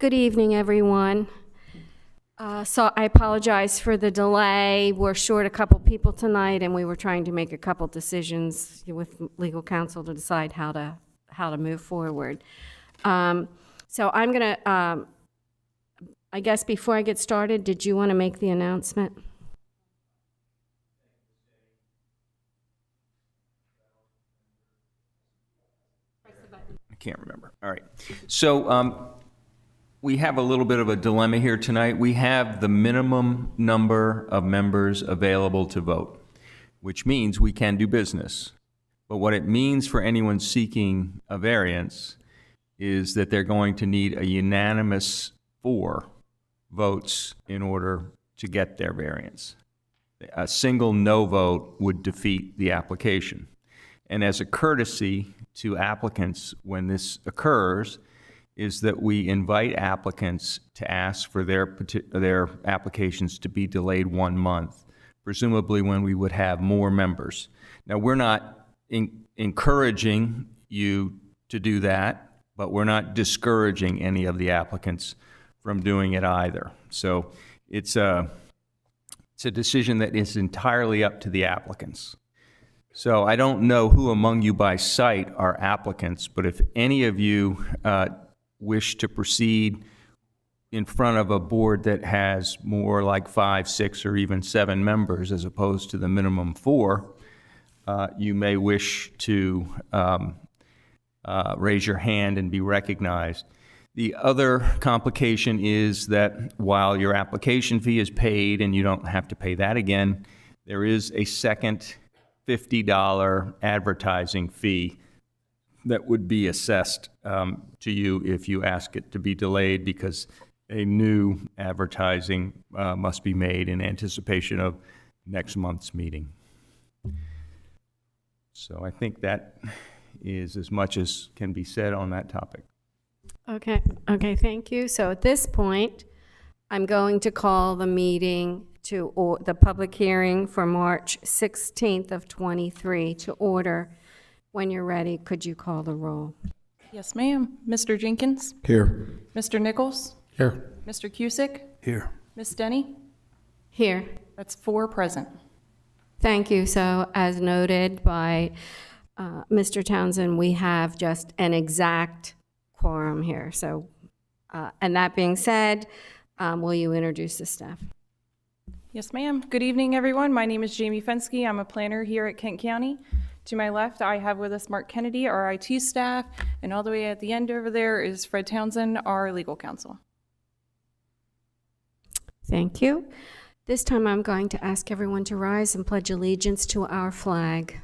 Good evening, everyone. So I apologize for the delay. We're short a couple people tonight, and we were trying to make a couple decisions with legal counsel to decide how to move forward. So I'm going to, I guess before I get started, did you want to make the announcement? I can't remember. All right. So we have a little bit of a dilemma here tonight. We have the minimum number of members available to vote, which means we can do business. But what it means for anyone seeking a variance is that they're going to need a unanimous 4 votes in order to get their variance. A single no vote would defeat the application. And as a courtesy to applicants when this occurs, is that we invite applicants to ask for their applications to be delayed 1 month, presumably when we would have more members. Now, we're not encouraging you to do that, but we're not discouraging any of the applicants from doing it either. So it's a decision that is entirely up to the applicants. So I don't know who among you by sight are applicants, but if any of you wish to proceed in front of a board that has more like 5, 6, or even 7 members as opposed to the minimum 4, you may wish to raise your hand and be recognized. The other complication is that while your application fee is paid and you don't have to pay that again, there is a second $50 advertising fee that would be assessed to you if you ask it to be delayed, because a new advertising must be made in anticipation of next month's meeting. So I think that is as much as can be said on that topic. Okay, thank you. So at this point, I'm going to call the meeting to the public hearing for March 16th of 23 to order. When you're ready, could you call the roll? Yes, ma'am. Mr. Jenkins? Here. Mr. Nichols? Here. Mr. Cusick? Here. Ms. Denny? Here. That's 4 present. Thank you. So as noted by Mr. Townsend, we have just an exact quorum here. So, and that being said, will you introduce the staff? Yes, ma'am. Good evening, everyone. My name is Jamie Fensky. I'm a planner here at Kent County. To my left, I have with us Mark Kennedy, our IT staff, and all the way at the end over there is Fred Townsend, our legal counsel. Thank you. This time I'm going to ask everyone to rise and pledge allegiance to our flag.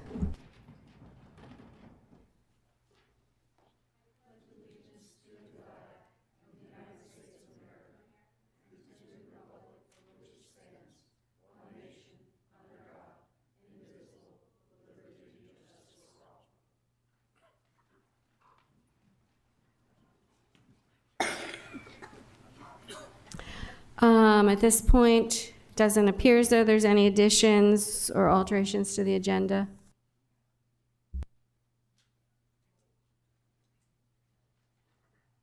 At this point, doesn't appear as though there's any additions or alterations to the agenda.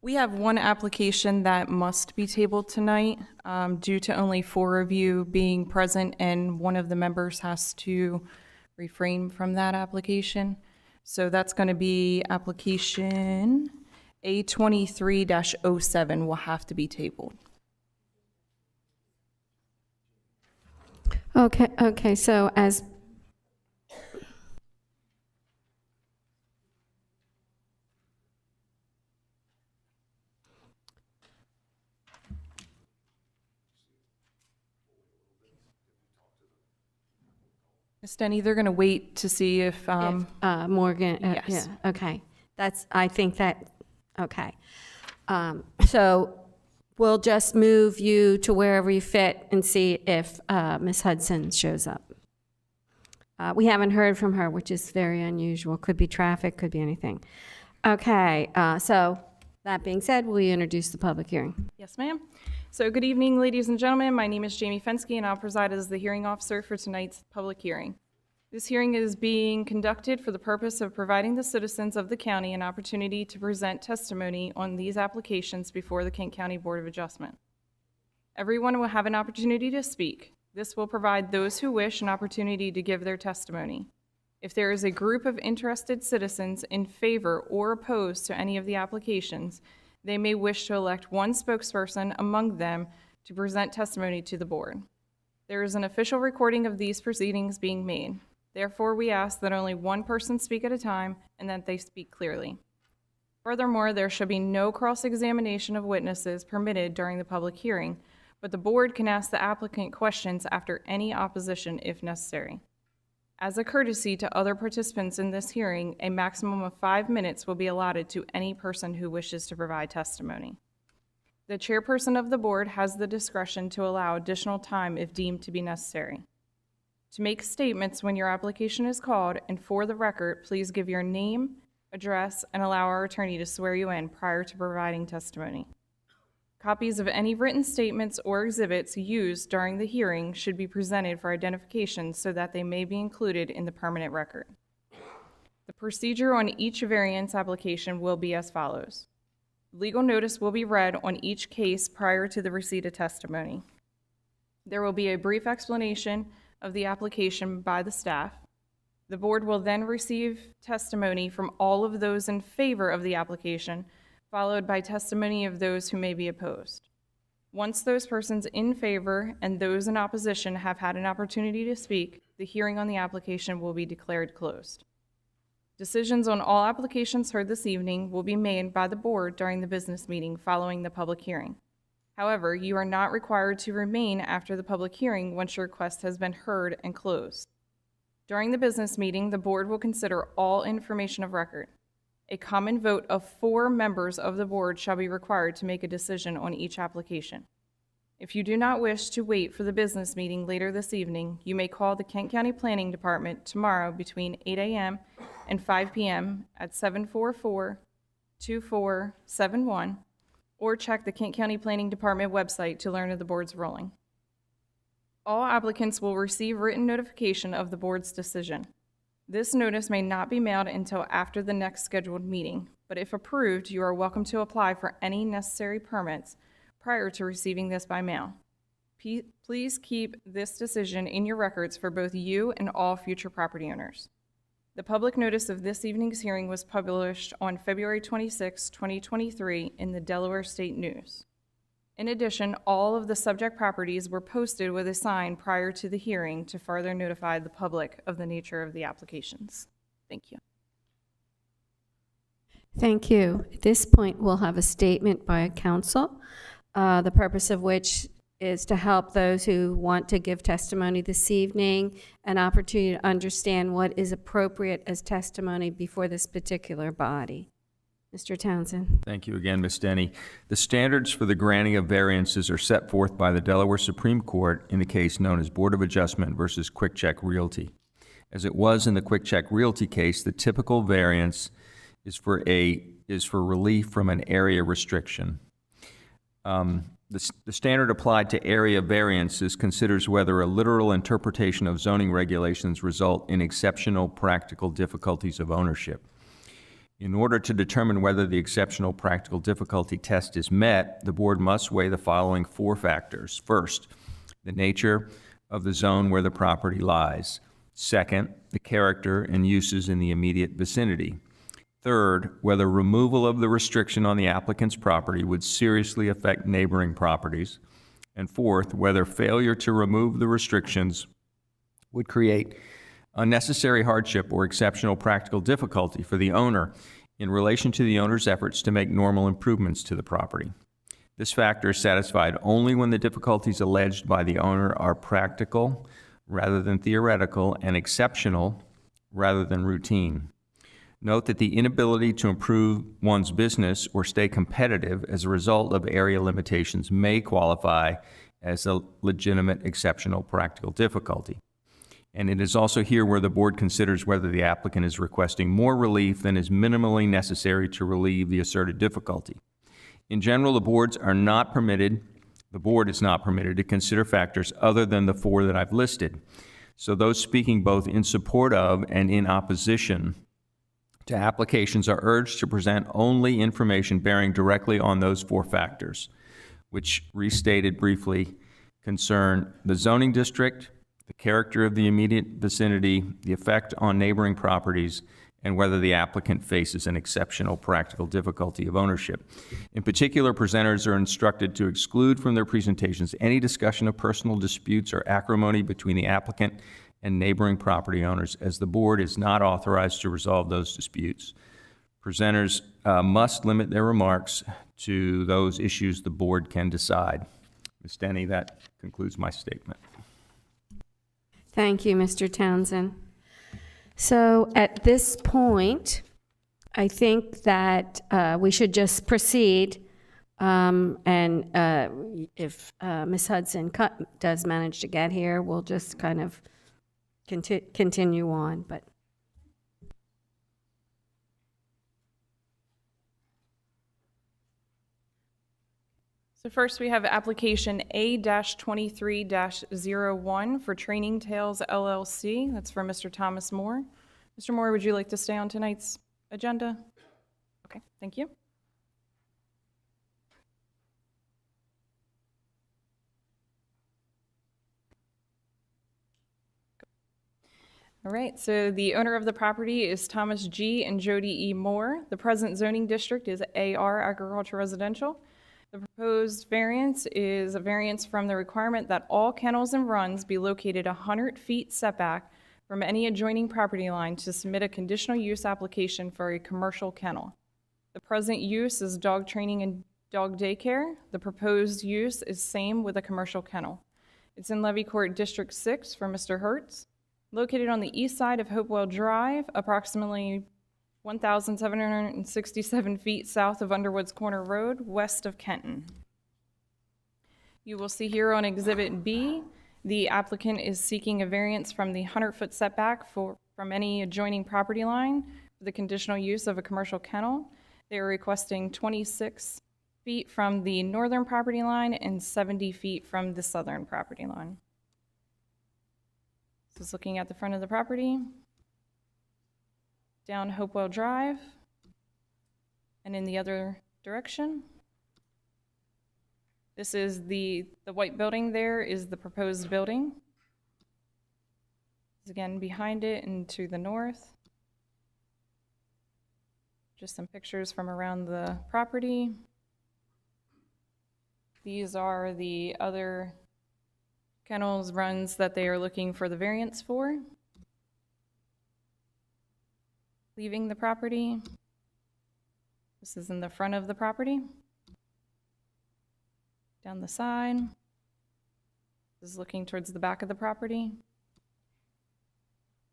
We have one application that must be tabled tonight due to only 4 of you being present, and one of the members has to refrain from that application. So that's going to be application A23-07 will have to be tabled. Okay, so as Ms. Denny, they're going to wait to see if Morgan, yes. yeah, okay. I think that, okay. So we'll just move you to wherever you fit and see if Ms. Hudson shows up. We haven't heard from her, which is very unusual. Could be traffic, could be anything. Okay, so that being said, will you introduce the public hearing? Yes, ma'am. So good evening, ladies and gentlemen. My name is Jamie Fensky, and I'll preside as the hearing officer for tonight's public hearing. This hearing is being conducted for the purpose of providing the citizens of the county an opportunity to present testimony on these applications before the Kent County Board of Adjustment. Everyone will have an opportunity to speak. This will provide those who wish an opportunity to give their testimony. If there is a group of interested citizens in favor or opposed to any of the applications, they may wish to elect one spokesperson among them to present testimony to the board. There is an official recording of these proceedings being made. Therefore, we ask that only one person speak at a time and that they speak clearly. Furthermore, there should be no cross-examination of witnesses permitted during the public hearing, but the board can ask the applicant questions after any opposition if necessary. As a courtesy to other participants in this hearing, a maximum of 5 minutes will be allotted to any person who wishes to provide testimony. The chairperson of the board has the discretion to allow additional time if deemed to be necessary. To make statements when your application is called, and for the record, please give your name, address, and allow our attorney to swear you in prior to providing testimony. Copies of any written statements or exhibits used during the hearing should be presented for identification so that they may be included in the permanent record. The procedure on each variance application will be as follows. Legal notice will be read on each case prior to the receipt of testimony. There will be a brief explanation of the application by the staff. The board will then receive testimony from all of those in favor of the application, followed by testimony of those who may be opposed. Once those persons in favor and those in opposition have had an opportunity to speak, the hearing on the application will be declared closed. Decisions on all applications heard this evening will be made by the board during the business meeting following the public hearing. However, you are not required to remain after the public hearing once your request has been heard and closed. During the business meeting, the board will consider all information of record. A common vote of 4 members of the board shall be required to make a decision on each application. If you do not wish to wait for the business meeting later this evening, you may call the Kent County Planning Department tomorrow between 8 a.m. and 5 p.m. at 744-2471, or check the Kent County Planning Department website to learn of the board's ruling. All applicants will receive written notification of the board's decision. This notice may not be mailed until after the next scheduled meeting, but if approved, you are welcome to apply for any necessary permits prior to receiving this by mail. Please keep this decision in your records for both you and all future property owners. The public notice of this evening's hearing was published on February 26, 2023 in the Delaware State News. In addition, all of the subject properties were posted with a sign prior to the hearing to further notify the public of the nature of the applications. Thank you. Thank you. At this point, we'll have a statement by counsel, the purpose of which is to help those who want to give testimony this evening an opportunity to understand what is appropriate as testimony before this particular body. Mr. Townsend. Thank you again, Ms. Denny. The standards for the granting of variances are set forth by the Delaware Supreme Court in the case known as Board of Adjustment versus Quick Check Realty. As it was in the Quick Check Realty case, the typical variance is for relief from an area restriction. The standard applied to area variances considers whether a literal interpretation of zoning regulations result in exceptional practical difficulties of ownership. In order to determine whether the exceptional practical difficulty test is met, the board must weigh the following 4 factors. First, the nature of the zone where the property lies. Second, the character and uses in the immediate vicinity. Third, whether removal of the restriction on the applicant's property would seriously affect neighboring properties. And fourth, whether failure to remove the restrictions would create unnecessary hardship or exceptional practical difficulty for the owner in relation to the owner's efforts to make normal improvements to the property. This factor is satisfied only when the difficulties alleged by the owner are practical rather than theoretical and exceptional rather than routine. Note that the inability to improve one's business or stay competitive as a result of area limitations may qualify as a legitimate exceptional practical difficulty. And it is also here where the board considers whether the applicant is requesting more relief than is minimally necessary to relieve the asserted difficulty. In general, the board is not permitted to consider factors other than the 4 that I've listed. So those speaking both in support of and in opposition to applications are urged to present only information bearing directly on those 4 factors, which, restated briefly, concern the zoning district, the character of the immediate vicinity, the effect on neighboring properties, and whether the applicant faces an exceptional practical difficulty of ownership. In particular, presenters are instructed to exclude from their presentations any discussion of personal disputes or acrimony between the applicant and neighboring property owners, as the board is not authorized to resolve those disputes. Presenters must limit their remarks to those issues the board can decide. Ms. Denny, that concludes my statement. Thank you, Mr. Townsend. So at this point, I think that we should just proceed, and if Ms. Hudson does manage to get here, we'll just kind of continue on, but. So first, we have application A-23-01 for Training Tales LLC. That's for Mr. Thomas Moore. Mr. Moore, would you like to stay on tonight's agenda? Okay, thank you. All right, so the owner of the property is Thomas G. and Jody E. Moore. The present zoning district is AR, Agriculture Residential. The proposed variance is a variance from the requirement that all kennels and runs be located 100 feet setback from any adjoining property line to submit a conditional use application for a commercial kennel. The present use is dog training and dog daycare. The proposed use is same with a commercial kennel. It's in Levy Court District 6 for Mr. Hertz. Located on the east side of Hopewell Drive, approximately 1,767 feet south of Underwood's Corner Road, west of Kenton. You will see here on Exhibit B, the applicant is seeking a variance from the 100-foot setback from any adjoining property line for the conditional use of a commercial kennel. They are requesting 26 feet from the northern property line and 70 feet from the southern property line. This is looking at the front of the property, down Hopewell Drive, and in the other direction. This is the white building there is the proposed building. Again, behind it and to the north. Just some pictures from around the property. These are the other kennels runs that they are looking for the variance for. Leaving the property. This is in the front of the property. Down the side. This is looking towards the back of the property.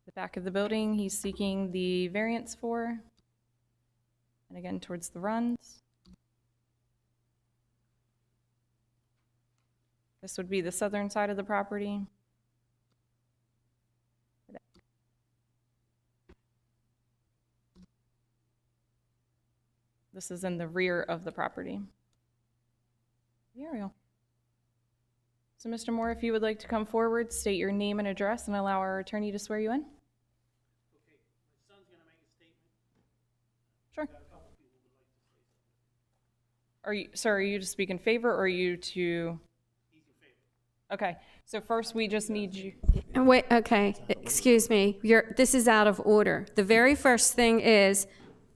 The back of the building he's seeking the variance for. And again towards the runs. This would be the southern side of the property. This is in the rear of the property. The aerial. So Mr. Moore, if you would like to come forward, state your name and address, and allow our attorney to swear you in. Okay, my son's gonna make a statement. Sure. Got a couple people would like to say something. Are you to speak in favor, or are you to? He's in favor. Okay, so first we just need you. Wait, okay, excuse me, this is out of order. The very first thing is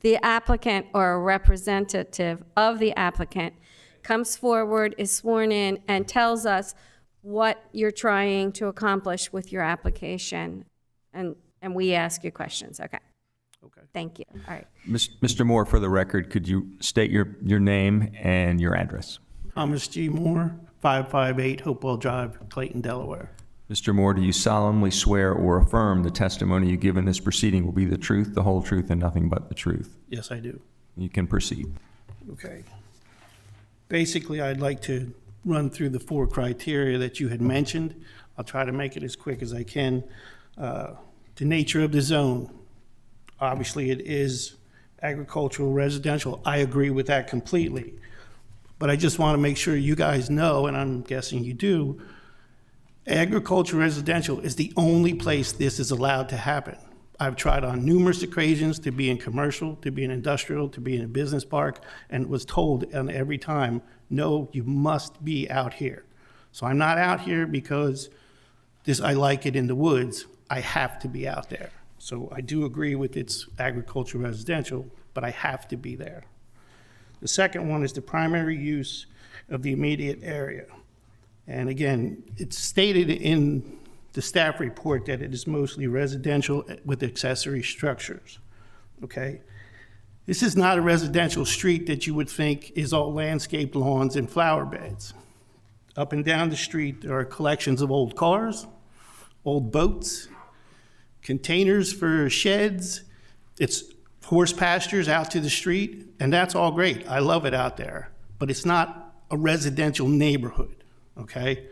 the applicant or a representative of the applicant comes forward, is sworn in, and tells us what you're trying to accomplish with your application, and we ask you questions, okay? Okay. Thank you, all right. Mr. Moore, for the record, could you state your name and your address? Thomas G. Moore, 558 Hopewell Drive, Clayton, Delaware. Mr. Moore, do you solemnly swear or affirm the testimony you give in this proceeding will be the truth, the whole truth, and nothing but the truth? Yes, I do. You can proceed. Okay. Basically, I'd like to run through the 4 criteria that you had mentioned. I'll try to make it as quick as I can. The nature of the zone. Obviously, it is agricultural, residential. I agree with that completely. But I just want to make sure you guys know, and I'm guessing you do, Agriculture residential is the only place this is allowed to happen. I've tried on numerous occasions to be in commercial, to be in industrial, to be in a business park, and was told on every time, no, you must be out here. So I'm not out here because I like it in the woods. I have to be out there. So I do agree with its agriculture residential, but I have to be there. The second one is the primary use of the immediate area. And again, it's stated in the staff report that it is mostly residential with accessory structures, okay? This is not a residential street that you would think is all landscaped lawns and flower beds. Up and down the street, there are collections of old cars, old boats, containers for sheds. It's horse pastures out to the street, and that's all great. I love it out there, but it's not a residential neighborhood, okay?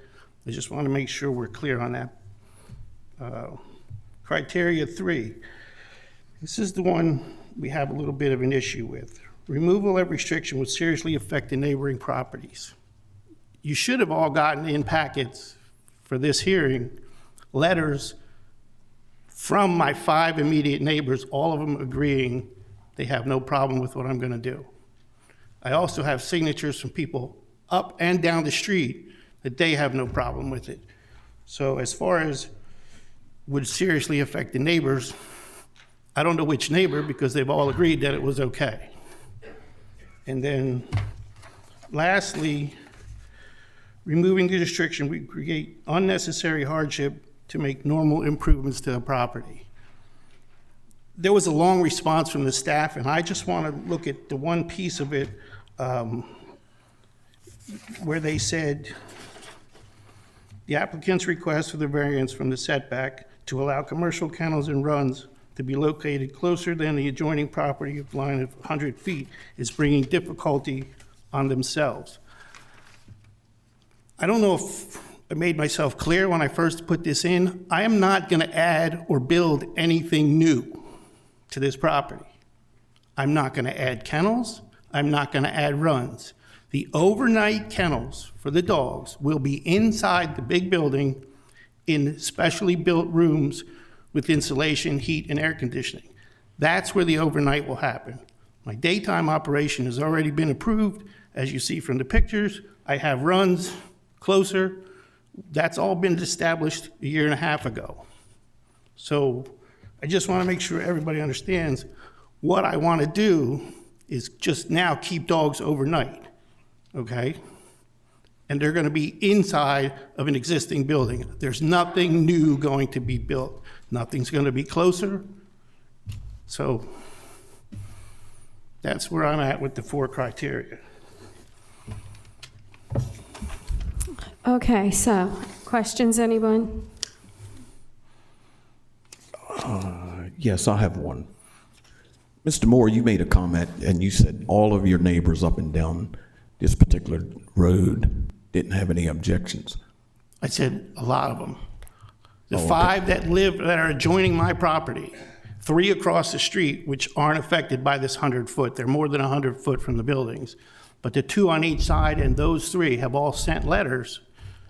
I just want to make sure we're clear on that. Criteria 3. This is the one we have a little bit of an issue with. Removal of restriction would seriously affect the neighboring properties. You should have all gotten in packets for this hearing letters from my 5 immediate neighbors, all of them agreeing they have no problem with what I'm going to do. I also have signatures from people up and down the street that they have no problem with it. So as far as would seriously affect the neighbors, I don't know which neighbor because they've all agreed that it was okay. And then lastly, removing the restriction would create unnecessary hardship to make normal improvements to the property. There was a long response from the staff, and I just want to look at the one piece of it where they said, the applicant's request for the variance from the setback to allow commercial kennels and runs to be located closer than the adjoining property line of 100 feet is bringing difficulty on themselves. I don't know if I made myself clear when I first put this in. I am not going to add or build anything new to this property. I'm not going to add kennels. I'm not going to add runs. The overnight kennels for the dogs will be inside the big building in specially built rooms with insulation, heat, and air conditioning. That's where the overnight will happen. My daytime operation has already been approved. As you see from the pictures, I have runs closer. That's all been established a year and a half ago. So I just want to make sure everybody understands what I want to do is just now keep dogs overnight, okay? And they're going to be inside of an existing building. There's nothing new going to be built. Nothing's going to be closer. So that's where I'm at with the 4 criteria. Okay, so questions, anyone? Yes, I have one. Mr. Moore, you made a comment and you said all of your neighbors up and down this particular road didn't have any objections. I said a lot of them. The okay. 5 that are adjoining my property, 3 across the street, which aren't affected by this 100-foot. They're more than 100 foot from the buildings. But the 2 on each side and those 3 have all sent letters.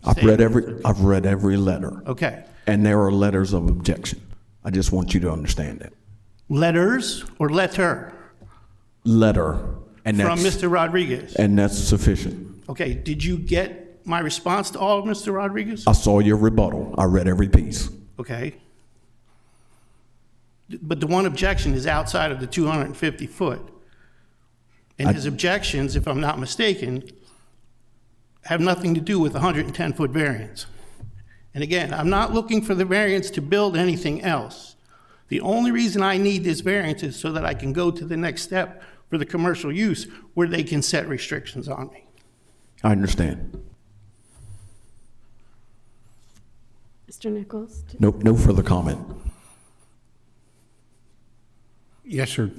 I've read every letter. Okay. And there are letters of objection. I just want you to understand that. Letters or letter? Letter. And From that's, Mr. Rodriguez? And that's sufficient. Okay, did you get my response to all of Mr. Rodriguez? I saw your rebuttal. I read every piece. Okay. But the one objection is outside of the 250 foot. And his objections, if I'm not mistaken, have nothing to do with the 110 foot variance. And again, I'm not looking for the variance to build anything else. The only reason I need this variance is so that I can go to the next step for the commercial use where they can set restrictions on me. I understand. Mr. Nichols? No further comment. Yes, sir.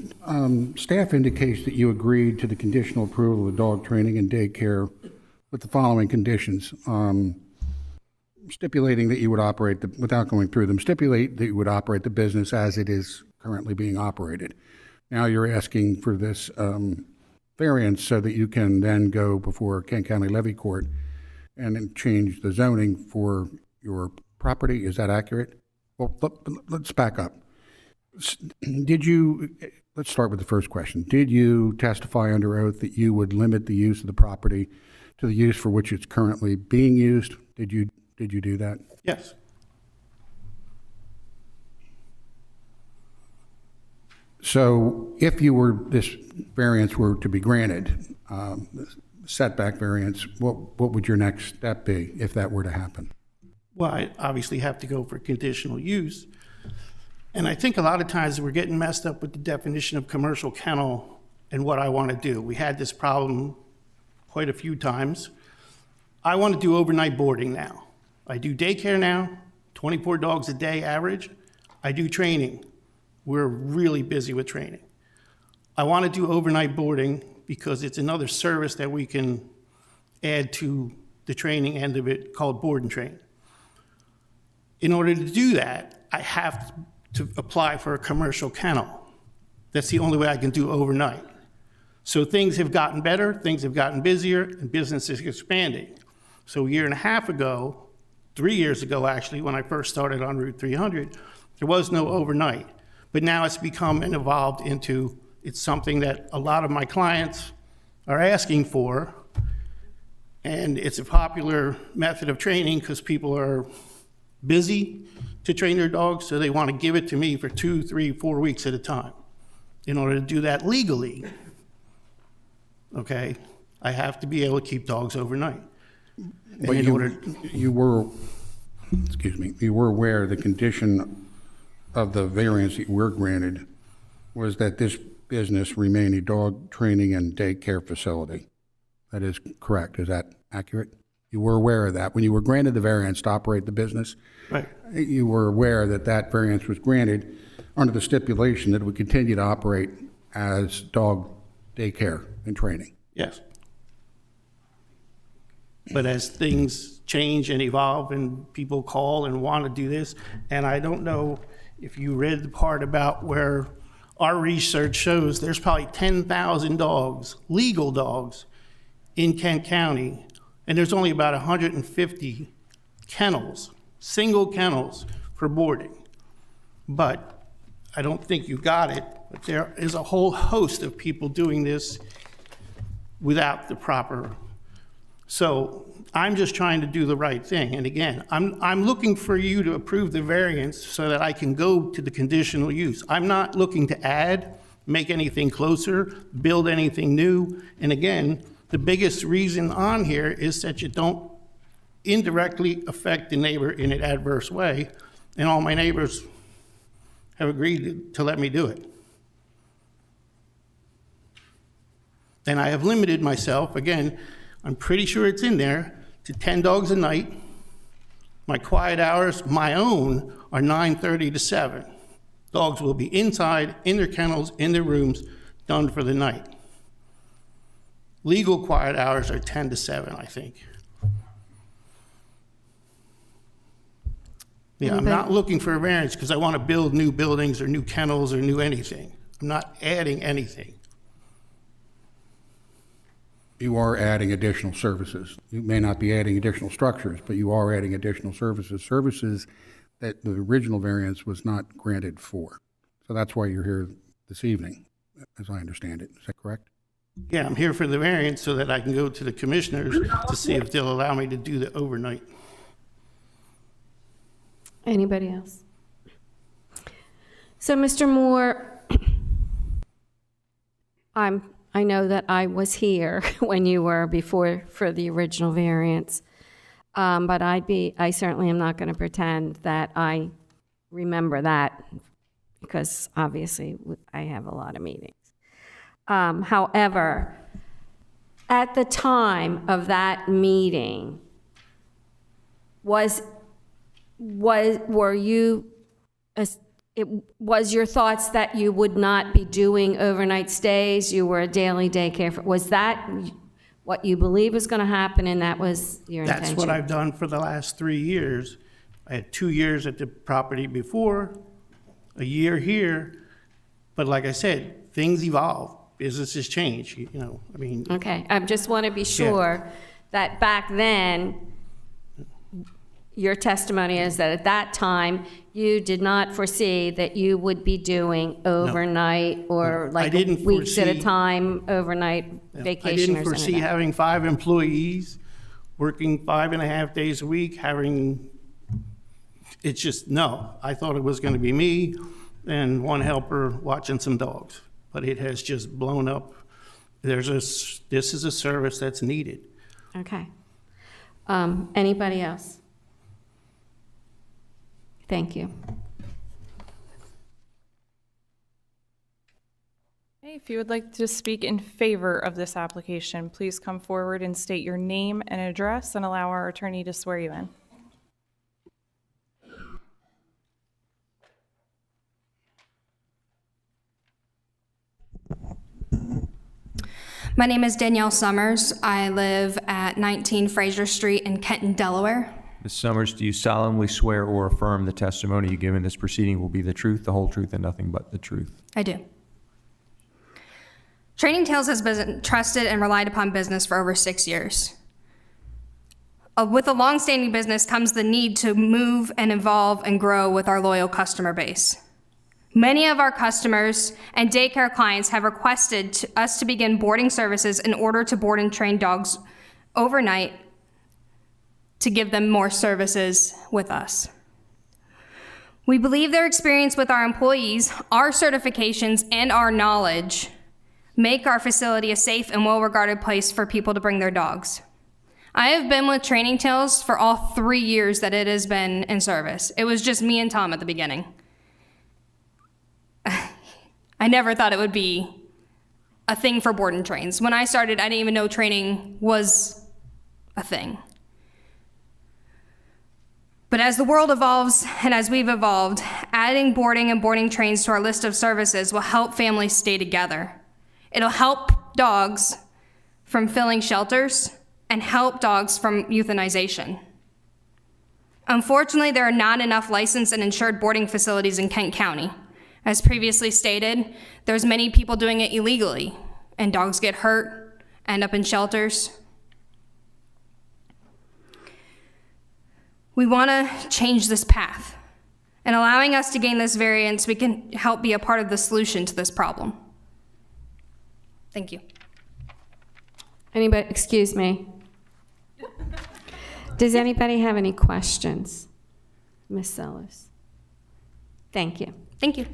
Staff indicates that you agreed to the conditional approval of dog training and daycare with the following conditions. Stipulating that you would operate, without going through them, stipulate that you would operate the business as it is currently being operated. Now you're asking for this variance so that you can then go before Kent County Levy Court and then change the zoning for your property. Is that accurate? Well, let's back up. Did you, let's start with the first question. Did you testify under oath that you would limit the use of the property to the use for which it's currently being used? Did you do that? Yes. So if this variance were to be granted, setback variance, what would your next step be if that were to happen? Well, I obviously have to go for conditional use. And I think a lot of times we're getting messed up with the definition of commercial kennel and what I want to do. We had this problem quite a few times. I want to do overnight boarding now. I do daycare now, 24 dogs a day average. I do training. We're really busy with training. I want to do overnight boarding because it's another service that we can add to the training end of it called board and train. In order to do that, I have to apply for a commercial kennel. That's the only way I can do overnight. So things have gotten better, things have gotten busier, and business is expanding. So a year and a half ago, 3 years ago actually, when I first started on Route 300, there was no overnight. But now it's become and evolved into, it's something that a lot of my clients are asking for. And it's a popular method of training because people are busy to train their dogs, so they want to give it to me for 2, 3, 4 weeks at a time. In order to do that legally, okay, I have to be able to keep dogs overnight. But you were aware the condition of the variance that you were granted was that this business remain a dog training and daycare facility. That is correct. Is that accurate? You were aware of that. When you were granted the variance to operate the business, Right. you were aware that that variance was granted under the stipulation that it would continue to operate as dog daycare and training. Yes. But as things change and evolve and people call and want to do this, and I don't know if you read the part about where our research shows there's probably 10,000 dogs, legal dogs, in Kent County, and there's only about 150 kennels, single kennels for boarding. But I don't think you got it, but there is a whole host of people doing this without the proper. So I'm just trying to do the right thing. And again, I'm looking for you to approve the variance so that I can go to the conditional use. I'm not looking to add, make anything closer, build anything new. And again, the biggest reason on here is that you don't indirectly affect the neighbor in an adverse way. And all my neighbors have agreed to let me do it. And I have limited myself, again, I'm pretty sure it's in there, to 10 dogs a night. My quiet hours, my own, are 9:30 to 7. Dogs will be inside, in their kennels, in their rooms, done for the night. Legal quiet hours are 10 to 7, I think. Yeah, I'm not looking for a variance because I want to build new buildings or new kennels or new anything. I'm not adding anything. You are adding additional services. You may not be adding additional structures, but you are adding additional services that the original variance was not granted for. So that's why you're here this evening, as I understand it. Is that correct? Yeah, I'm here for the variance so that I can go to the commissioners to see if they'll allow me to do the overnight. Anybody else? So, Mr. Moore, I know that I was here when you were before for the original variance, but I certainly am not going to pretend that I remember that because obviously I have a lot of meetings. However, at the time of that meeting, was your thoughts that you would not be doing overnight stays? You were a daily daycare. Was that what you believe was going to happen, and that was your intention? That's what I've done for the last 3 years. I had 2 years at the property before, a year here. But like I said, things evolve. Businesses change, you know, I mean. Okay, I just want to be sure that back then, your testimony is that at that time, you did not foresee that you would be doing overnight or like didn't weeks at a foresee- time, overnight I vacationers. didn't and foresee that. having 5 employees, working 5.5 days a week, it's just, no. I thought it was going to be me and one helper watching some dogs, but it has just blown up. This is a service that's needed. Okay. Anybody else? Thank you. Okay, if you would like to speak in favor of this application, please come forward and state your name and address and allow our attorney to swear you in. My name is Danielle Summers. I live at 19 Fraser Street in Kenton, Delaware. Ms. Summers, do you solemnly swear or affirm the testimony you give in this proceeding will be the truth, the whole truth, and nothing but the truth? I do. Training Tales has been trusted and relied upon business for over 6 years. With a long-standing business comes the need to move and evolve and grow with our loyal customer base. Many of our customers and daycare clients have requested us to begin boarding services in order to board and train dogs overnight to give them more services with us. We believe their experience with our employees, our certifications, and our knowledge make our facility a safe and well-regarded place for people to bring their dogs. I have been with Training Tales for all 3 years that it has been in service. It was just me and Tom at the beginning. I never thought it would be a thing for board and trains. When I started, I didn't even know training was a thing. But as the world evolves and as we've evolved, adding boarding and boarding trains to our list of services will help families stay together. It'll help dogs from filling shelters and help dogs from euthanization. Unfortunately, there are not enough licensed and insured boarding facilities in Kent County. As previously stated, there's many people doing it illegally, and dogs get hurt, end up in shelters. We want to change this path, and allowing us to gain this variance, we can help be a part of the solution to this problem. Thank you. Anybody, excuse me. Does anybody have any questions? Ms. Sellers? Thank you. Thank you.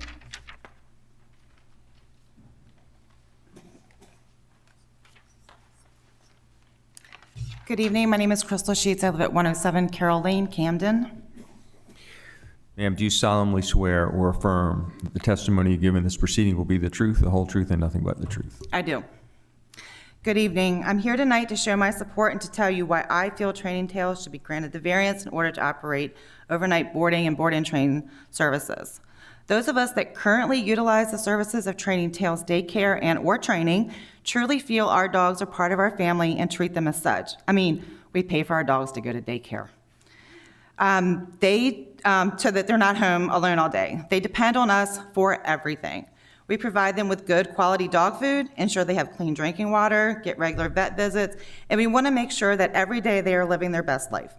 Good evening. My name is Crystal Sheets. I live at 107 Carroll Lane, Camden. Ma'am, do you solemnly swear or affirm that the testimony you give in this proceeding will be the truth, the whole truth, and nothing but the truth? I do. Good evening. I'm here tonight to show my support and to tell you why I feel Training Tales should be granted the variance in order to operate overnight boarding and board and train services. Those of us that currently utilize the services of Training Tales Daycare and or training truly feel our dogs are part of our family and treat them as such. I mean, we pay for our dogs to go to daycare. So that they're not home alone all day. They depend on us for everything. We provide them with good quality dog food, ensure they have clean drinking water, get regular vet visits, and we want to make sure that every day they are living their best life.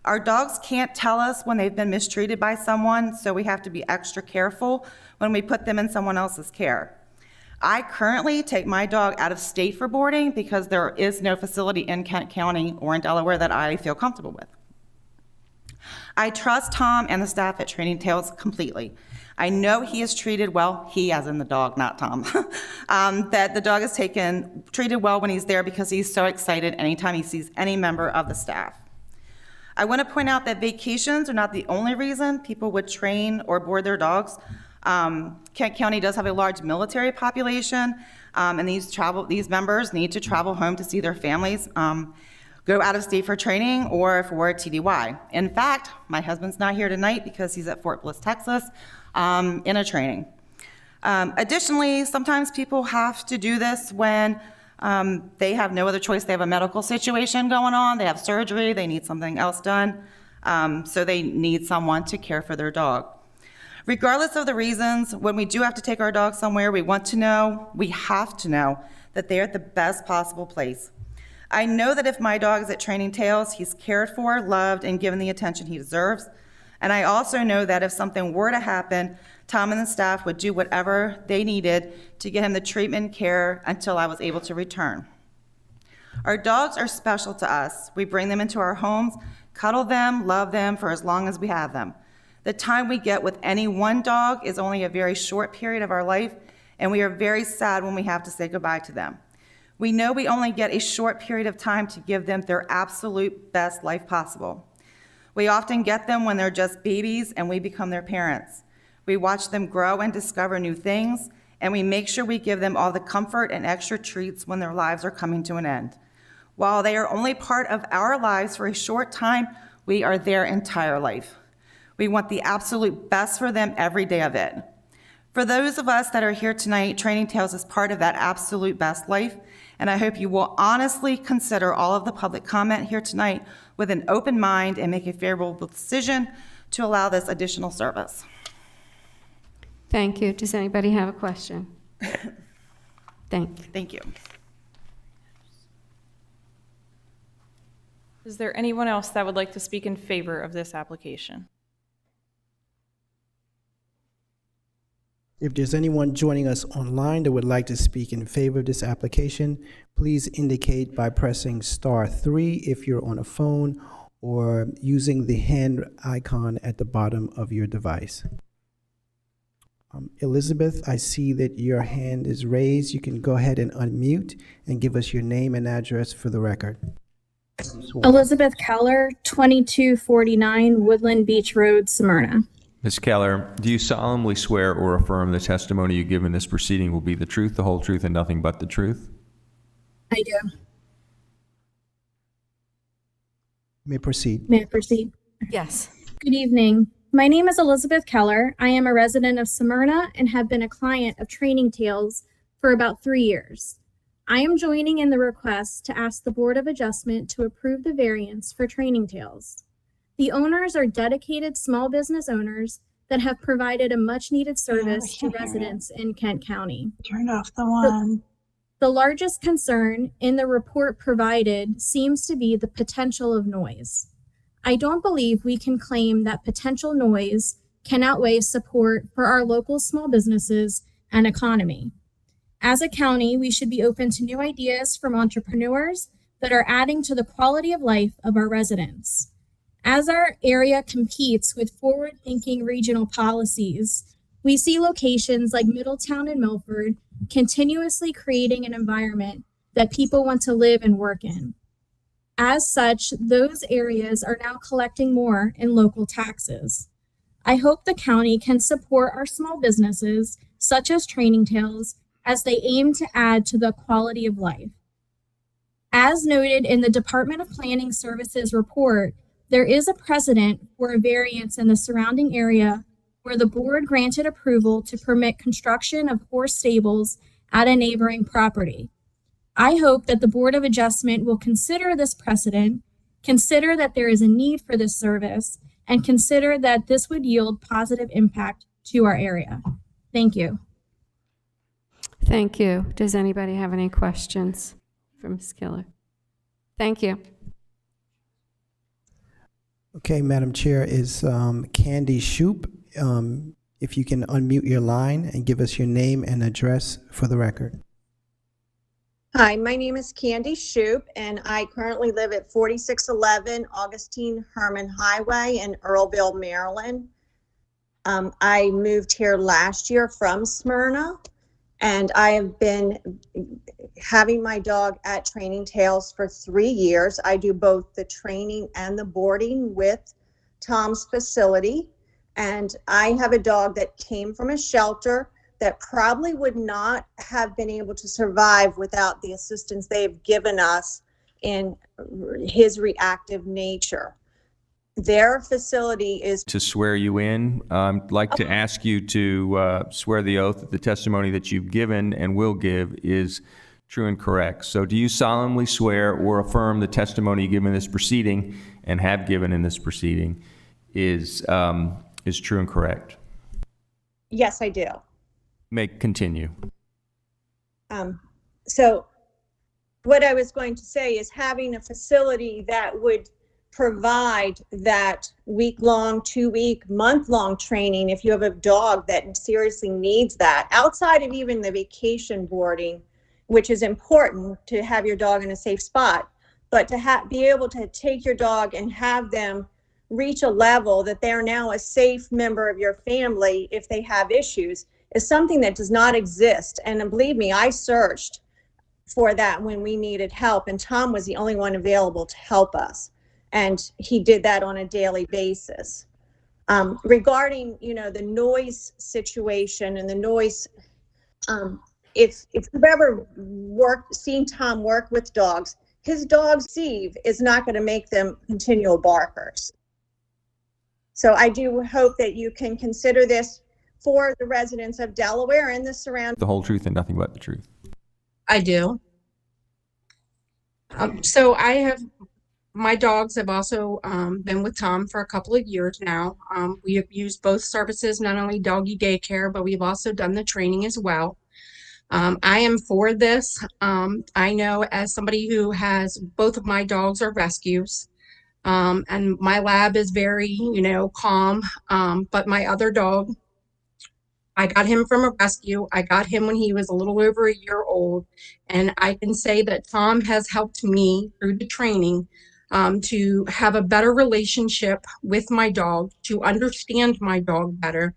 Our dogs can't tell us when they've been mistreated by someone, so we have to be extra careful when we put them in someone else's care. I currently take my dog out of state for boarding because there is no facility in Kent County or in Delaware that I feel comfortable with. I trust Tom and the staff at Training Tales completely. I know he is treated well, he as in the dog, not Tom, that the dog is treated well when he's there because he's so excited anytime he sees any member of the staff. I want to point out that vacations are not the only reason people would train or board their dogs. Kent County does have a large military population, and these members need to travel home to see their families, go out of state for training or for a TDY. In fact, my husband's not here tonight because he's at Fort Bliss, Texas, in a training. Additionally, sometimes people have to do this when they have no other choice. They have a medical situation going on, they have surgery, they need something else done, so they need someone to care for their dog. Regardless of the reasons, when we do have to take our dog somewhere, we have to know that they're at the best possible place. I know that if my dog is at Training Tails, he's cared for, loved, and given the attention he deserves. And I also know that if something were to happen, Tom and the staff would do whatever they needed to get him the treatment and care until I was able to return. Our dogs are special to us. We bring them into our homes, cuddle them, love them for as long as we have them. The time we get with any one dog is only a very short period of our life, and we are very sad when we have to say goodbye to them. We know we only get a short period of time to give them their absolute best life possible. We often get them when they're just babies and we become their parents. We watch them grow and discover new things, and we make sure we give them all the comfort and extra treats when their lives are coming to an end. While they are only part of our lives for a short time, we are their entire life. We want the absolute best for them every day of it. For those of us that are here tonight, Training Tails is part of that absolute best life, and I hope you will honestly consider all of the public comment here tonight with an open mind and make a favorable decision to allow this additional service. Thank you. Does anybody have a question? Thank you. Thank you. Is there anyone else that would like to speak in favor of this application? If there's anyone joining us online that would like to speak in favor of this application, please indicate by pressing *3 if you're on a phone or using the hand icon at the bottom of your device. Elizabeth, I see that your hand is raised. You can go ahead and unmute and give us your name and address for the record. Elizabeth Keller, 2249 Woodland Beach Road, Smyrna. Ms. Keller, do you solemnly swear or affirm the testimony you give in this proceeding will be the truth, the whole truth, and nothing but the truth? I do. You may proceed. May I proceed? Yes. Good evening. My name is Elizabeth Keller. I am a resident of Smyrna and have been a client of Training Tails for about 3 years. I am joining in the request to ask the Board of Adjustment to approve the variance for Training Tails. The owners are dedicated small business owners that have provided a much-needed service to residents in Kent County. Turn off the one. The largest concern in the report provided seems to be the potential of noise. I don't believe we can claim that potential noise can outweigh support for our local small businesses and economy. As a county, we should be open to new ideas from entrepreneurs that are adding to the quality of life of our residents. As our area competes with forward-thinking regional policies, we see locations like Middletown and Milford continuously creating an environment that people want to live and work in. As such, those areas are now collecting more in local taxes. I hope the county can support our small businesses, such as Training Tails, as they aim to add to the quality of life. As noted in the Department of Planning Services report, there is a precedent for a variance in the surrounding area where the board granted approval to permit construction of horse stables at a neighboring property. I hope that the Board of Adjustment will consider this precedent, consider that there is a need for this service, and consider that this would yield positive impact to our area. Thank you. Thank you. Does anybody have any questions for Ms. Keller? Thank you. Okay, Madam Chair, is Candy Shoup. If you can unmute your line and give us your name and address for the record. Hi, my name is Candy Shoup, and I currently live at 4611 Augustine Herman Highway in Earlville, Maryland. I moved here last year from Smyrna, and I have been having my dog at Training Tails for 3 years. I do both the training and the boarding with Tom's facility, and I have a dog that came from a shelter that probably would not have been able to survive without the assistance they've given us in his reactive nature. Their facility is To swear you in, I'd like to ask you to swear the oath that the testimony that you've given and will give is true and correct. So do you solemnly swear or affirm the testimony you give in this proceeding and have given in this proceeding is true and correct? Yes, I do. May continue. So what I was going to say is having a facility that would provide that week-long, 2-week, month-long training if you have a dog that seriously needs that, outside of even the vacation boarding, which is important to have your dog in a safe spot, but to be able to take your dog and have them reach a level that they're now a safe member of your family if they have issues is something that does not exist. And believe me, I searched for that when we needed help, and Tom was the only one available to help us. And he did that on a daily basis. Regarding, the noise situation and the noise, if you've ever seen Tom work with dogs, his dog Steve is not going to make them continual barkers. So I do hope that you can consider this for the residents of Delaware and the surrounding. The whole truth and nothing but the truth. I do. So my dogs have also been with Tom for a couple of years now. We have used both services, not only doggy daycare, but we've also done the training as well. I am for this. I know as somebody who has both of my dogs are rescues, and my lab is very, calm. But my other dog, I got him from a rescue. I got him when he was a little over a year old. And I can say that Tom has helped me through the training to have a better relationship with my dog, to understand my dog better,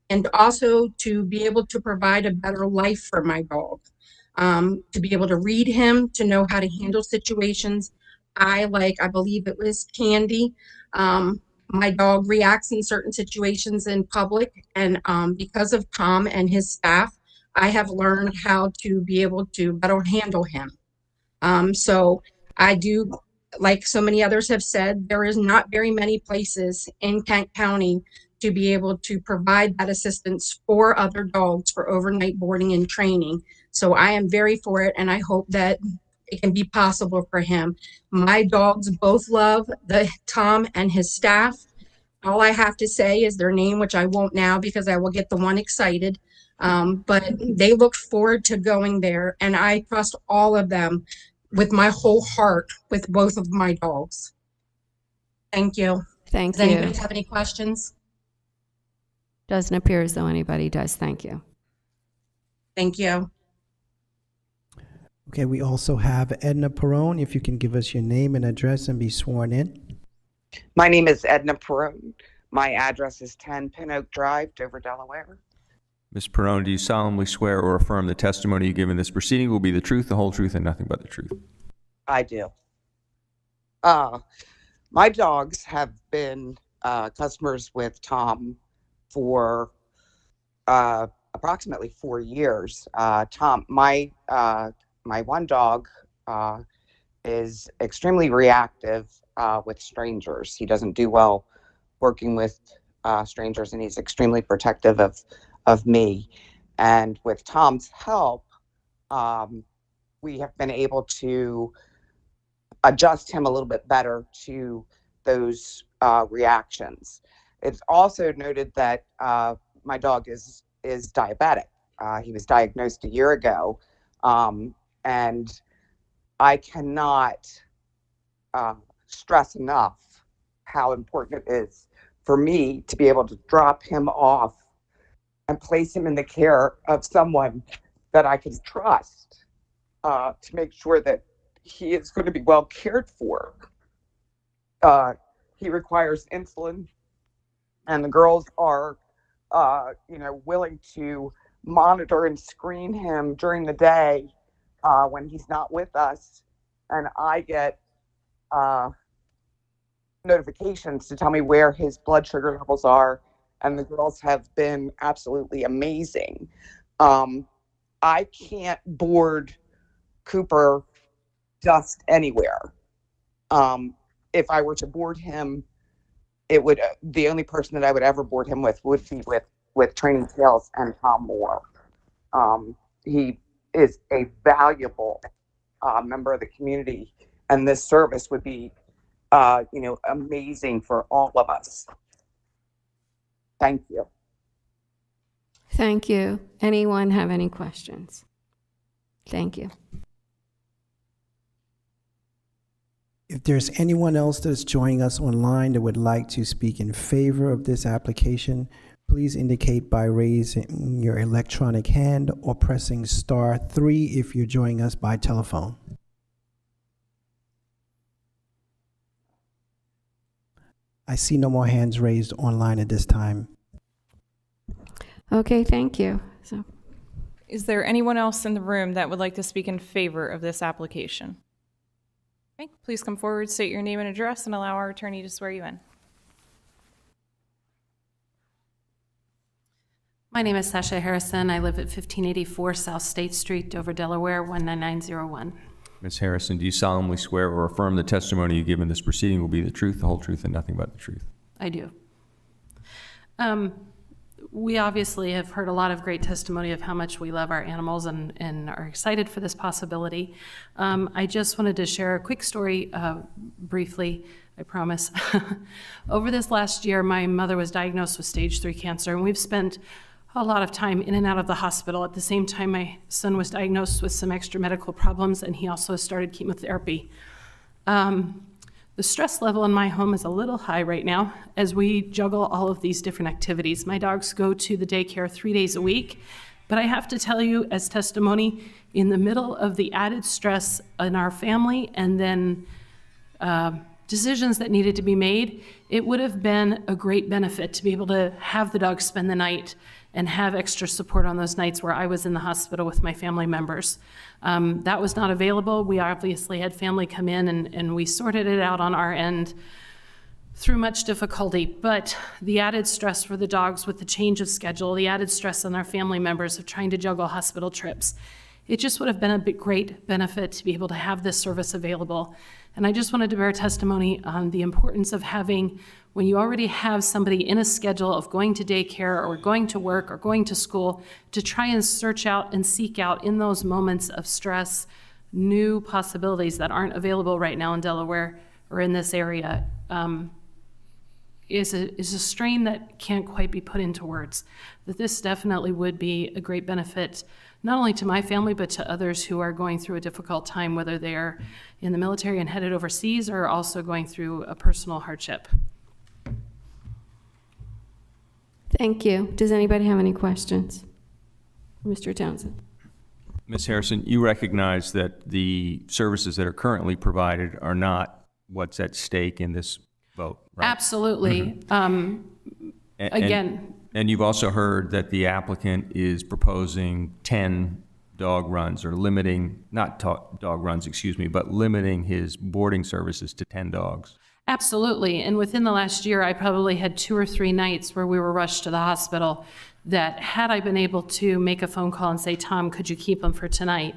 and also to be able to provide a better life for my dog, to be able to read him, to know how to handle situations. I believe it was Candy. My dog reacts in certain situations in public, and because of Tom and his staff, I have learned how to be able to better handle him. So I do, like so many others have said, there is not very many places in Kent County to be able to provide that assistance for other dogs for overnight boarding and training. So I am very for it, and I hope that it can be possible for him. My dogs both love Tom and his staff. All I have to say is their name, which I won't now because I will get the one excited. But they look forward to going there, and I trust all of them with my whole heart with both of my dogs. Thank you. Thank Does you. anybody have any questions? Doesn't appear as though anybody does. Thank you. Thank you. Okay, we also have Edna Perone. If you can give us your name and address and be sworn in. My name is Edna Perone. My address is 10 Pin Oak Drive, Dover, Delaware. Ms. Perone, do you solemnly swear or affirm the testimony you give in this proceeding will be the truth, the whole truth, and nothing but the truth? I do. My dogs have been customers with Tom for approximately 4 years. Tom, my one dog is extremely reactive with strangers. He doesn't do well working with strangers, and he's extremely protective of me. And with Tom's help, we have been able to adjust him a little bit better to those reactions. It's also noted that my dog is diabetic. He was diagnosed a year ago, and I cannot stress enough how important it is for me to be able to drop him off and place him in the care of someone that I can trust to make sure that he is going to be well cared for. He requires insulin, and the girls are, willing to monitor and screen him during the day when he's not with us, and I get notifications to tell me where his blood sugar levels are, and the girls have been absolutely amazing. I can't board Cooper just anywhere. If I were to board him, it would the only person that I would ever board him with would be with Training Tales and Tom Moore. He is a valuable member of the community, and this service would be amazing for all of us. Thank you. Thank you. Anyone have any questions? Thank you. If there's anyone else that's joining us online that would like to speak in favor of this application, please indicate by raising your electronic hand or pressing *3 if you're joining us by telephone. I see no more hands raised online at this time. Okay, thank you. So, Is there anyone else in the room that would like to speak in favor of this application? Okay, please come forward, state your name and address, and allow our attorney to swear you in. My name is Sasha Harrison. I live at 1584 South State Street, Dover, Delaware, 19901. Ms. Harrison, do you solemnly swear or affirm the testimony you give in this proceeding will be the truth, the whole truth, and nothing but the truth? I do. We obviously have heard a lot of great testimony of how much we love our animals and are excited for this possibility. I just wanted to share a quick story briefly, I promise. Over this last year, my mother was diagnosed with stage 3 cancer, and we've spent a lot of time in and out of the hospital. At the same time, my son was diagnosed with some extra medical problems, and he also started chemotherapy. The stress level in my home is a little high right now as we juggle all of these different activities. My dogs go to the daycare 3 days a week, but I have to tell you as testimony, in the middle of the added stress in our family and then decisions that needed to be made, it would have been a great benefit to be able to have the dogs spend the night and have extra support on those nights where I was in the hospital with my family members. That was not available. We obviously had family come in and we sorted it out on our end through much difficulty, but the added stress for the dogs with the change of schedule, the added stress on our family members of trying to juggle hospital trips, it just would have been a great benefit to be able to have this service available. And I just wanted to bear testimony on the importance of having, when you already have somebody in a schedule of going to daycare or going to work or going to school, to try and search out and seek out in those moments of stress new possibilities that aren't available right now in Delaware or in this area is a strain that can't quite be put into words. That this definitely would be a great benefit, not only to my family, but to others who are going through a difficult time, whether they're in the military and headed overseas or also going through a personal hardship. thank you. Does anybody have any questions? Mr. Townsend? Ms. Harrison, you recognize that the services that are currently provided are not what's at stake in this vote, right? Absolutely. Again, And you've also heard that the applicant is proposing 10 dog runs, or limiting, not dog runs, excuse me, but limiting his boarding services to 10 dogs. absolutely. And within the last year, I probably had 2 or 3 nights where we were rushed to the hospital that had I been able to make a phone call and say, Tom, could you keep them for tonight?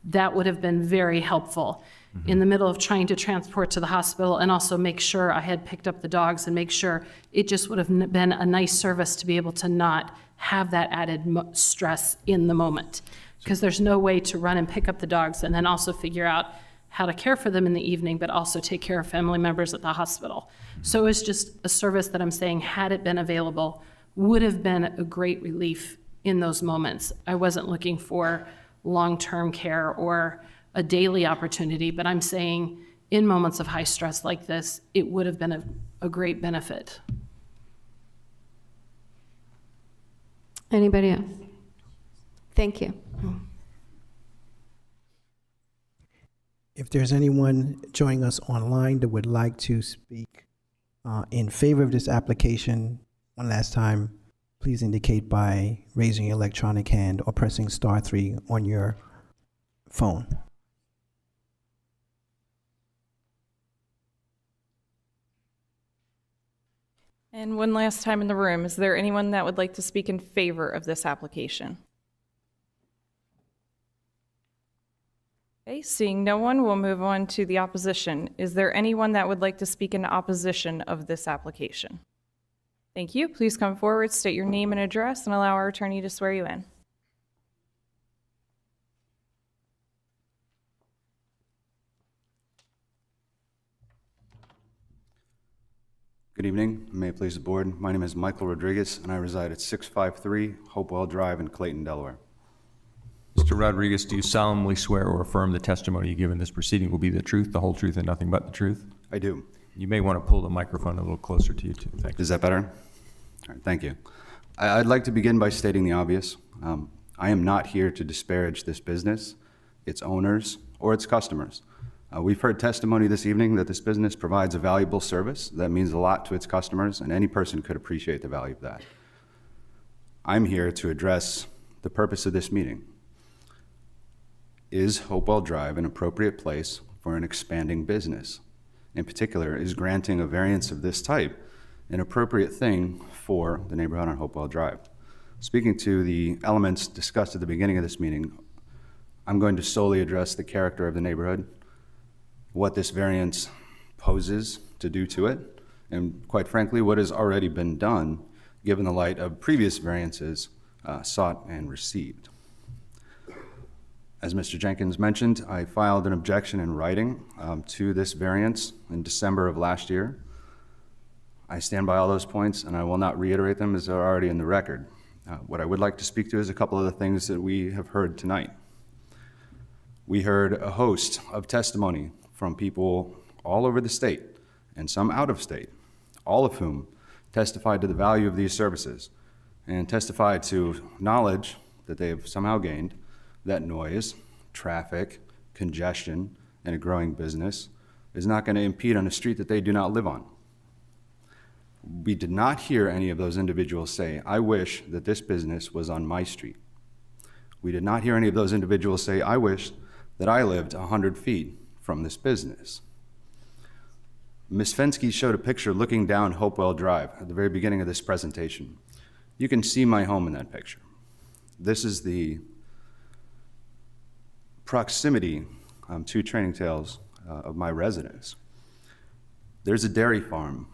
That would have been very helpful in the middle of trying to transport to the hospital and also make sure I had picked up the dogs and make sure it just would have been a nice service to be able to not have that added stress in the moment. Because there's no way to run and pick up the dogs and then also figure out how to care for them in the evening, but also take care of family members at the hospital. So it's just a service that I'm saying, had it been available, would have been a great relief in those moments. I wasn't looking for long-term care or a daily opportunity, but I'm saying in moments of high stress like this, it would have been a great benefit. Anybody else? Thank you. If there's anyone joining us online that would like to speak in favor of this application, one last time, please indicate by raising your electronic hand or pressing *3 on your phone. And one last time in the room, is there anyone that would like to speak in favor of this application? Okay, seeing no one, we'll move on to the opposition. Is there anyone that would like to speak in opposition of this application? Thank you. Please come forward, state your name and address, and allow our attorney to swear you in. Good evening. May it please the board. My name is Michael Rodriguez, and I reside at 653 Hopewell Drive in Clayton, Delaware. Mr. Mr. Rodriguez, do you solemnly swear or affirm the testimony you give in this proceeding will be the truth, the whole truth, and nothing but the truth? I do. You may want to pull the microphone a little closer to you, too. Thank you. Is that better? All right, thank you. I'd like to begin by stating the obvious. I am not here to disparage this business, its owners, or its customers. We've heard testimony this evening that this business provides a valuable service that means a lot to its customers, and any person could appreciate the value of that. I'm here to address the purpose of this meeting. Is Hopewell Drive an appropriate place for an expanding business? In particular, is granting a variance of this type an appropriate thing for the neighborhood on Hopewell Drive? Speaking to the elements discussed at the beginning of this meeting, I'm going to solely address the character of the neighborhood, what this variance poses to do to it, and quite frankly, what has already been done given the light of previous variances sought and received. As Mr. Jenkins mentioned, I filed an objection in writing to this variance in December of last year. I stand by all those points, and I will not reiterate them as they're already in the record. What I would like to speak to is a couple of the things that we have heard tonight. We heard a host of testimony from people all over the state and some out of state, all of whom testified to the value of these services and testified to knowledge that they have somehow gained that noise, traffic, congestion, and a growing business is not going to impede on a street that they do not live on. We did not hear any of those individuals say, I wish that this business was on my street. We did not hear any of those individuals say, I wish that I lived 100 feet from this business. Ms. Fensky showed a picture looking down Hopewell Drive at the very beginning of this presentation. You can see my home in that picture. This is the proximity to Training Tales of my residence. There's a dairy farm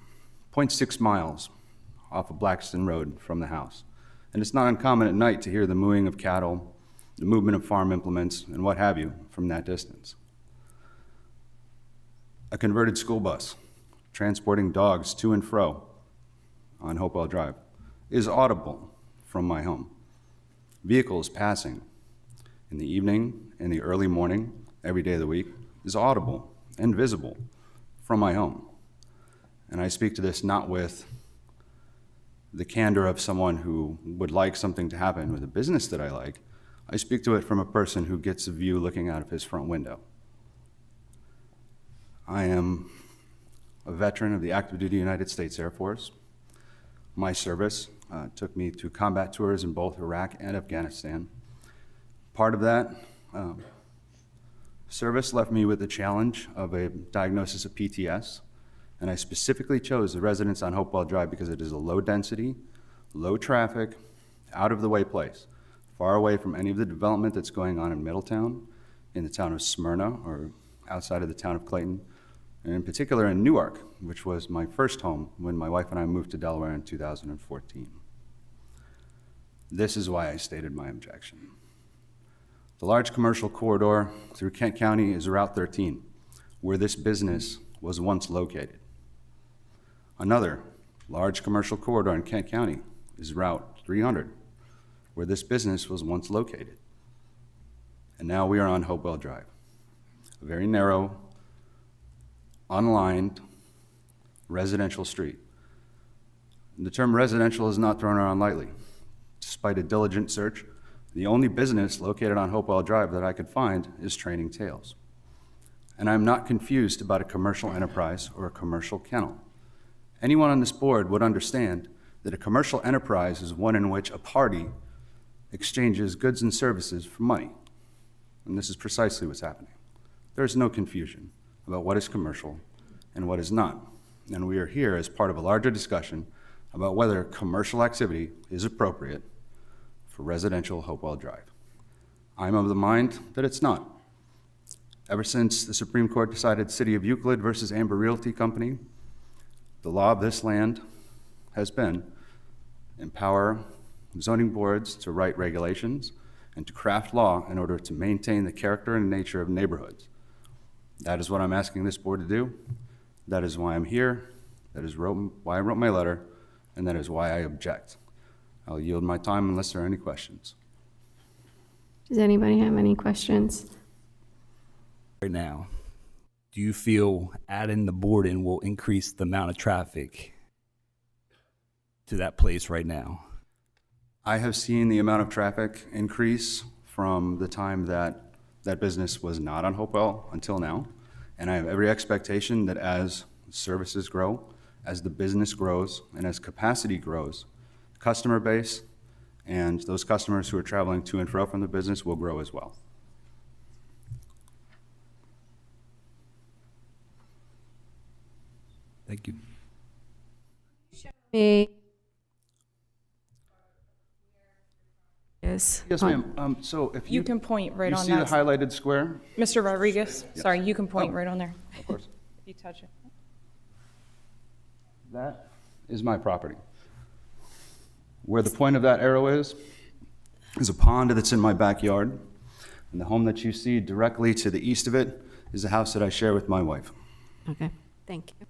0.6 miles off of Blackston Road from the house. And it's not uncommon at night to hear the mooing of cattle, the movement of farm implements, and what have you from that distance. A converted school bus transporting dogs to and fro on Hopewell Drive is audible from my home. Vehicles passing in the evening and the early morning, every day of the week, is audible and visible from my home. And I speak to this not with the candor of someone who would like something to happen with a business that I like. I speak to it from a person who gets a view looking out of his front window. I am a veteran of the active duty United States Air Force. My service took me to combat tours in both Iraq and Afghanistan. Part of that service left me with the challenge of a diagnosis of PTS, and I specifically chose the residence on Hopewell Drive because it is a low density, low traffic, out of the way place, far away from any of the development that's going on in Middletown, in the town of Smyrna, or outside of the town of Clayton, and in particular in Newark, which was my first home when my wife and I moved to Delaware in 2014. This is why I stated my objection. The large commercial corridor through Kent County is Route 13, where this business was once located. Another large commercial corridor in Kent County is Route 300, where this business was once located. And now we are on Hopewell Drive, a very narrow, unlined residential street. And the term residential is not thrown around lightly. Despite a diligent search, the only business located on Hopewell Drive that I could find is Training Tales. And I'm not confused about a commercial enterprise or a commercial kennel. Anyone on this board would understand that a commercial enterprise is one in which a party exchanges goods and services for money. And this is precisely what's happening. There is no confusion about what is commercial and what is not. And we are here as part of a larger discussion about whether commercial activity is appropriate for residential Hopewell Drive. I'm of the mind that it's not. Ever since the Supreme Court decided City of Euclid versus Amber Realty Company, the law of this land has been empower zoning boards to write regulations and to craft law in order to maintain the character and nature of neighborhoods. That is what I'm asking this board to do. That is why I'm here. That is why I wrote my letter, and that is why I object. I'll yield my time unless there are any questions. Does anybody have any questions? Right now, do you feel adding the boarding will increase the amount of traffic to that place right now? I have seen the amount of traffic increase from the time that that business was not on Hopewell until now. And I have every expectation that as services grow, as the business grows, and as capacity grows, customer base and those customers who are traveling to and fro from the business will grow as well. Thank you. Me. Yes. Yes, ma'am. So if You can point right you on see the that. highlighted square? Mr. Rodriguez, Yes. sorry, you can point Oh, right on there. Of course. If you touch it. That is my property. Where the point of that arrow is a pond that's in my backyard. And the home that you see directly to the east of it is the house that I share with my wife. Okay, thank you.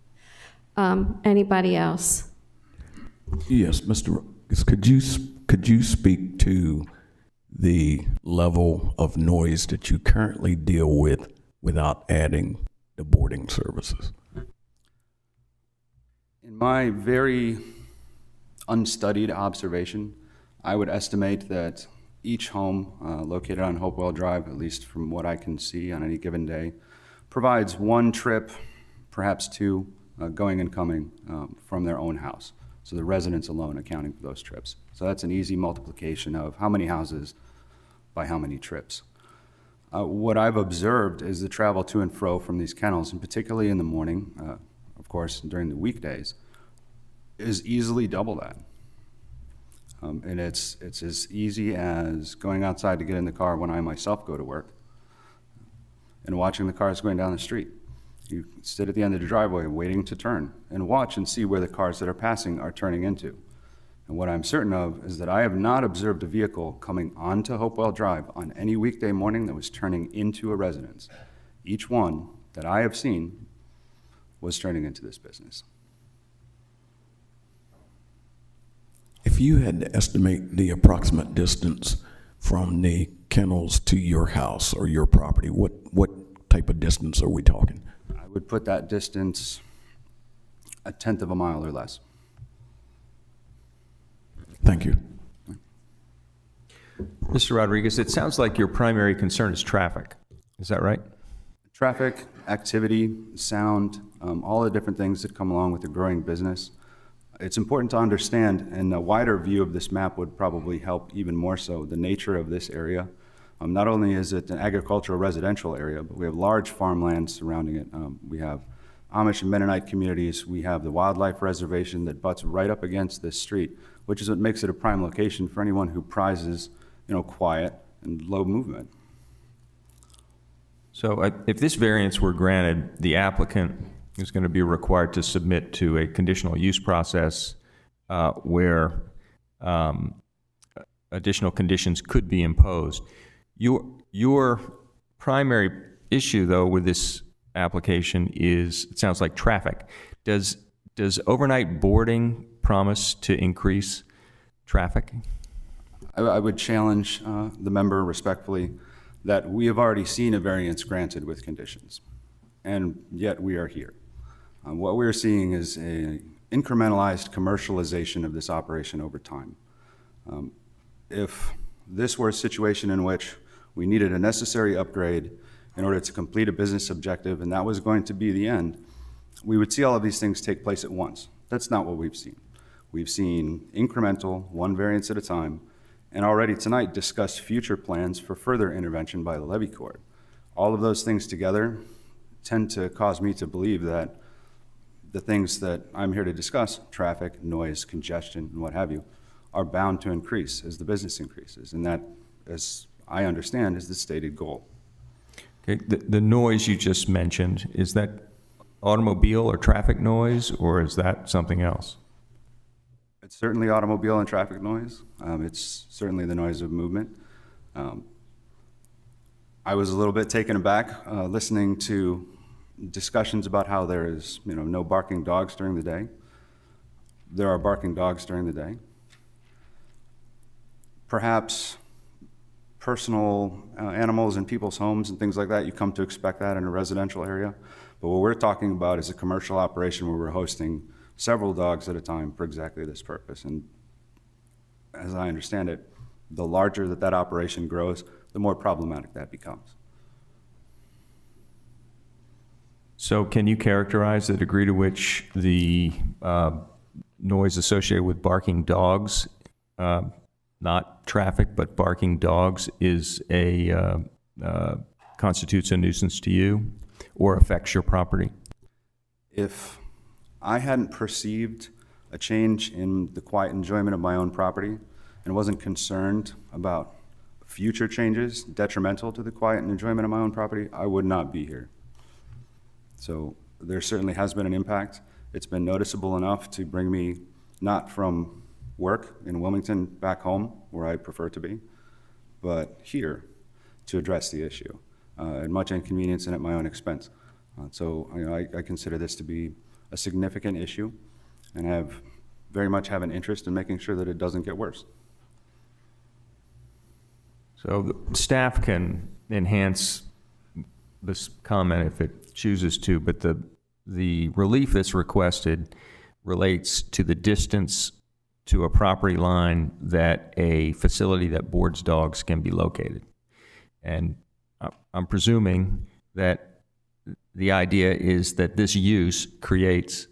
Anybody else? Yes, Mr. Rodriguez, could you speak to the level of noise that you currently deal with without adding the boarding services? In my very unstudied observation, I would estimate that each home located on Hopewell Drive, at least from what I can see on any given day, provides one trip, perhaps two, going and coming from their own house. So the residents alone accounting for those trips. So that's an easy multiplication of how many houses by how many trips. What I've observed is the travel to and fro from these kennels, and particularly in the morning, of course, during the weekdays, is easily double that. And it's as easy as going outside to get in the car when I myself go to work and watching the cars going down the street. You sit at the end of the driveway waiting to turn and watch and see where the cars that are passing are turning into. And what I'm certain of is that I have not observed a vehicle coming onto Hopewell Drive on any weekday morning that was turning into a residence. Each one that I have seen was turning into this business. If you had to estimate the approximate distance from the kennels to your house or your property, what type of distance are we talking? I would put that distance a tenth of a mile or less. Thank you. Mr. Rodriguez, it sounds like your primary concern is traffic. Is that right? Traffic, activity, sound, all the different things that come along with a growing business. It's important to understand, and a wider view of this map would probably help even more so, the nature of this area. Not only is it an agricultural residential area, but we have large farmland surrounding it. We have Amish and Mennonite communities. We have the wildlife reservation that butts right up against this street, which is what makes it a prime location for anyone who prizes, quiet and low movement. So if this variance were granted, the applicant is going to be required to submit to a conditional use process where additional conditions could be imposed. Your primary issue, though, with this application is, it sounds like traffic. Does overnight boarding promise to increase traffic? I would challenge the member respectfully that we have already seen a variance granted with conditions, and yet we are here. What we're seeing is an incrementalized commercialization of this operation over time. If this were a situation in which we needed a necessary upgrade in order to complete a business objective, and that was going to be the end, we would see all of these things take place at once. That's not what we've seen. We've seen incremental, one variance at a time, and already tonight discussed future plans for further intervention by the levy court. All of those things together tend to cause me to believe that the things that I'm here to discuss, traffic, noise, congestion, and what have you, are bound to increase as the business increases. And that, as I understand, is the stated goal. Okay. The noise you just mentioned, is that automobile or traffic noise, or is that something else? It's certainly automobile and traffic noise. It's certainly the noise of movement. I was a little bit taken aback listening to discussions about how there is, no barking dogs during the day. There are barking dogs during the day. Perhaps personal animals in people's homes and things like that. You come to expect that in a residential area. But what we're talking about is a commercial operation where we're hosting several dogs at a time for exactly this purpose. And as I understand it, the larger that operation grows, the more problematic that becomes. So can you characterize the degree to which the noise associated with barking dogs, not traffic, but barking dogs, is constitutes a nuisance to you or affects your property? If I hadn't perceived a change in the quiet enjoyment of my own property and wasn't concerned about future changes detrimental to the quiet and enjoyment of my own property, I would not be here. So there certainly has been an impact. It's been noticeable enough to bring me not from work in Wilmington back home, where I prefer to be, but here to address the issue at much inconvenience and at my own expense. So I consider this to be a significant issue, and I very much have an interest in making sure that it doesn't get worse. So the staff can enhance this comment if it chooses to, but the relief that's requested relates to the distance to a property line that a facility that boards dogs can be located. And I'm presuming that the idea is that this use creates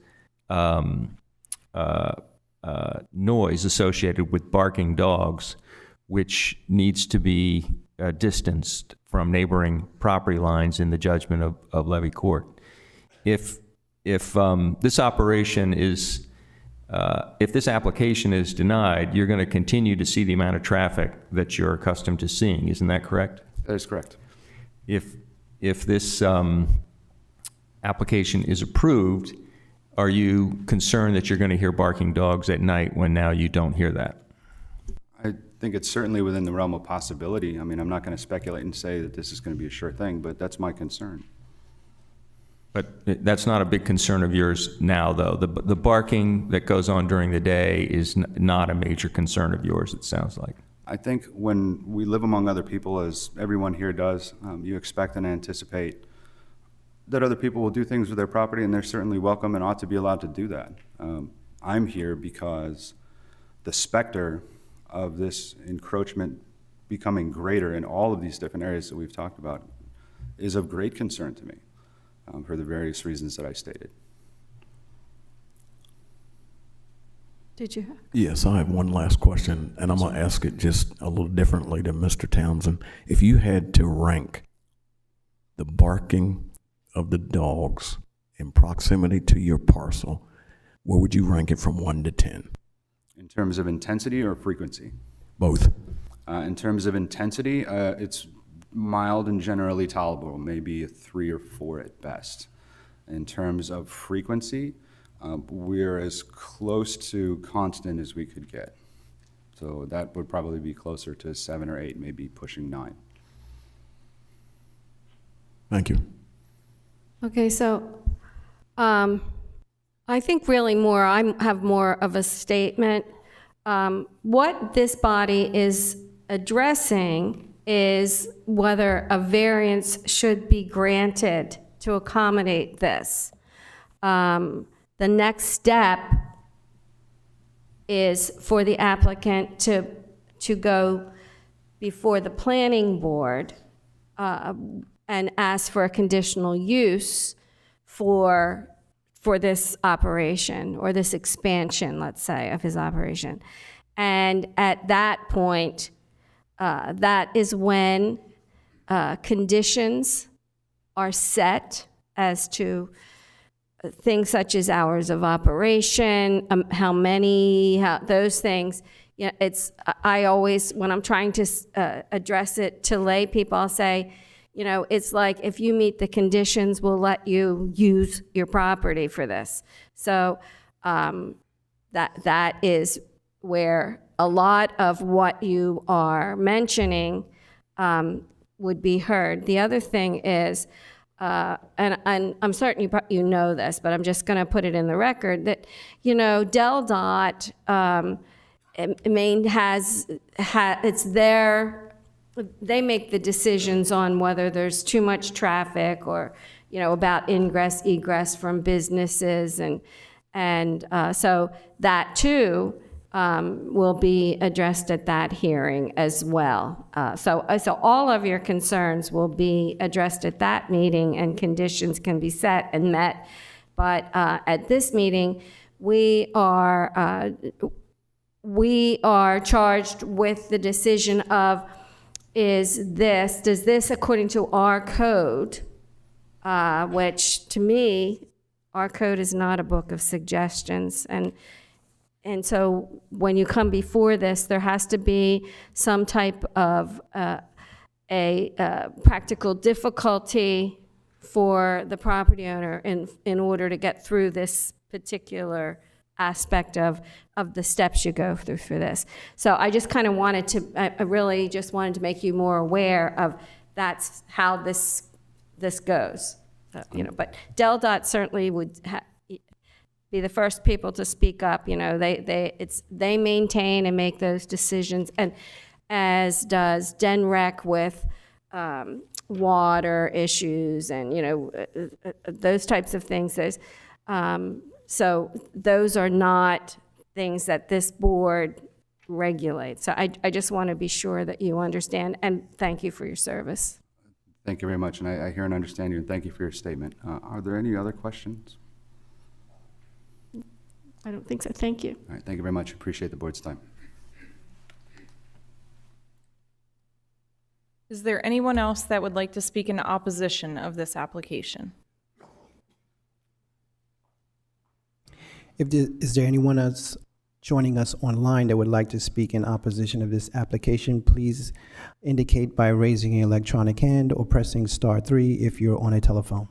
noise associated with barking dogs, which needs to be distanced from neighboring property lines in the judgment of levy court. If this operation is, if this application is denied, you're going to continue to see the amount of traffic that you're accustomed to seeing. Isn't that correct? That is correct. If this application is approved, are you concerned that you're going to hear barking dogs at night when now you don't hear that? I think it's certainly within the realm of possibility. I mean, I'm not going to speculate and say that this is going to be a sure thing, but that's my concern. But that's not a big concern of yours now, though. The barking that goes on during the day is not a major concern of yours, it sounds like. I think when we live among other people, as everyone here does, you expect and anticipate that other people will do things with their property, and they're certainly welcome and ought to be allowed to do that. I'm here because the specter of this encroachment becoming greater in all of these different areas that we've talked about is of great concern to me for the various reasons that I stated. Did you have? Yes, I have one last question, and I'm going to ask it just a little differently to Mr. Townsend. If you had to rank the barking of the dogs in proximity to your parcel, where would you rank it from 1 to 10? In terms of intensity or frequency? Both. In terms of intensity, it's mild and generally tolerable, maybe a 3 or 4 at best. In terms of frequency, we're as close to constant as we could get. So that would probably be closer to 7 or 8, maybe pushing 9. Thank you. Okay, so I think really I have more of a statement. What this body is addressing is whether a variance should be granted to accommodate this. The next step is for the applicant to go before the planning board and ask for a conditional use for this operation or this expansion, let's say, of his operation. And at that point, that is when conditions are set as to things such as hours of operation, how many, those things. Yeah, I always, when I'm trying to address it to lay people, I'll say, it's like if you meet the conditions, we'll let you use your property for this. So that is where a lot of what you are mentioning would be heard. The other thing is, and I'm certain you know this, but I'm just going to put it in the record that, Del Dot, Maine it's their they make the decisions on whether there's too much traffic or, about ingress, egress from businesses. And so that too will be addressed at that hearing as well. So all of your concerns will be addressed at that meeting, and conditions can be set and met. But at this meeting, we are charged with the decision of, does this, according to our code, which to me, our code is not a book of suggestions. And so when you come before this, there has to be some type of practical difficulty for the property owner in order to get through this particular aspect of the steps you go through for this. So I just kind of I really just wanted to make you more aware of that's how this goes. But DelDOT certainly would be the first people to speak up. They maintain and make those decisions, and as does DENREC with water issues and those types of things. So those are not things that this board regulates. So I just want to be sure that you understand, and thank you for your service. Thank you very much, and I hear and understand you, and thank you for your statement. Are there any other questions? I don't think so. Thank you. All right, thank you very much. Appreciate the board's time. Is there anyone else that would like to speak in opposition of this application? Is there anyone else joining us online that would like to speak in opposition of this application? Please indicate by raising an electronic hand or pressing *3 if you're on a telephone.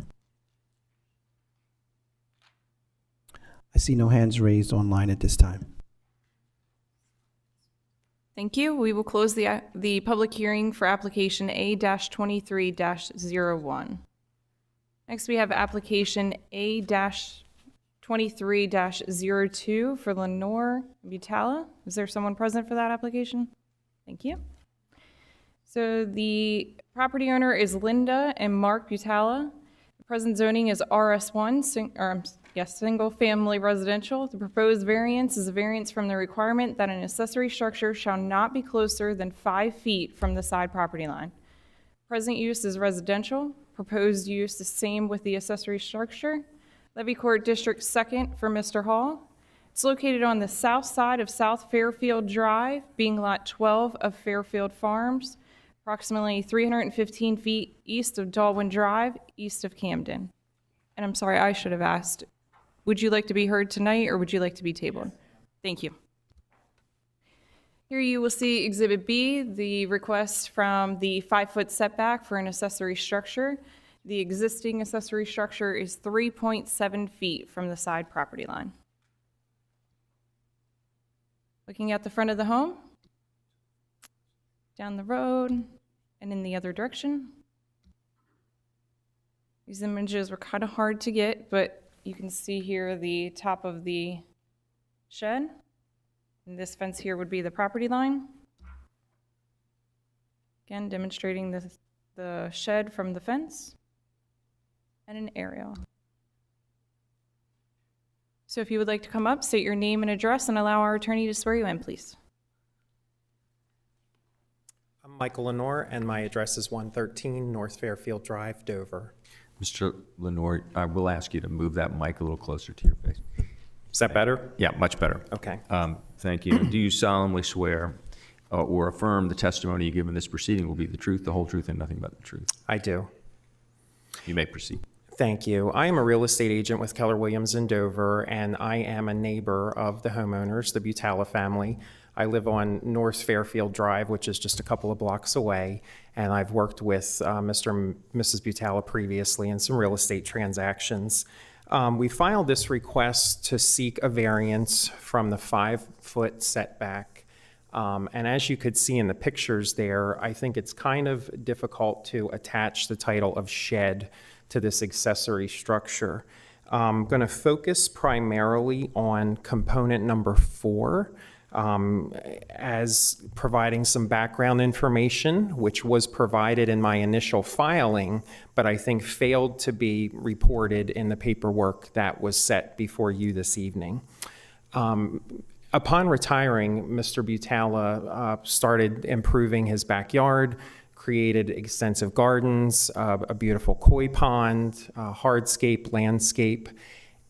I see no hands raised online at this time. Thank you. We will close the public hearing for application A-23-01. Next, we have application A-23-02 for Lenore Butala. Is there someone present for that application? Thank you. So the property owner is Linda and Mark Butala. The present zoning is RS1, single family residential. The proposed variance is a variance from the requirement that an accessory structure shall not be closer than 5 feet from the side property line. Present use is residential. Proposed use is same with the accessory structure. Levy Court District 2nd for Mr. Hall. It's located on the south side of South Fairfield Drive, being lot 12 of Fairfield Farms, approximately 315 feet east of Dalwyn Drive, east of Camden. And I'm sorry, I should have asked, would you like to be heard tonight or would you like to be tabled? Thank you. Here you will see Exhibit B, the request from the 5-foot setback for an accessory structure. The existing accessory structure is 3.7 feet from the side property line. Looking at the front of the home, down the road, and in the other direction. These images were kind of hard to get, but you can see here the top of the shed. And this fence here would be the property line. Again, demonstrating the shed from the fence and an aerial. So if you would like to come up, state your name and address and allow our attorney to swear you in, please. I'm Michael Lenore, and my address is 113 North Fairfield Drive, Dover. Mr. Lenore, I will ask you to move that mic a little closer to your face. Is that better? Yeah, much better. Okay. Thank you. Do you solemnly swear or affirm the testimony you give in this proceeding will be the truth, the whole truth, and nothing but the truth? I do. You may proceed. Thank you. I am a real estate agent with Keller Williams in Dover, and I am a neighbor of the homeowners, the Butala family. I live on North Fairfield Drive, which is just a couple of blocks away, and I've worked with Mr. and Mrs. Butala previously in some real estate transactions. We filed this request to seek a variance from the 5-foot setback. And as you could see in the pictures there, I think it's kind of difficult to attach the title of shed to this accessory structure. I'm going to focus primarily on component number 4. as providing some background information, which was provided in my initial filing, but I think failed to be reported in the paperwork that was set before you this evening. Upon retiring, Mr. Butala started improving his backyard, created extensive gardens, a beautiful koi pond, hardscape, landscape,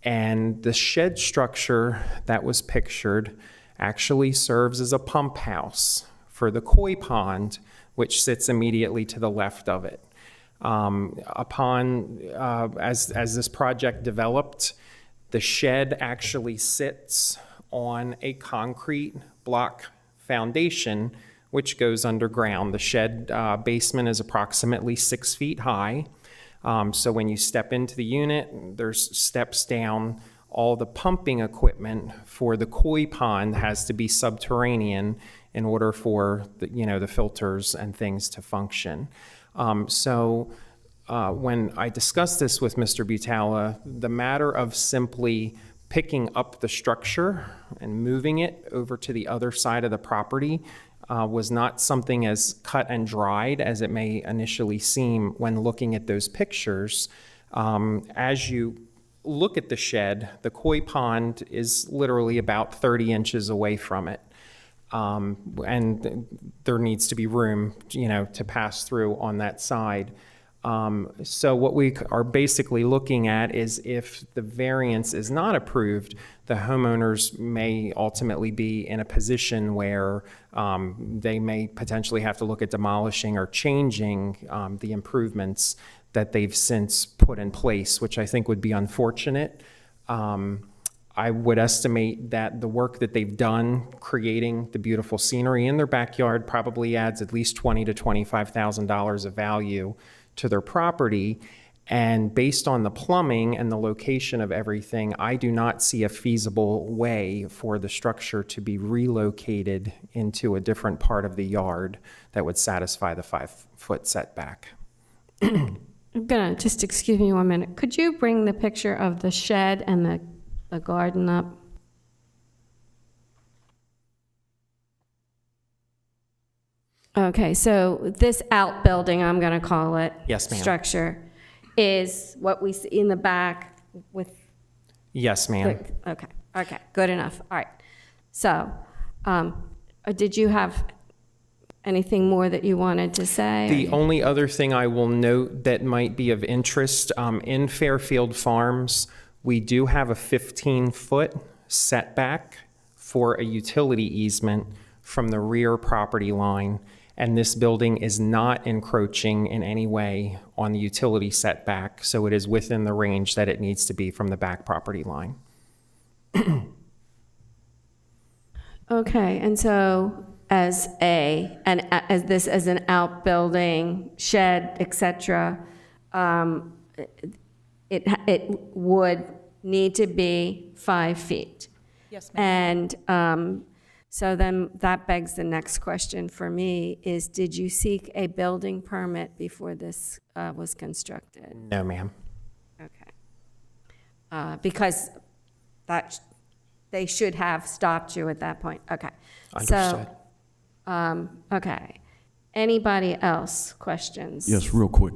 and the shed structure that was pictured actually serves as a pump house for the koi pond, which sits immediately to the left of it. As this project developed, the shed actually sits on a concrete block foundation which goes underground. The shed basement is approximately 6 feet high. So when you step into the unit, there's steps down. All the pumping equipment for the koi pond has to be subterranean in order for the filters and things to function. When I discussed this with Mr. Butala, the matter of simply picking up the structure and moving it over to the other side of the property was not something as cut and dried as it may initially seem when looking at those pictures. As you look at the shed, the koi pond is literally about 30 inches away from it. And there needs to be room, to pass through on that side. So what we are basically looking at is if the variance is not approved, the homeowners may ultimately be in a position where they may potentially have to look at demolishing or changing the improvements that they've since put in place, which I think would be unfortunate. I would estimate that the work that they've done creating the beautiful scenery in their backyard probably adds at least $20,000 to $25,000 of value to their property. And based on the plumbing and the location of everything, I do not see a feasible way for the structure to be relocated into a different part of the yard that would satisfy the 5-foot setback. I'm gonna, just excuse me 1 minute. Could you bring the picture of the shed and the garden up? Okay, so this outbuilding, I'm gonna call it. Yes, ma'am. Structure is what we see in the back with. Yes, ma'am. Okay, good enough. All right. So, did you have anything more that you wanted to say? The only other thing I will note that might be of interest, in Fairfield Farms, we do have a 15-foot setback for a utility easement from the rear property line, and this building is not encroaching in any way on the utility setback, so it is within the range that it needs to be from the back property line. Okay, and so as an outbuilding, shed, etc., it would need to be 5 feet. Yes, ma'am. And so then that begs the next question for me is, did you seek a building permit before this was constructed? No, ma'am. Okay. Because they should have stopped you at that point. Okay. Understood. So, okay. Anybody else? Questions? Yes, real quick.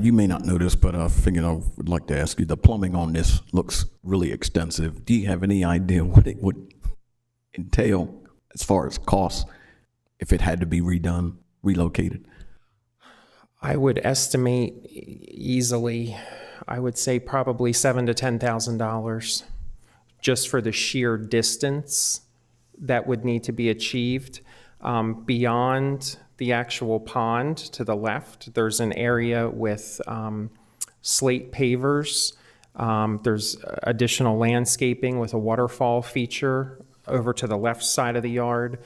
You may not know this, but I figured I would like to ask you, the plumbing on this looks really extensive. Do you have any idea what it would entail as far as costs if it had to be redone, relocated? I would estimate easily, I would say probably $7,000 to $10,000 just for the sheer distance that would need to be achieved. Beyond the actual pond to the left, there's an area with slate pavers. There's additional landscaping with a waterfall feature over to the left side of the yard.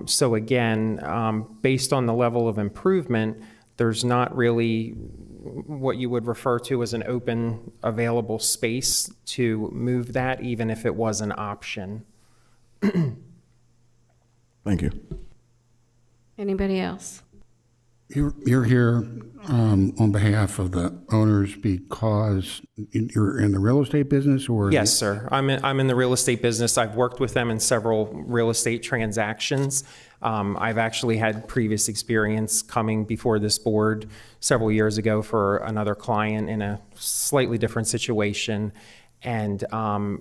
So again, based on the level of improvement, there's not really what you would refer to as an open available space to move that, even if it was an option. Thank you. Anybody else? You're here on behalf of the owners because you're in the real estate business, or? Yes, sir. I'm in the real estate business. I've worked with them in several real estate transactions. I've actually had previous experience coming before this board several years ago for another client in a slightly different situation. And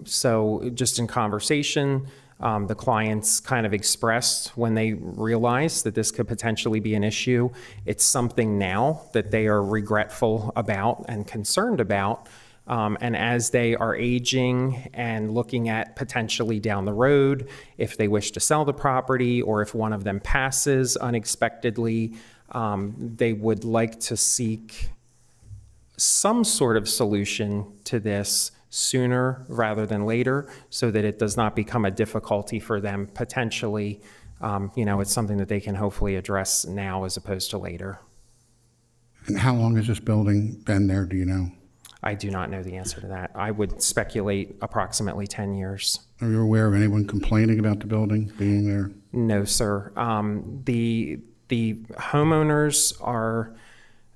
so just in conversation, the clients kind of expressed when they realized that this could potentially be an issue. It's something now that they are regretful about and concerned about. And as they are aging and looking at potentially down the road, if they wish to sell the property or if one of them passes unexpectedly, they would like to seek some sort of solution to this sooner rather than later so that it does not become a difficulty for them potentially. It's something that they can hopefully address now as opposed to later. And how long has this building been there, do you know? I do not know the answer to that. I would speculate approximately 10 years. Are you aware of anyone complaining about the building being there? No, sir. The homeowners are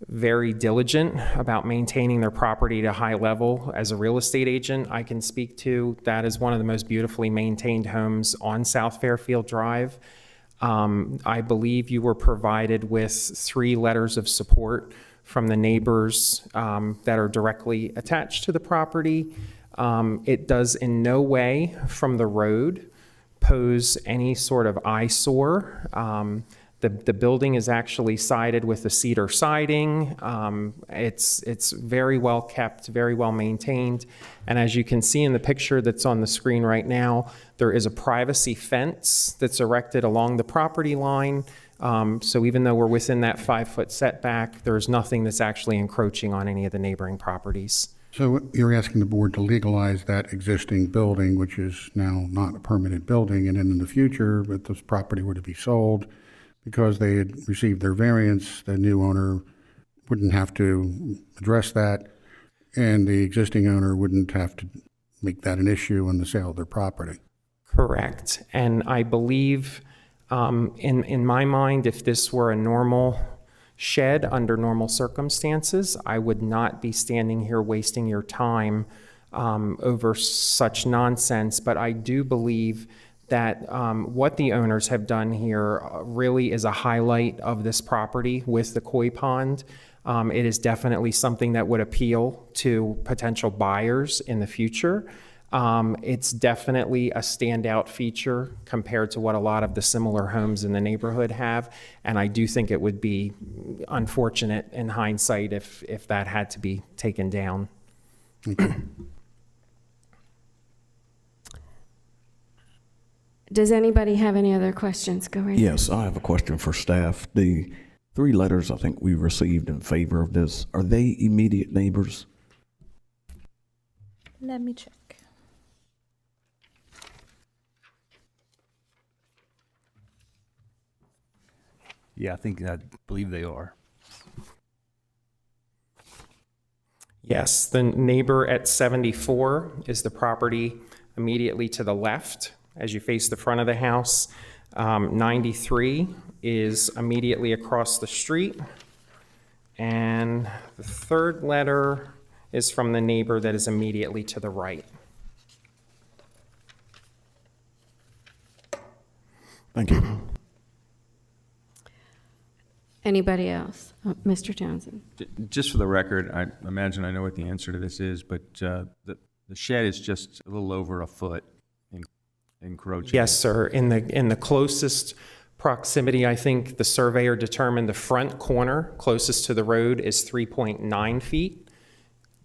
very diligent about maintaining their property to a high level. As a real estate agent, I can speak to that is one of the most beautifully maintained homes on South Fairfield Drive. I believe you were provided with 3 letters of support from the neighbors that are directly attached to the property. It does in no way from the road pose any sort of eyesore. The building is actually sided with the cedar siding. It's very well kept, very well maintained. And as you can see in the picture that's on the screen right now, there is a privacy fence that's erected along the property line. So even though we're within that 5-foot setback, there's nothing that's actually encroaching on any of the neighboring properties. So you're asking the board to legalize that existing building, which is now not a permitted building, and then in the future, if this property were to be sold, because they had received their variance, the new owner wouldn't have to address that, and the existing owner wouldn't have to make that an issue in the sale of their property. Correct. And I believe, in my mind, if this were a normal shed under normal circumstances, I would not be standing here wasting your time over such nonsense. But I do believe that what the owners have done here really is a highlight of this property with the koi pond. It is definitely something that would appeal to potential buyers in the future. It's definitely a standout feature compared to what a lot of the similar homes in the neighborhood have. And I do think it would be unfortunate in hindsight if that had to be taken down. Does anybody have any other questions? Go right ahead. Yes, I have a question for staff. The 3 letters I think we received in favor of this, are they immediate neighbors? Let me check. Yeah, I believe they are. Yes, the neighbor at 74 is the property immediately to the left as you face the front of the house. 93 is immediately across the street. And the 3rd letter is from the neighbor that is immediately to the right. Thank you. Anybody else? Mr. Townsend. Just for the record, I imagine I know what the answer to this is, but the shed is just a little over a foot encroaching. Yes, sir. In the closest proximity, I think the surveyor determined the front corner closest to the road is 3.9 feet.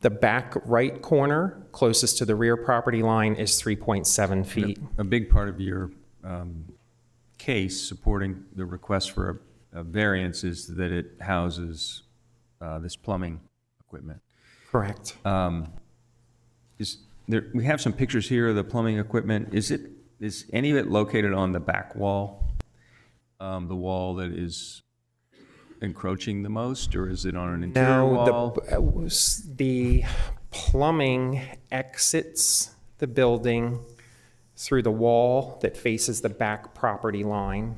The back right corner closest to the rear property line is 3.7 feet. A big part of your case supporting the request for a variance is that it houses this plumbing equipment. Correct. We have some pictures here of the plumbing equipment. Is any of it located on the back wall, the wall that is encroaching the most, or is it on an interior wall? No, the plumbing exits the building through the wall that faces the back property line.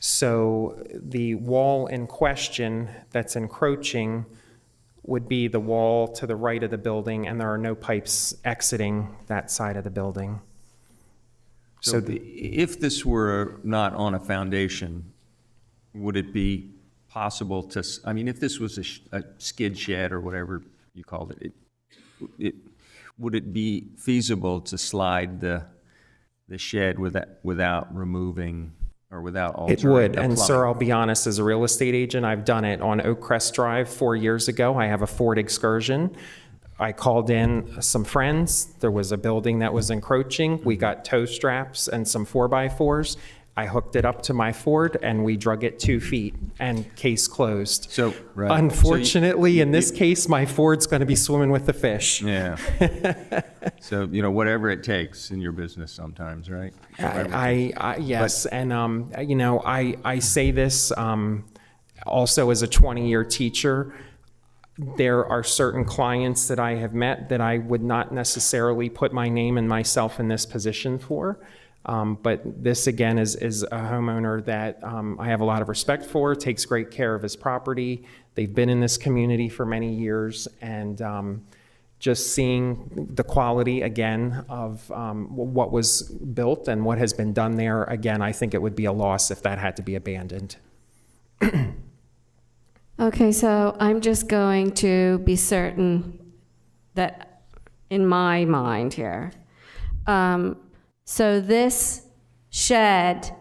So the wall in question that's encroaching would be the wall to the right of the building, and there are no pipes exiting that side of the building. So if this were not on a foundation, would it be possible to, I mean, if this was a skid shed or whatever you called it, would it be feasible to slide the shed without removing or without altering It would, the and plumbing? sir, I'll be honest, as a real estate agent, I've done it on Oak Crest Drive 4 years ago. I have a Ford Excursion. I called in some friends. There was a building that was encroaching. We got tow straps and some 4x4s. I hooked it up to my Ford and we drug it 2 feet and case closed. So, right. Unfortunately, in this case, my Ford's going to be swimming with the fish. Yeah. So, you know, whatever it takes in your business sometimes, right? Yes, and you know, I say this also as a 20-year teacher. There are certain clients that I have met that I would not necessarily put my name and myself in this position for. But this, again, is a homeowner that I have a lot of respect for, takes great care of his property. They've been in this community for many years, and just seeing the quality, again, of what was built and what has been done there, again, I think it would be a loss if that had to be abandoned. Okay, so I'm just going to be certain that in my mind here. So this shed,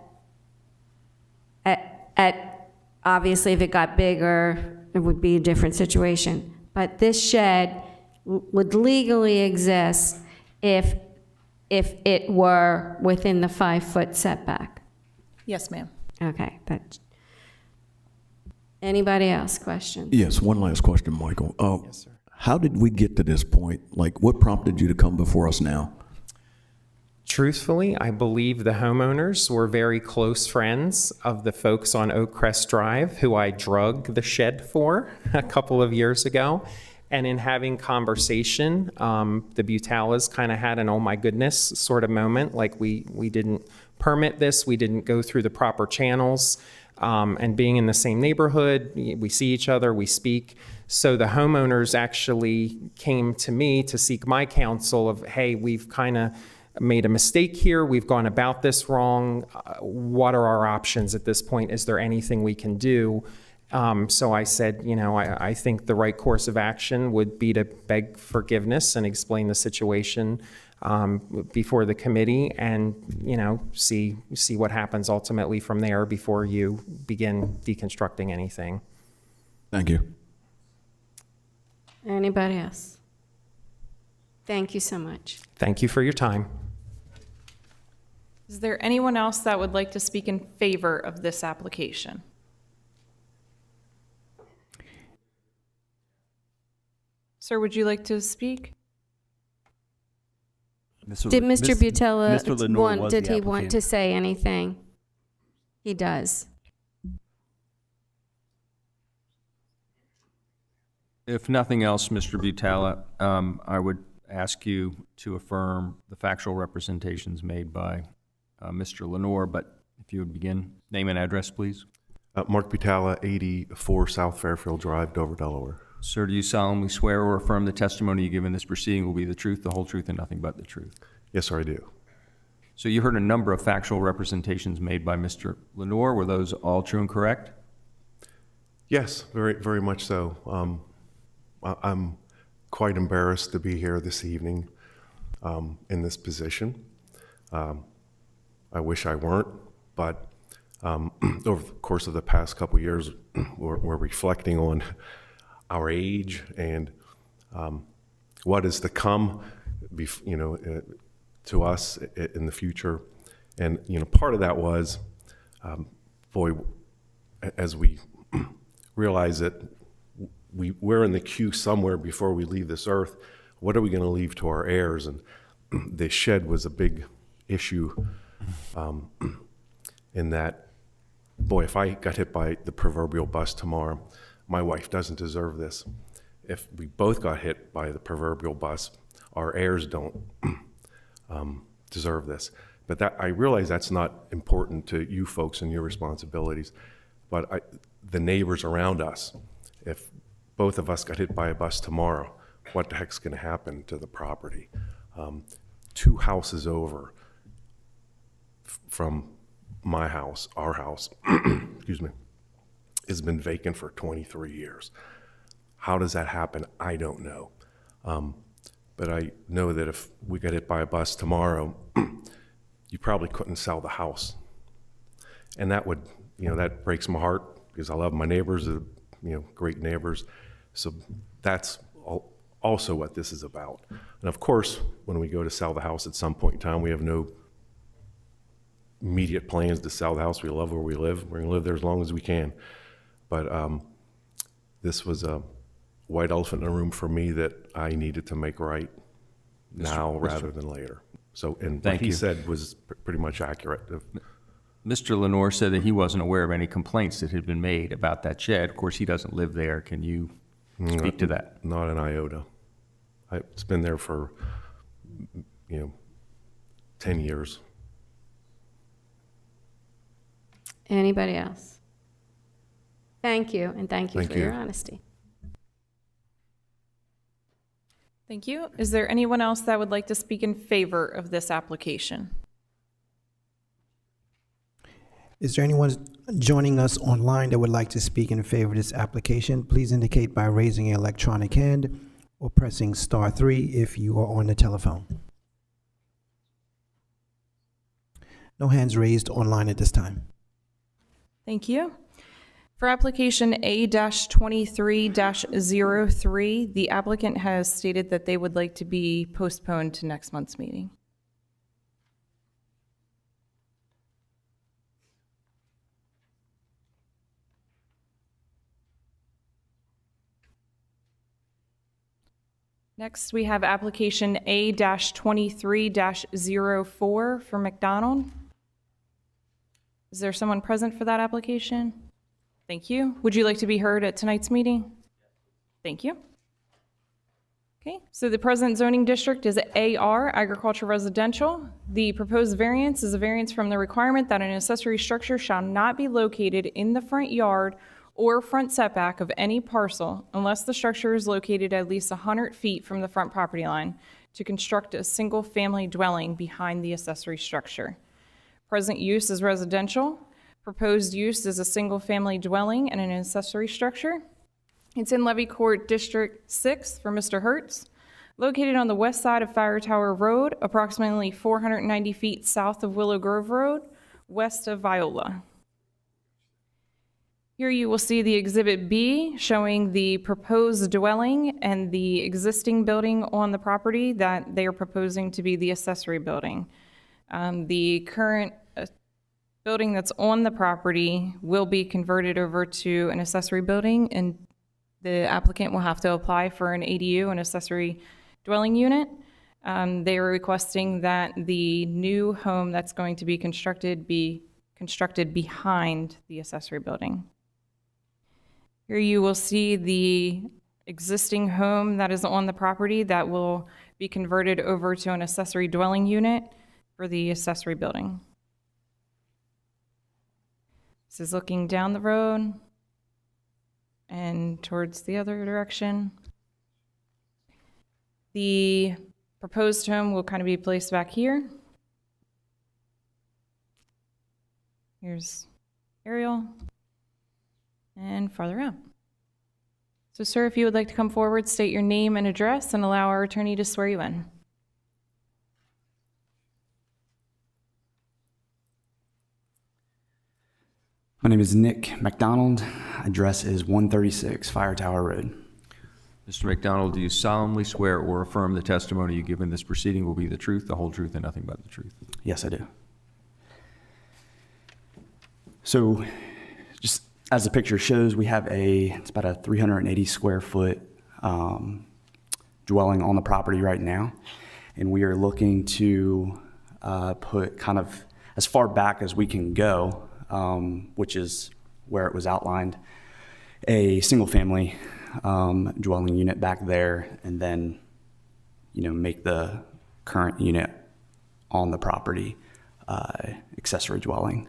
at obviously if it got bigger, it would be a different situation. But this shed would legally exist if it were within the 5-foot setback. Yes, ma'am. Okay, that. Anybody else? Questions? Yes, one last question, Michael. Yes, sir. How did we get to this point? Like, what prompted you to come before us now? Truthfully, I believe the homeowners were very close friends of the folks on Oak Crest Drive who I drug the shed for a couple of years ago. And in having conversation, the Butalas kind of had an oh my goodness sort of moment, like we didn't permit this, we didn't go through the proper channels. And being in the same neighborhood, we see each other, we speak. So the homeowners actually came to me to seek my counsel of, hey, we've kind of made a mistake here, we've gone about this wrong, what are our options at this point? Is there anything we can do? So I said, you know, I think the right course of action would be to beg forgiveness and explain the situation before the committee, and you know, see what happens ultimately from there before you begin deconstructing anything. Thank you. Anybody else? Thank you so much. Thank you for your time. Is there anyone else that would like to speak in favor of this application? Sir, would you like to speak? Did Mr. Butala Mr. Lenore was did the he want applicant. to say anything? He does. If nothing else, Mr. Butala, I would ask you to affirm the factual representations made by Mr. Lenore, but if you would begin, name and address, please. Mark Butala, 84 South Fairfield Drive, Dover, Delaware. Sir, do you solemnly swear or affirm the testimony you give in this proceeding will be the truth, the whole truth, and nothing but the truth? Yes, sir, I do. So you heard a number of factual representations made by Mr. Lenore. Were those all true and correct? Yes, very, very much so. I'm quite embarrassed to be here this evening in this position. I wish I weren't, but over the course of the past couple of years, we're reflecting on our age and what is to come, to us in the future. And part of that was, as we realize that we're in the queue somewhere before we leave this earth, what are we going to leave to our heirs? And the shed was a big issue. In that, boy, if I got hit by the proverbial bus tomorrow, my wife doesn't deserve this. If we both got hit by the proverbial bus, our heirs don't deserve this. But that, I realize that's not important to you folks and your responsibilities, but the neighbors around us, if both of us got hit by a bus tomorrow, what the heck's gonna happen to the property? 2 houses over from my house, our house, excuse me, has been vacant for 23 years. How does that happen? I don't know. But I know that if we got hit by a bus tomorrow, you probably couldn't sell the house. And that would, that breaks my heart because I love my neighbors, great neighbors. So that's also what this is about. And of course, when we go to sell the house at some point in time, we have no immediate plans to sell the house. We love where we live. We're gonna live there as long as we can. But this was a white elephant in the room for me that I needed to make right now rather than later. So, and what he said was pretty much accurate. Mr. Lenore said that he wasn't aware of any complaints that had been made about that shed. Of course, he doesn't live there. Can you speak to that? Not an iota. It's been there for, 10 years. Anybody else? Thank you, and thank you Thank for your you. honesty. Thank you. Is there anyone else that would like to speak in favor of this application? Is there anyone joining us online that would like to speak in favor of this application? Please indicate by raising your electronic hand or pressing star 3 if you are on the telephone. No hands raised online at this time. Thank you. For application A-23-03, the applicant has stated that they would like to be postponed to next month's meeting. Next, we have application A-23-04 for McDonald. Is there someone present for that application? Thank you. Would you like to be heard at tonight's meeting? Thank you. Okay, so the present zoning district is AR, Agriculture Residential. The proposed variance is a variance from the requirement that an accessory structure shall not be located in the front yard or front setback of any parcel unless the structure is located at least 100 feet from the front property line to construct a single-family dwelling behind the accessory structure. Present use is residential. Proposed use is a single-family dwelling and an accessory structure. It's in Levy Court District 6 for Mr. Hertz, located on the west side of Fire Tower Road, approximately 490 feet south of Willow Grove Road, west of Viola. Here you will see the Exhibit B showing the proposed dwelling and the existing building on the property that they are proposing to be the accessory building. The current building that's on the property will be converted over to an accessory building, and the applicant will have to apply for an ADU, an accessory dwelling unit. They are requesting that the new home that's going to be constructed behind the accessory building. Here you will see the existing home that is on the property that will be converted over to an accessory dwelling unit for the accessory building. This is looking down the road and towards the other direction. The proposed home will kind of be placed back here. Here's aerial and farther out. So, sir, if you would like to come forward, state your name and address, and allow our attorney to swear you in. My name is Nick McDonald. Address is 136 Fire Tower Road. Mr. McDonald, do you solemnly swear or affirm the testimony you give in this proceeding will be the truth, the whole truth, and nothing but the truth? Yes, I do. So, just as the picture shows, we have it's about a 380 square foot dwelling on the property right now. And we are looking to put kind of as far back as we can go, which is where it was outlined, a single family dwelling unit back there, and then, make the current unit on the property accessory dwelling.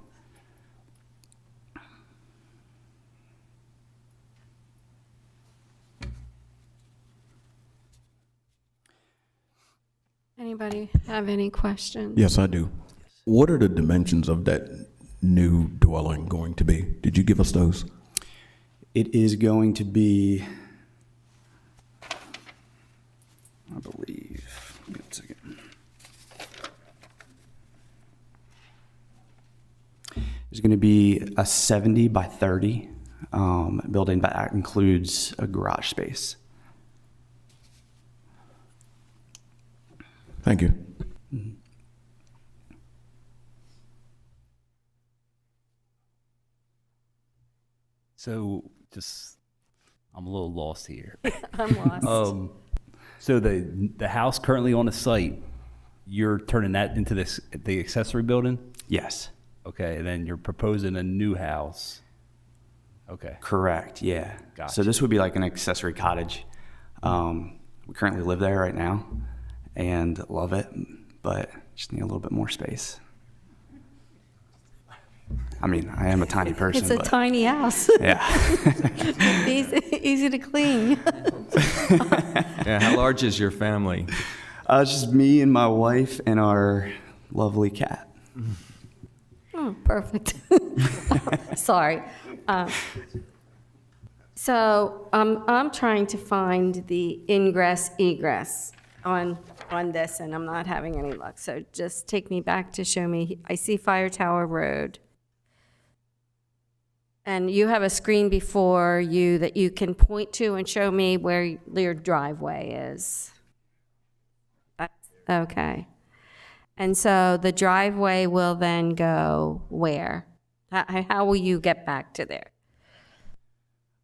Anybody have any questions? Yes, I do. What are the dimensions of that new dwelling going to be? Did you give us those? It is going to be, I believe, give me 1 second. It's going to be a 70 by 30 building, but that includes a garage space. Thank you. So just, I'm a little lost here. I'm lost. So the house currently on the site, you're turning that into the accessory building? Yes. Okay, and then you're proposing a new house. Okay. Correct, yeah. Gotcha. So this would be like an accessory cottage. We currently live there right now and love it, but just need a little bit more space. I mean, I am a tiny person. It's a but tiny house. Yeah. Easy to clean. Yeah, how large is your family? It's just me and my wife and our lovely cat. Oh, perfect. Sorry. So I'm trying to find the ingress egress on this, and I'm not having any luck. So just take me back to show me. I see Fire Tower Road. And you have a screen before you that you can point to and show me where your driveway is. Okay. And so the driveway will then go where? How will you get back to there?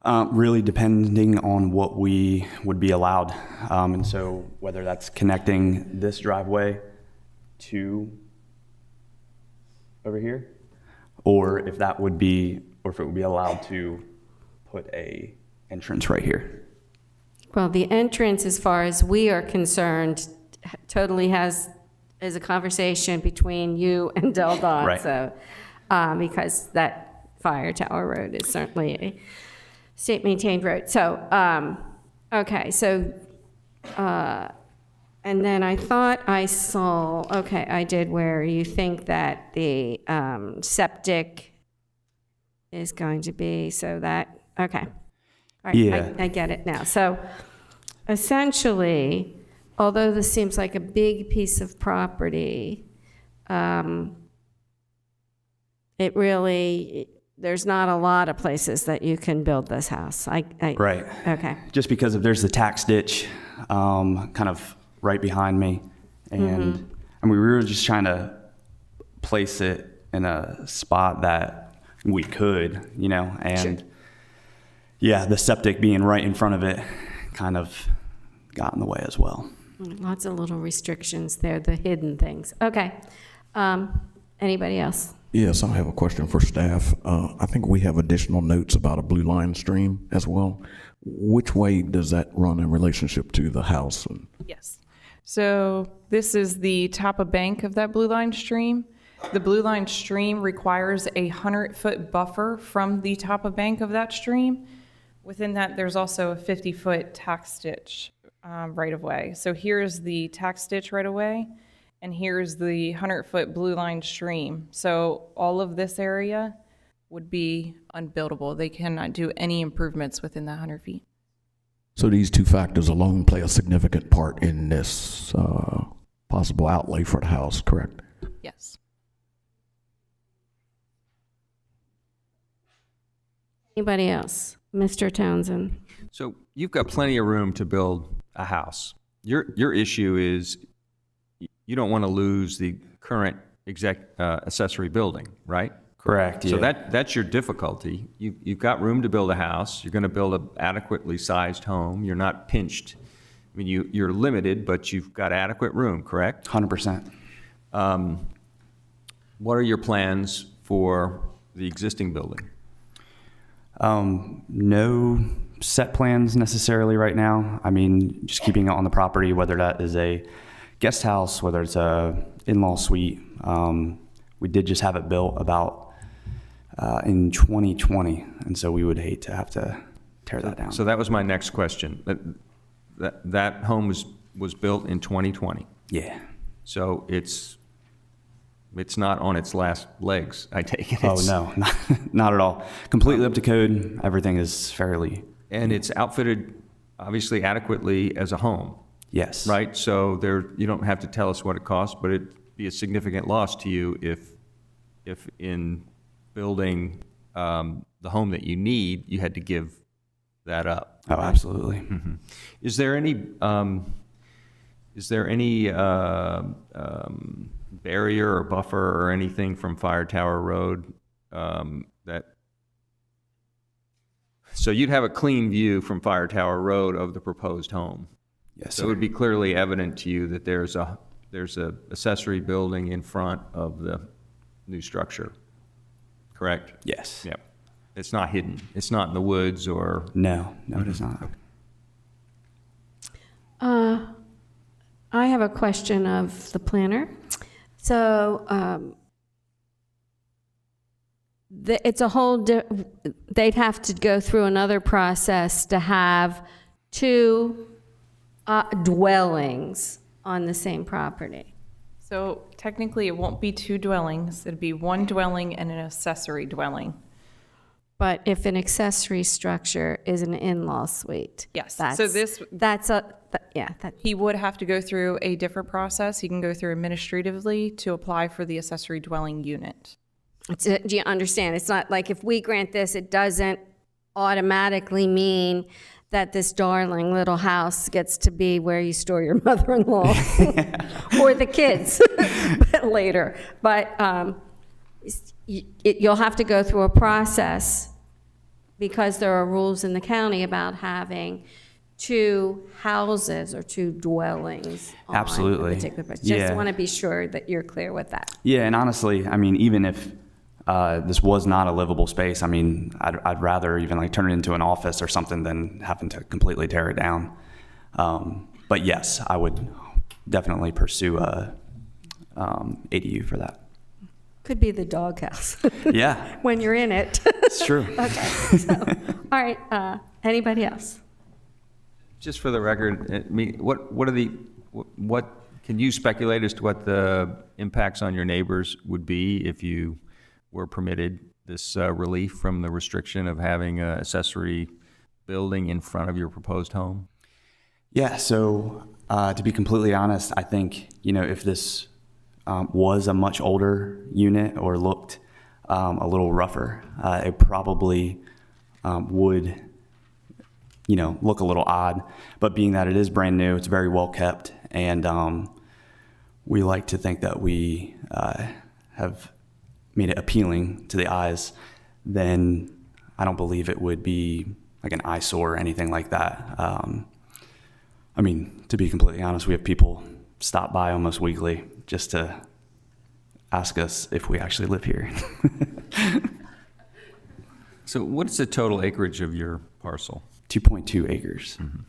Really depending on what we would be allowed. And so whether that's connecting this driveway to over here, or if that would be, or if it would be allowed to put a entrance right here. Well, the entrance, as far as we are concerned, totally is a conversation between you and Del Don. Right. So, because that Fire Tower Road is certainly a state-maintained road. So, okay, so, and then I thought I saw, okay, I did where you think that the septic is going to be, so that, okay. All right, Yeah. I get it now. So essentially, although this seems like a big piece of property, it really, there's not a lot of places that you can build this house. Right. Okay. Just because if there's the tax ditch kind of right behind me. And I mean, we were just trying to place it in a spot that we could, you know, and Sure. yeah, the septic being right in front of it kind of got in the way as well. Lots of little restrictions there, the hidden things. Okay. Anybody else? Yes, I have a question for staff. I think we have additional notes about a blue line stream as well. Which way does that run in relationship to the house? Yes. So this is the Tapa bank of that Blue Line stream. The Blue Line stream requires a 100-foot buffer from the Tapa bank of that stream. Within that, there's also a 50-foot tax ditch right of way. So here's the tax ditch right of way, and here's the 100-foot Blue Line stream. So all of this area would be unbuildable. They cannot do any improvements within that 100 feet. So these two factors alone play a significant part in this possible outlay for the house, correct? Yes. Anybody else? Mr. Townsend? So you've got plenty of room to build a house. Your issue is you don't want to lose the current accessory building, right? Correct. So yeah. that's your difficulty. You've got room to build a house. You're going to build an adequately sized home. You're not pinched. I mean, you're limited, but you've got adequate room, correct? 100%. What are your plans for the existing building? No set plans necessarily right now. I mean, just keeping it on the property, whether that is a guest house, whether it's a in-law suite. We did just have it built about in 2020, and so we would hate to have to tear that down. So that was my next question. That home was built in 2020. Yeah. So it's not on its last legs, I take it. Oh, no, not at all. Completely up to code. Everything is fairly. And it's outfitted, obviously, adequately as a home. Yes. Right? So you don't have to tell us what it costs, but it'd be a significant loss to you if in building the home that you need, you had to give that up. Oh, absolutely. Mm-hmm. Is there any barrier or buffer or anything from Fire Tower Road so you'd have a clean view from Fire Tower Road of the proposed home? Yes, so it would be clearly evident to you that there's a accessory building in front of the new structure, correct? Yes. Yep. It's not hidden. It's not in the woods or... No, it is not. I have a question of the planner. So it's a whole, they'd have to go through another process to have two dwellings on the same property. So technically, it won't be two dwellings. It'd be one dwelling and an accessory dwelling. But if an accessory structure is an in-law suite. Yes. He would have to go through a different process. He can go through administratively to apply for the accessory dwelling unit. Do you understand? It's not like if we grant this, it doesn't automatically mean that this darling little house gets to be where you store your mother-in-law or the kids later. But you'll have to go through a process because there are rules in the county about having two houses or two dwellings on Absolutely. a particular place. Yeah. Just want to be sure that you're clear with that. Yeah, and honestly, I mean, even if this was not a livable space, I mean, I'd rather even like turn it into an office or something than having to completely tear it down. But yes, I would definitely pursue a ADU for that. Could be the doghouse. Yeah. When you're in it. It's true. Okay. So, all right. Anybody else? Just for the record, what can you speculate as to what the impacts on your neighbors would be if you were permitted this relief from the restriction of having an accessory building in front of your proposed home? Yeah, so to be completely honest, I think, if this was a much older unit or looked a little rougher, it probably would, look a little odd. But being that it is brand new, it's very well kept, and we like to think that we have made it appealing to the eyes, then I don't believe it would be like an eyesore or anything like that. I mean, to be completely honest, we have people stop by almost weekly just to ask us if we actually live here. So what's the total acreage of your parcel? 2.2 acres. Mm-hmm.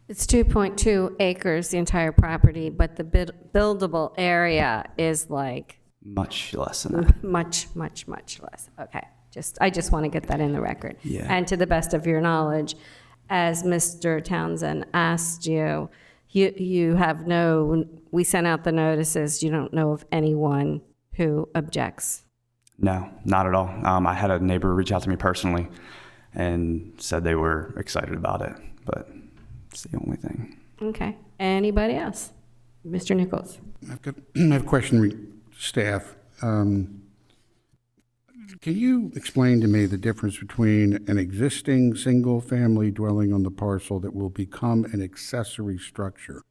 It's 2.2 acres, the entire property, but the buildable area is like much less than that. Much less. Okay. I just want to get that in the record. Yeah. And to the best of your knowledge, as Mr. Townsend asked you, you have we sent out the notices, you don't know of anyone who objects? No, not at all. I had a neighbor reach out to me personally and said they were excited about it, but it's the only thing. Okay. Anybody else? Mr. Nichols. I have a question, staff. Can you explain to me the difference between an existing single-family dwelling on the parcel that will become an accessory structure?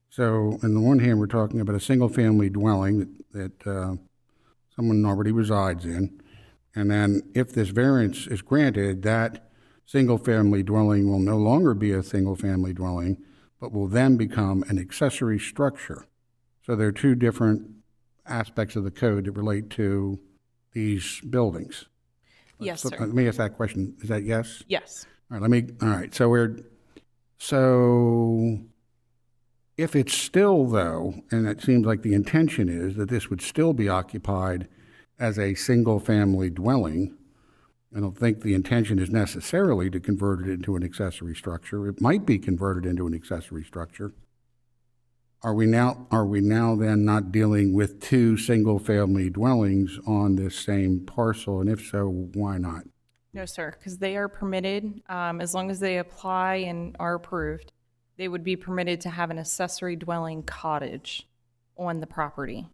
So, on the one hand, we're talking about a single-family dwelling that someone already resides in, and then if this variance is granted, that single-family dwelling will no longer be a single-family dwelling, but will then become an accessory structure. So there are two different aspects of the code that relate to these buildings. Yes, So, sir. let me ask that question. Is that yes? Yes. All right. So If it's still, though, and it seems like the intention is that this would still be occupied as a single-family dwelling, I don't think the intention is necessarily to convert it into an accessory structure. It might be converted into an accessory structure. Are we now then not dealing with two single-family dwellings on this same parcel? And if so, why not? No, sir, because they are permitted, as long as they apply and are approved, they would be permitted to have an accessory dwelling cottage on the property.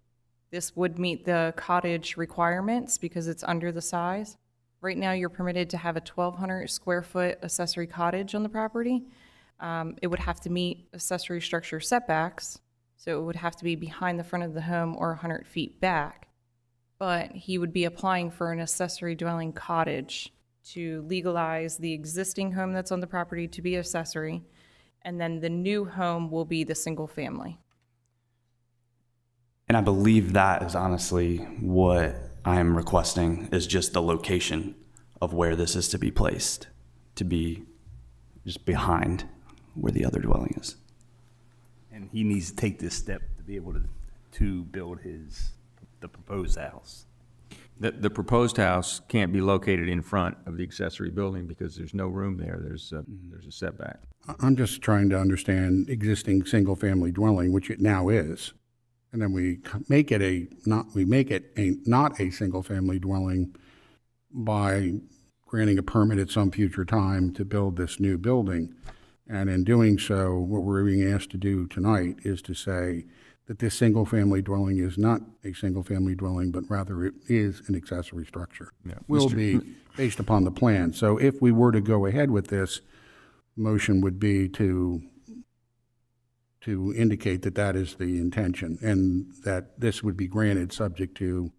This would meet the cottage requirements because it's under the size. Right now, you're permitted to have a 1,200 square foot accessory cottage on the property. It would have to meet accessory structure setbacks, so it would have to be behind the front of the home or 100 feet back. But he would be applying for an accessory dwelling cottage to legalize the existing home that's on the property to be accessory, and then the new home will be the single family. And I believe that is honestly what I am requesting, is just the location of where this is to be placed, to be just behind where the other dwelling is. And he needs to take this step to be able to build the proposed house. The proposed house can't be located in front of the accessory building because there's no room there. There's a setback. I'm just trying to understand existing single-family dwelling, which it now is. And then we make it not a single-family dwelling by granting a permit at some future time to build this new building. And in doing so, what we're being asked to do tonight is to say that this single-family dwelling is not a single-family dwelling, but rather it is an accessory structure. Yeah. Will be based upon the plan. So if we were to go ahead with this, motion would be to indicate that that is the intention and that this would be granted subject to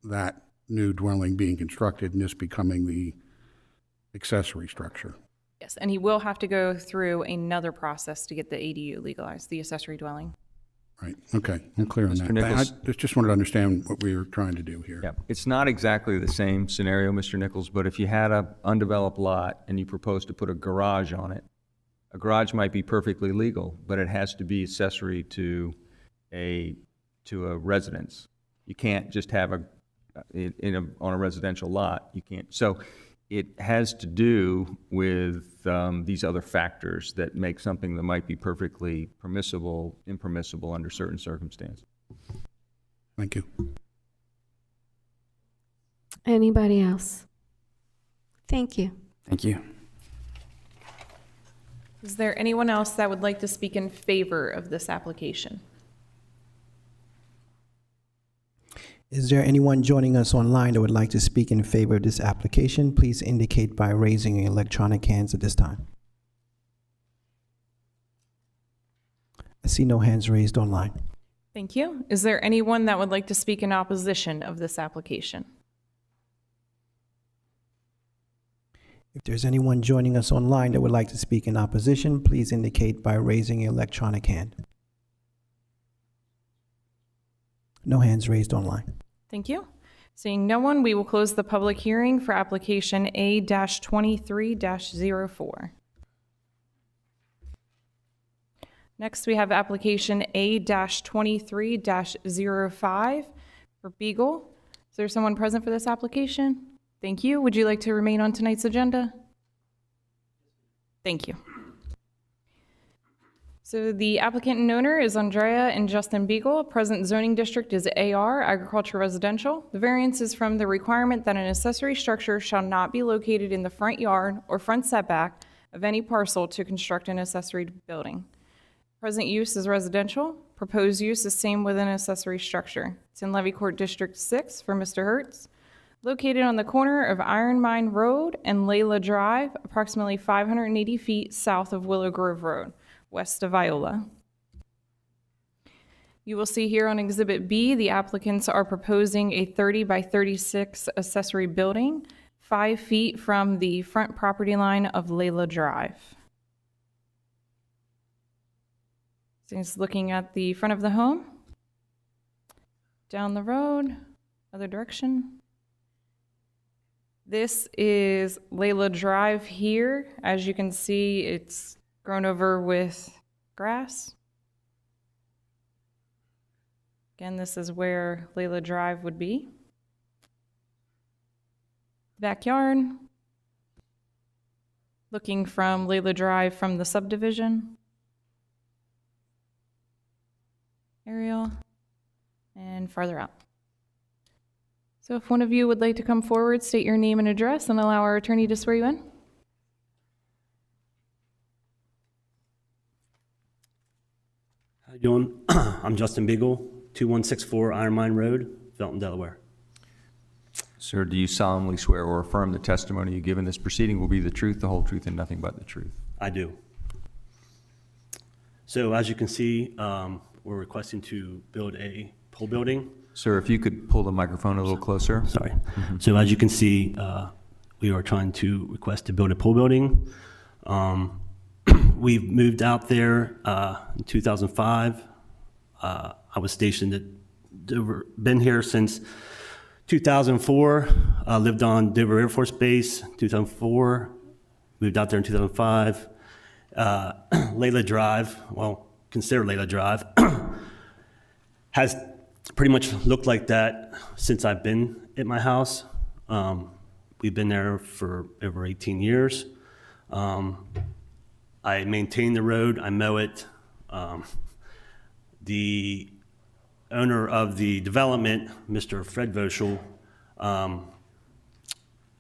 that new dwelling being constructed and this becoming the accessory structure. Yes, and he will have to go through another process to get the ADU legalized, the accessory dwelling. Right, okay, I'm clear on Mr. that. Nichols. I just wanted to understand what we were trying to do here. Yeah, it's not exactly the same scenario, Mr. Nichols, but if you had an undeveloped lot and you proposed to put a garage on it, a garage might be perfectly legal, but it has to be accessory to a residence. You can't just have on a residential lot. You can't. So it has to do with these other factors that make something that might be perfectly permissible, impermissible under certain circumstances. Thank you. Anybody else? Thank you. Thank you. Is there anyone else that would like to speak in favor of this application? Is there anyone joining us online that would like to speak in favor of this application? Please indicate by raising your electronic hands at this time. I see no hands raised online. Thank you. Is there anyone that would like to speak in opposition of this application? If there's anyone joining us online that would like to speak in opposition, please indicate by raising your electronic hand. No hands raised online. Thank you. Seeing no one, we will close the public hearing for application A-23-04. Next, we have application A-23-05 for Beagle. Is there someone present for this application? Thank you. Would you like to remain on tonight's agenda? Thank you. So the applicant and owner is Andrea and Justin Beagle. Present zoning district is AR, agriculture residential. The variance is from the requirement that an accessory structure shall not be located in the front yard or front setback of any parcel to construct an accessory building. Present use is residential. Proposed use is same with an accessory structure. It's in Levy Court District 6 for Mr. Hertz. Located on the corner of Iron Mine Road and Layla Drive, approximately 580 feet south of Willow Grove Road, west of Viola. You will see here on Exhibit B, the applicants are proposing a 30 by 36 accessory building, 5 feet from the front property line of Layla Drive. So just looking at the front of the home, down the road, other direction. This is Layla Drive here. As you can see, it's grown over with grass. Again, this is where Layla Drive would be. Backyard. Looking from Layla Drive from the subdivision. Aerial. And farther out. So if one of you would like to come forward, state your name and address, and allow our attorney to swear you in. How you doing? I'm Justin Beagle, 2164 Iron Mine Road, Felton, Delaware. Sir, do you solemnly swear or affirm the testimony you give in this proceeding will be the truth, the whole truth, and nothing but the truth? I do. So as you can see, we're requesting to build a pole building. Sir, if you could pull the microphone a little closer. Sorry. So as you can see, we are trying to request to build a pole building. We've moved out there in 2005. I was stationed at Dover, been here since 2004. Lived on Dover Air Force Base, 2004. Moved out there in 2005. Layla Drive, well, consider Layla Drive, has pretty much looked like that since I've been at my house. We've been there for over 18 years. I maintain the road, I mow it. The owner of the development, Mr. Fred Voschel,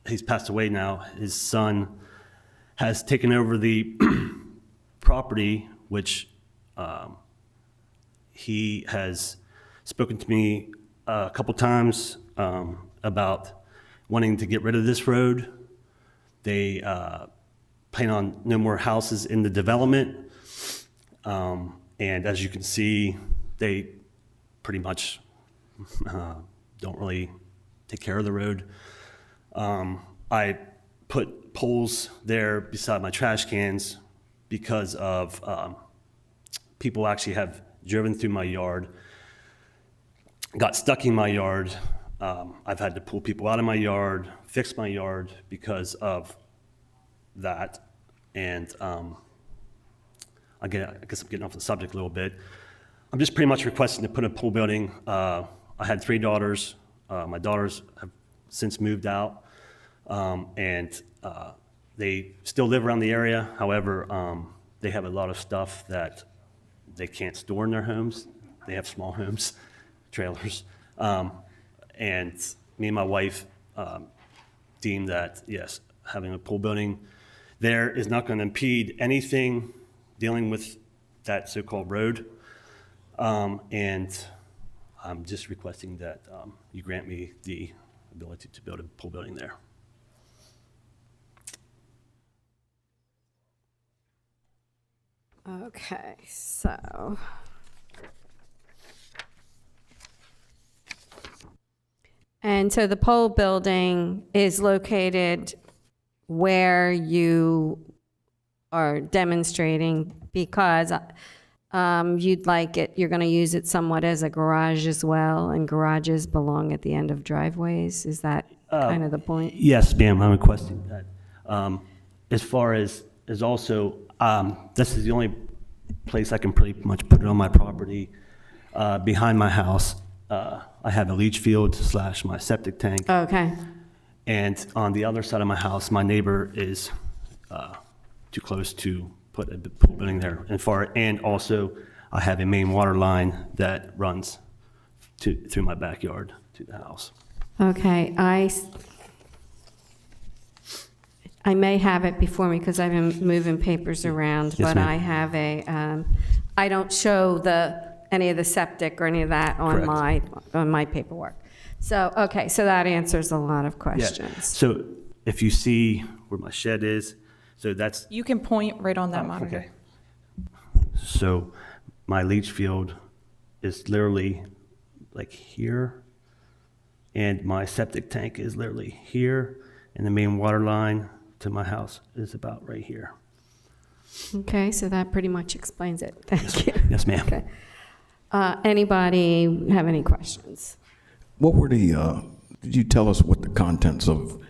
he's passed away now. His son has taken over the property, which he has spoken to me a couple times about wanting to get rid of this road. They plan on no more houses in the development. And as you can see, they pretty much don't really take care of the road. I put poles there beside my trash cans because of people actually have driven through my yard, got stuck in my yard. I've had to pull people out of my yard, fix my yard because of that. And I guess I'm getting off the subject a little bit. I'm just pretty much requesting to put a pool building. I had 3 daughters. My daughters have since moved out, and they still live around the area. However, they have a lot of stuff that they can't store in their homes. They have small homes, trailers. And me and my wife deemed that, yes, having a pool building there is not going to impede anything dealing with that so-called road. And I'm just requesting that you grant me the ability to build a pool building there. Okay, so. And so the pole building is located where you are demonstrating because you'd like it, you're going to use it somewhat as a garage as well, and garages belong at the end of driveways. Is that kind of the point? Yes, ma'am, I'm requesting that. As far as also, this is the only place I can pretty much put it on my property. Behind my house, I have a leach field / my septic tank. Okay. And on the other side of my house, my neighbor is too close to put a pool building there. And also, I have a main water line that runs through my backyard to the house. Okay, I may have it before me because I've been moving papers around, Yes, but ma'am. I have a, I don't show any of the septic or any of that on my paperwork. So, okay, so that answers a lot of Yeah. questions. So if you see where my shed is, so that's, You can point right on that monitor. okay. So my leach field is literally like here, and my septic tank is literally here, and the main water line to my house is about right here. Okay, so that pretty much explains it. Thank you. Yes, ma'am. Okay. Anybody have any questions? What were did you tell us what the contents of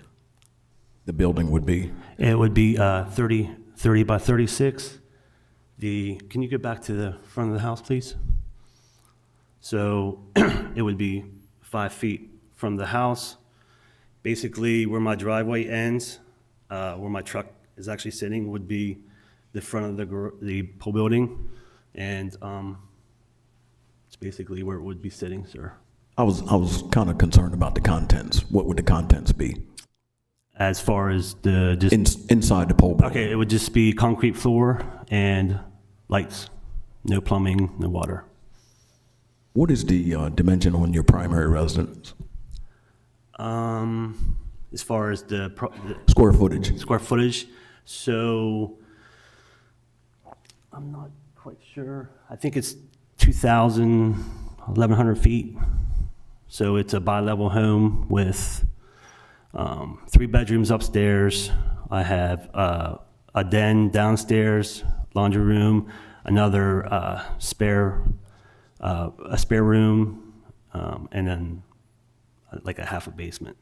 the building would be? It would be 30 by 36. Can you go back to the front of the house, please? So it would be 5 feet from the house. Basically, where my driveway ends, where my truck is actually sitting, would be the front of the pole building, and it's basically where it would be sitting, sir. I was kind of concerned about the contents. What would the contents be? As far as the just inside the pole building? Okay, it would just be concrete floor and lights, no plumbing, no water. What is the dimension on your primary residence? As far as the square footage. Square footage. So I'm not quite sure. I think it's 1,100 feet. So it's a bi-level home with 3 bedrooms upstairs. I have a den downstairs, laundry room, another spare room, and then like a half a basement.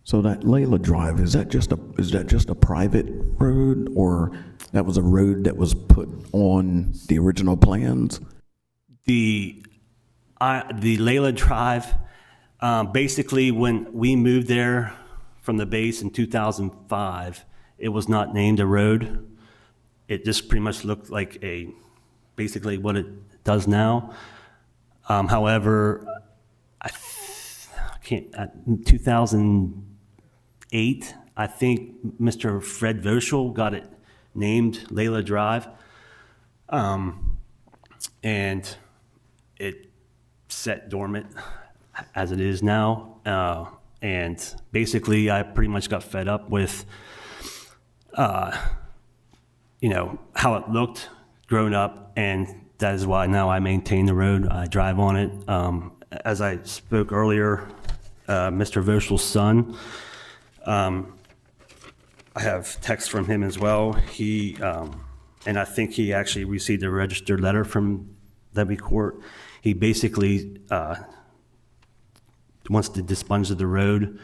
So that Layla Drive, is that just a private road, or that was a road that was put on the original plans? The Layla Drive, basically when we moved there from the base in 2005, it was not named a road. It just pretty much looked like basically what it does now. However, in 2008, I think Mr. Fred Voschel got it named Layla Drive. And it set dormant as it is now. And basically I pretty much got fed up with, how it looked grown up, and that is why now I maintain the road. I drive on it. As I spoke earlier, Mr. Voschel's son, I have text from him as well. He, and I think he actually received a registered letter from Levy Court. He basically wants to dispunge the road,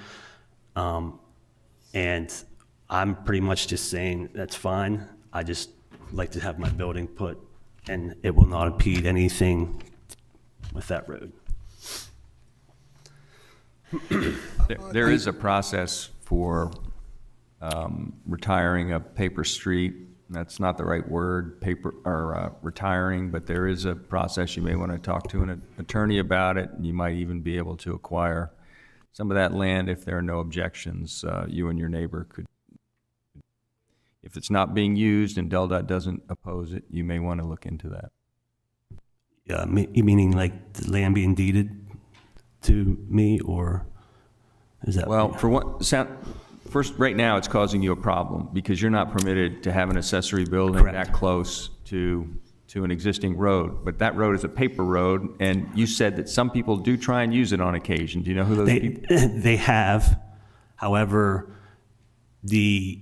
and I'm pretty much just saying that's fine. I just like to have my building put, and it will not impede anything with that road. There is a process for retiring a paper street. That's not the right word, retiring, but there is a process. You may want to talk to an attorney about it. You might even be able to acquire some of that land if there are no objections. You and your neighbor could, if it's not being used and DelDOT doesn't oppose it, you may want to look into that. Yeah, meaning like the land being deeded to me, or is that? Well, for what first, right now it's causing you a problem because you're not permitted to have an accessory building that close to an existing road. But that road is a paper road, and you said that some people do try and use it on occasion. Do you know who those people? They have. However, the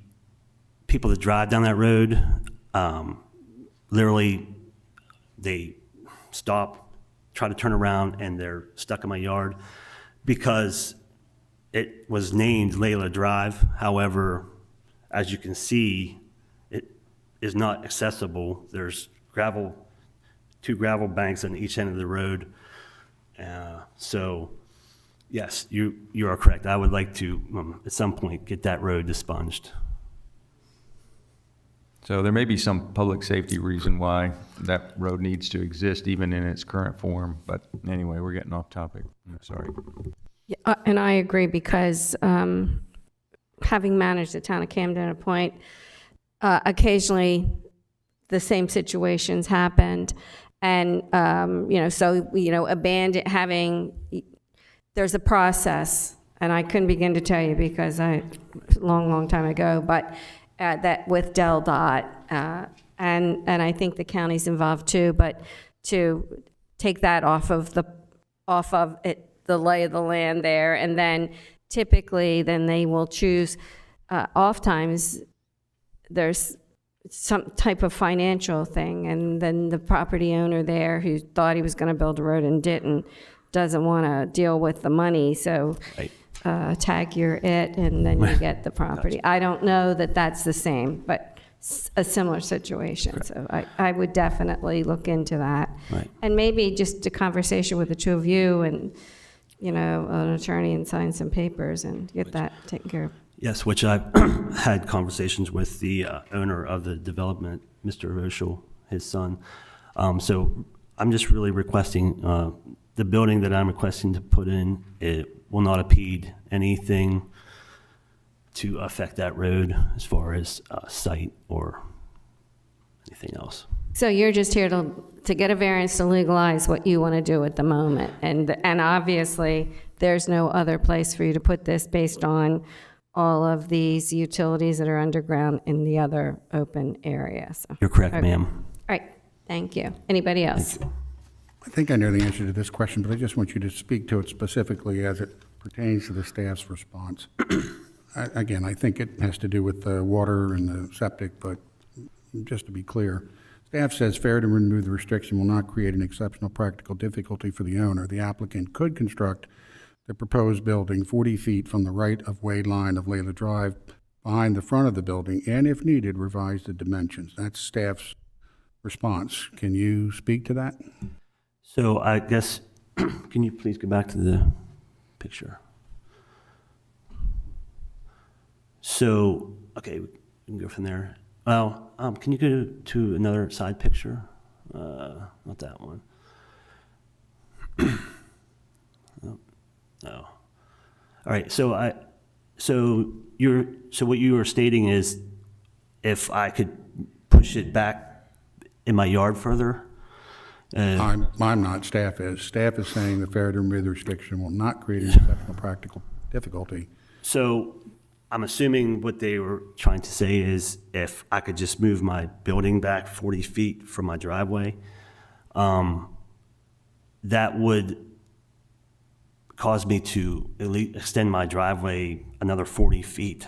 people that drive down that road, literally, they stop, try to turn around, and they're stuck in my yard because it was named Layla Drive. However, as you can see, it is not accessible. There's two gravel banks on each end of the road. So, yes, you are correct. I would like to, at some point, get that road expunged. So there may be some public safety reason why that road needs to exist even in its current form. But anyway, we're getting off topic. I'm sorry. Yeah, and I agree because having managed the town of Camden at a point, occasionally the same situations happened. And, there's a process, and I couldn't begin to tell you because long time ago, but that with DelDOT, and I think the county's involved too, but to take that off of it, the lay of the land there, and then typically then they will choose, oftentimes there's some type of financial thing, and then the property owner there who thought he was going to build a road and didn't, doesn't want to deal with the money, so tag your it, and then you get the property. I don't know that that's the same, but a similar situation. So I would definitely look into that. Right. And maybe just a conversation with the two of you and, you know, an attorney, and sign some papers and get that taken care of. Yes, which I've had conversations with the owner of the development, Mr. Rochel, his son. So I'm just really requesting, the building that I'm requesting to put in, it will not impede anything to affect that road as far as site or anything else. So you're just here to get a variance to legalize what you want to do at the moment. And obviously, there's no other place for you to put this based on all of these utilities that are underground in the other open area. So, You're correct, okay. ma'am. All right, thank you. Anybody else? I think I know the answer to this question, but I just want you to speak to it specifically as it pertains to the staff's response. Again, I think it has to do with the water and the septic, but just to be clear, staff says fair to remove the restriction will not create an exceptional practical difficulty for the owner. The applicant could construct the proposed building 40 feet from the right-of-way line of Layla Drive behind the front of the building, and if needed, revise the dimensions. That's staff's response. Can you speak to that? So I guess, can you please go back to the picture? So, okay, we can go from there. Well, can you go to another side picture? Not that one. No. All right. So what you were stating is, if I could push it back in my yard further. I'm not. Staff is. Staff is saying the fair to remove the restriction will not create an exceptional practical difficulty. So I'm assuming what they were trying to say is, if I could just move my building back 40 feet from my driveway, that would cause me to at least extend my driveway another 40 feet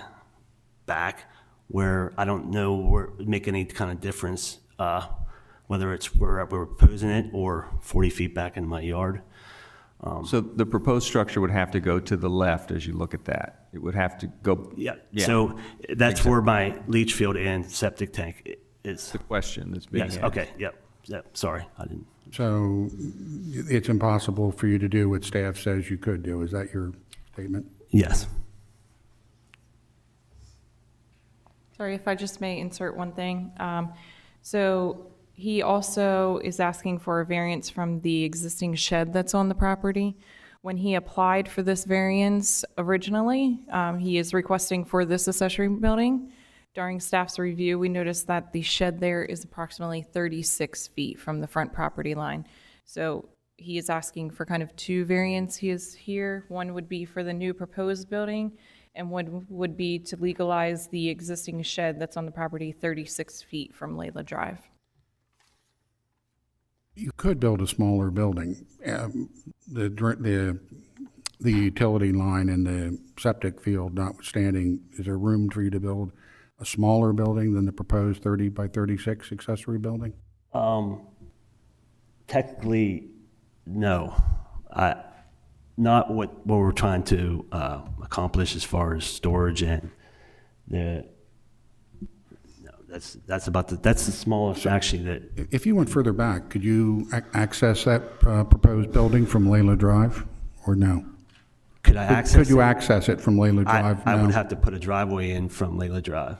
back, where I don't know where it would make any kind of difference, whether it's where we're proposing it or 40 feet back in my yard. So the proposed structure would have to go to the left as you look at that. It would have to go. Yeah. So that's where my leach field and septic tank is. The question that's being Yes. asked. Okay. Yep. Sorry, I didn't. So it's impossible for you to do what staff says you could do. Is that your statement? Yes. Sorry, if I just may insert one thing. So he also is asking for a variance from the existing shed that's on the property. When he applied for this variance originally, he is requesting for this accessory building. During staff's review, we noticed that the shed there is approximately 36 feet from the front property line. So he is asking for kind of two variances here. One would be for the new proposed building, and one would be to legalize the existing shed that's on the property 36 feet from Layla Drive. You could build a smaller building. The utility line and the septic field notwithstanding, is there room for you to build a smaller building than the proposed 30 by 36 accessory building? Technically, no. Not what we're trying to accomplish as far as storage and the. No, that's the smallest actually that. If you went further back, could you access that proposed building from Layla Drive, or no? Could I access? Could you access it from Layla Drive? I No. would have to put a driveway in from Layla Drive.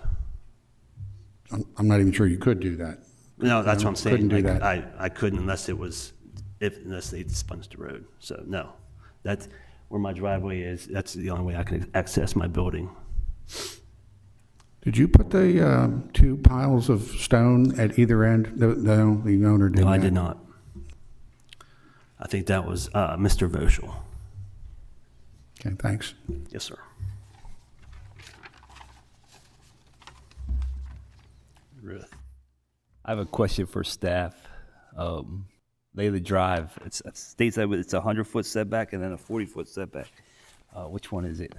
I'm not even sure you could do that. No, that's what I'm saying. Couldn't do that. I couldn't unless they sponged the road. So no, that's where my driveway is. That's the only way I can access my building. Did you put the two piles of stone at either end? No, the owner did No, not. I did not. I think that was Mr. Voschel. Okay, thanks. Yes, sir. Ruth. I have a question for staff. Layla Drive, it states that it's a 100-foot setback and then a 40-foot setback. Which one is it?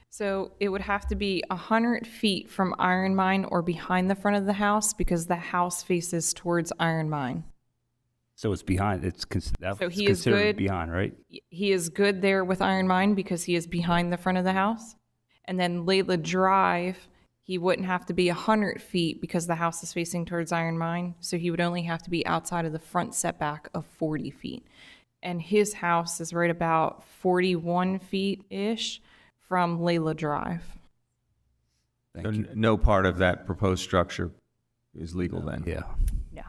So it would have to be 100 feet from Iron Mine or behind the front of the house, because the house faces towards Iron Mine. So it's behind, So he is considered good. behind, right? He is good there with Iron Mine because he is behind the front of the house. And then Layla Drive He wouldn't have to be 100 feet because the house is facing towards Iron Mine, so he would only have to be outside of the front setback of 40 feet. And his house is right about 41 feet-ish from Layla Drive. So no part of that proposed structure is legal then? Yeah. Yeah.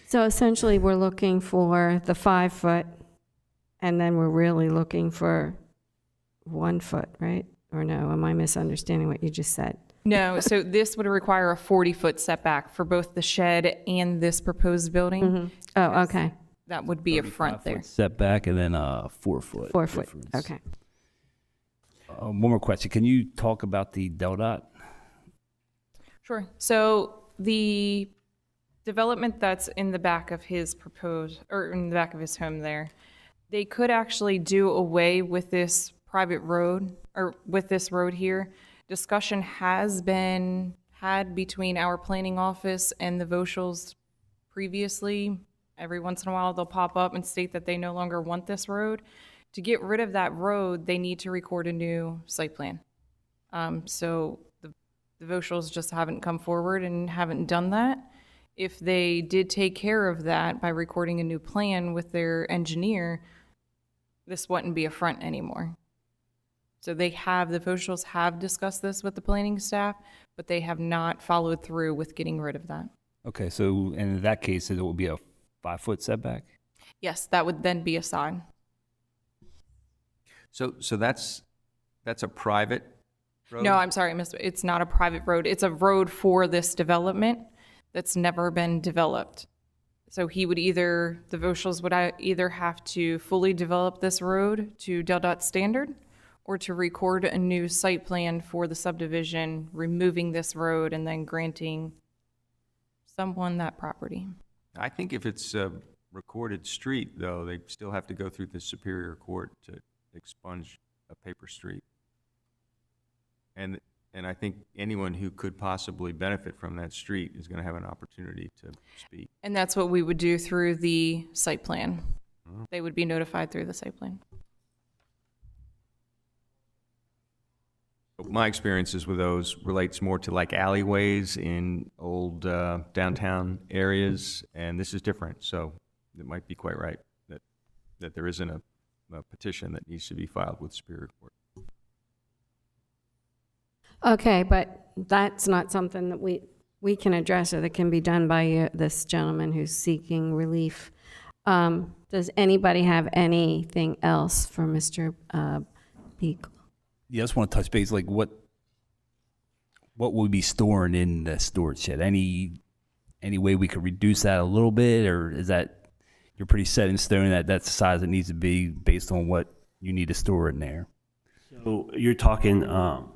So essentially, we're looking for the 5 foot, and then we're really looking for 1 foot, right? Or no, am I misunderstanding what you just said? No, so this would require a 40-foot setback for both the shed and this proposed building. Oh, okay. That would be a front there. Setback and then 4 foot. 4 foot, difference. okay. One more question. Can you talk about the Del Dot? Sure. So the development that's in the back of his proposed, or in the back of his home there, they could actually do away with this private road, or with this road here. Discussion has been had between our planning office and the Voschels previously. Every once in a while, they'll pop up and state that they no longer want this road. To get rid of that road, they need to record a new site plan. So the Voschels just haven't come forward and haven't done that. If they did take care of that by recording a new plan with their engineer, this wouldn't be a front anymore. So the Voschels have discussed this with the planning staff, but they have not followed through with getting rid of that. Okay, so in that case, it will be a 5 foot setback? Yes, that would then be a side. So that's a private road? No, I'm sorry, it's not a private road. It's a road for this development that's never been developed. So the Voschels would either have to fully develop this road to Del Dot standard, or to record a new site plan for the subdivision, removing this road and then granting someone that property. I think if it's a recorded street, though, they still have to go through the Superior Court to expunge a paper street. And I think anyone who could possibly benefit from that street is going to have an opportunity to speak. And that's what we would do through the site plan. They would be notified through the site plan. My experiences with those relates more to like alleyways in old downtown areas, and this is different, so it might be quite right that there isn't a petition that needs to be filed with Superior Court. Okay, but that's not something that we can address or that can be done by this gentleman who's seeking relief. Does anybody have anything else for Mr. Beagle? Yeah, I just want to touch base, like what will we be storing in the storage shed? Any way we could reduce that a little bit, or is that you're pretty set in stone that that's the size it needs to be based on what you need to store in there? So you're talking the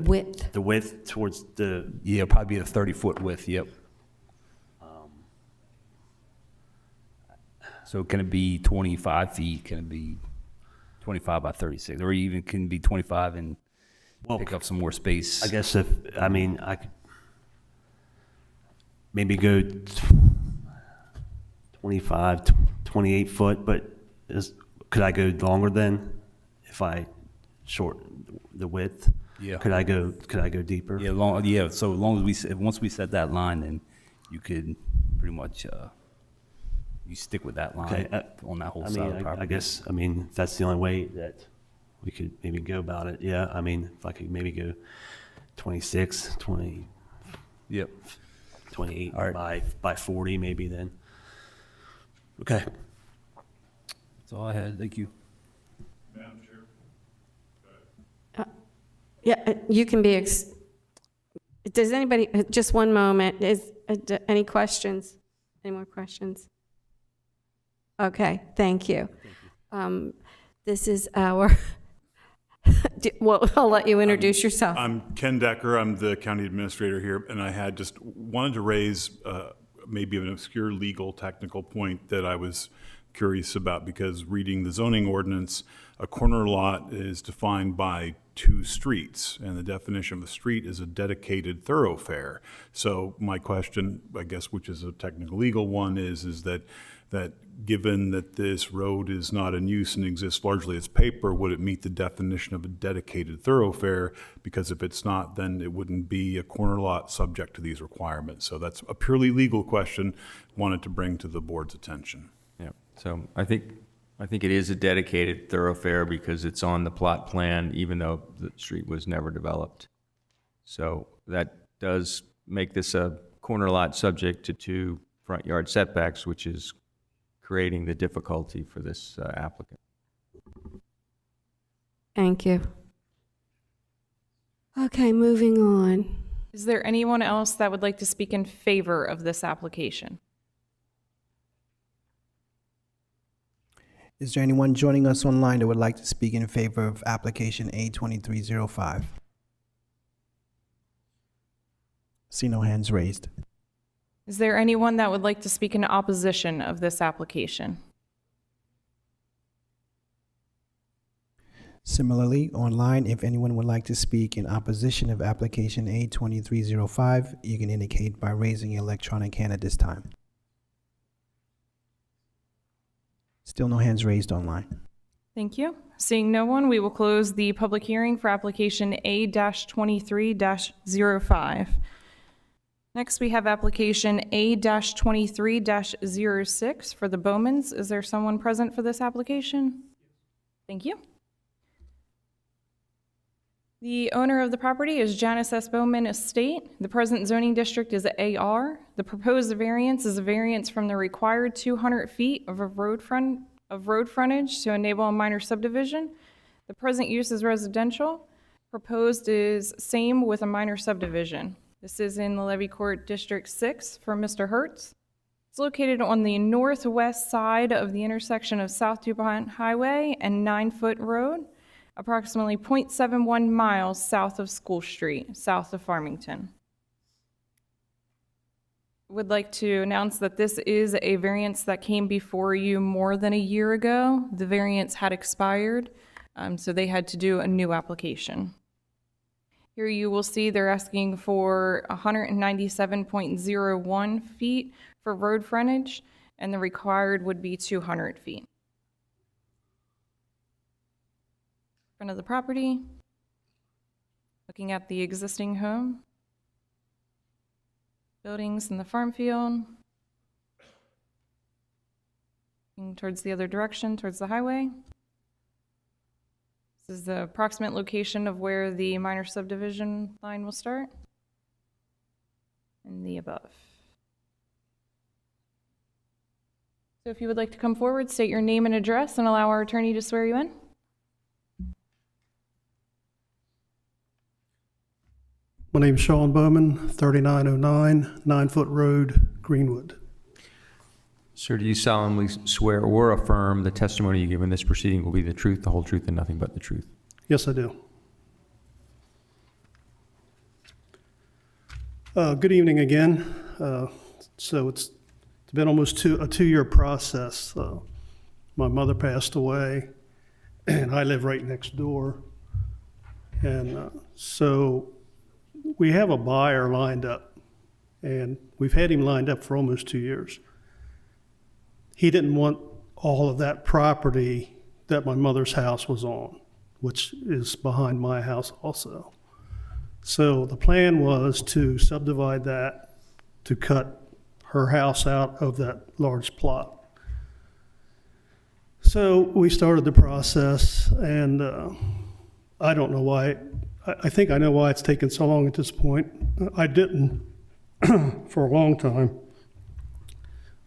width. The width towards the... Yeah, probably a 30-foot width, yep. So can it be 25 feet? Can it be 25 by 36? Or even can it be 25 and pick up some more space? I guess I could maybe go 25, 28 foot, but could I go longer then if I shorten the width? Yeah. Could I go deeper? Yeah, so long as once we set that line, then you could pretty much you stick with that line on that whole side of the property. I guess that's the only way that we could maybe go about it. Yeah, if I could maybe go 26, 20. Yep. 28 All right. by 40 maybe then. Okay. That's all I had. Thank you. Madam Chair? Yeah, you can be, does anybody, just one moment, any questions? Any more questions? Okay, thank you. This is our, well, I'll let you introduce yourself. I'm Ken Decker, I'm the county administrator here, and I had just wanted to raise maybe an obscure legal technical point that I was curious about, because reading the zoning ordinance, a corner lot is defined by 2 streets, and the definition of a street is a dedicated thoroughfare. So my question, I guess, which is a technical legal one, is that that given that this road is not in use and exists largely as paper, would it meet the definition of a dedicated thoroughfare? Because if it's not, then it wouldn't be a corner lot subject to these requirements. So that's a purely legal question wanted to bring to the board's attention. Yeah, so I think it is a dedicated thoroughfare because it's on the plot plan, even though the street was never developed. So that does make this a corner lot subject to 2 front yard setbacks, which is creating the difficulty for this applicant. Thank you. Okay, moving on. Is there anyone else that would like to speak in favor of this application? Is there anyone joining us online that would like to speak in favor of application A2305? See no hands raised. Is there anyone that would like to speak in opposition of this application? Similarly, online, if anyone would like to speak in opposition of application A2305, you can indicate by raising your electronic hand at this time. Still no hands raised online. Thank you. Seeing no one, we will close the public hearing for application A-23-05. Next, we have application A-23-06 for the Bowmans. Is there someone present for this application? Thank you. The owner of the property is Janice S. Bowman Estate. The present zoning district is AR. The proposed variance is a variance from the required 200 feet of road frontage to enable a minor subdivision. The present use is residential. Proposed is same with a minor subdivision. This is in the Levy Court District 6 for Mr. Hertz. It's located on the northwest side of the intersection of South DuPont Highway and 9-Foot Road, approximately 0.71 miles south of School Street, south of Farmington. Would like to announce that this is a variance that came before you more than a year ago. The variance had expired, so they had to do a new application. Here you will see they're asking for 197.01 feet for road frontage, and the required would be 200 feet. Front of the property, looking at the existing home, buildings in the farm field, looking towards the other direction, towards the highway. This is the approximate location of where the minor subdivision line will start, and the above. So if you would like to come forward, state your name and address, and allow our attorney to swear you in. My name's Sean Bowman, 3909 9-Foot Road, Greenwood. Sir, do you solemnly swear or affirm the testimony you give in this proceeding will be the truth, the whole truth, and nothing but the truth? Yes, I do. Good evening again. So it's been almost a 2-year process. My mother passed away, and I live right next door. And so we have a buyer lined up, and we've had him lined up for almost 2 years. He didn't want all of that property that my mother's house was on, which is behind my house also. So the plan was to subdivide that, to cut her house out of that large plot. So we started the process, and I don't know why. I think I know why it's taken so long at this point. I didn't for a long time.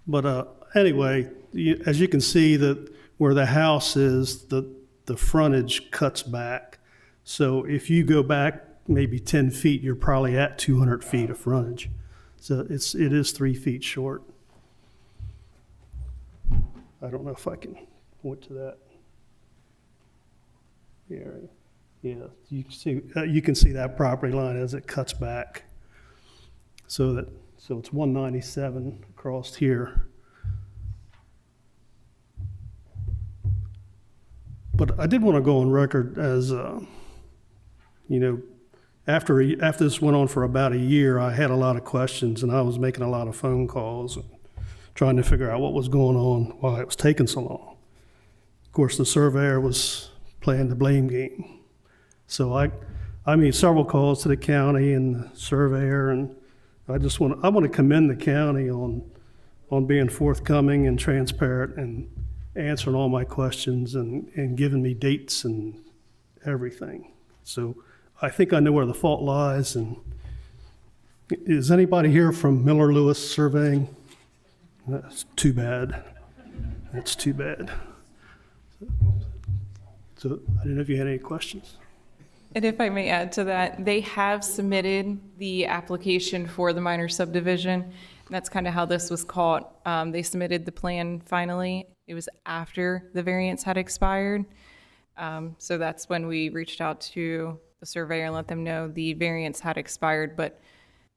But anyway, as you can see, that where the house is, the frontage cuts back. So if you go back maybe 10 feet, you're probably at 200 feet of frontage. So it is 3 feet short. I don't know if I can point to that area. Yeah, you can see that property line as it cuts back. So it's 197 across here. But I did want to go on record as, after this went on for about a year, I had a lot of questions, and I was making a lot of phone calls and trying to figure out what was going on, why it was taking so long. Of course, the surveyor was playing the blame game. So I made several calls to the county and the surveyor, and I want to commend the county on being forthcoming and transparent and answering all my questions and giving me dates and everything. So I think I know where the fault lies. And is anybody here from Miller Lewis Surveying? That's too bad. That's too bad. So I didn't know if you had any questions. And if I may add to that, they have submitted the application for the minor subdivision. And that's kind of how this was caught. They submitted the plan finally. It was after the variance had expired. So that's when we reached out to the surveyor and let them know the variance had expired. But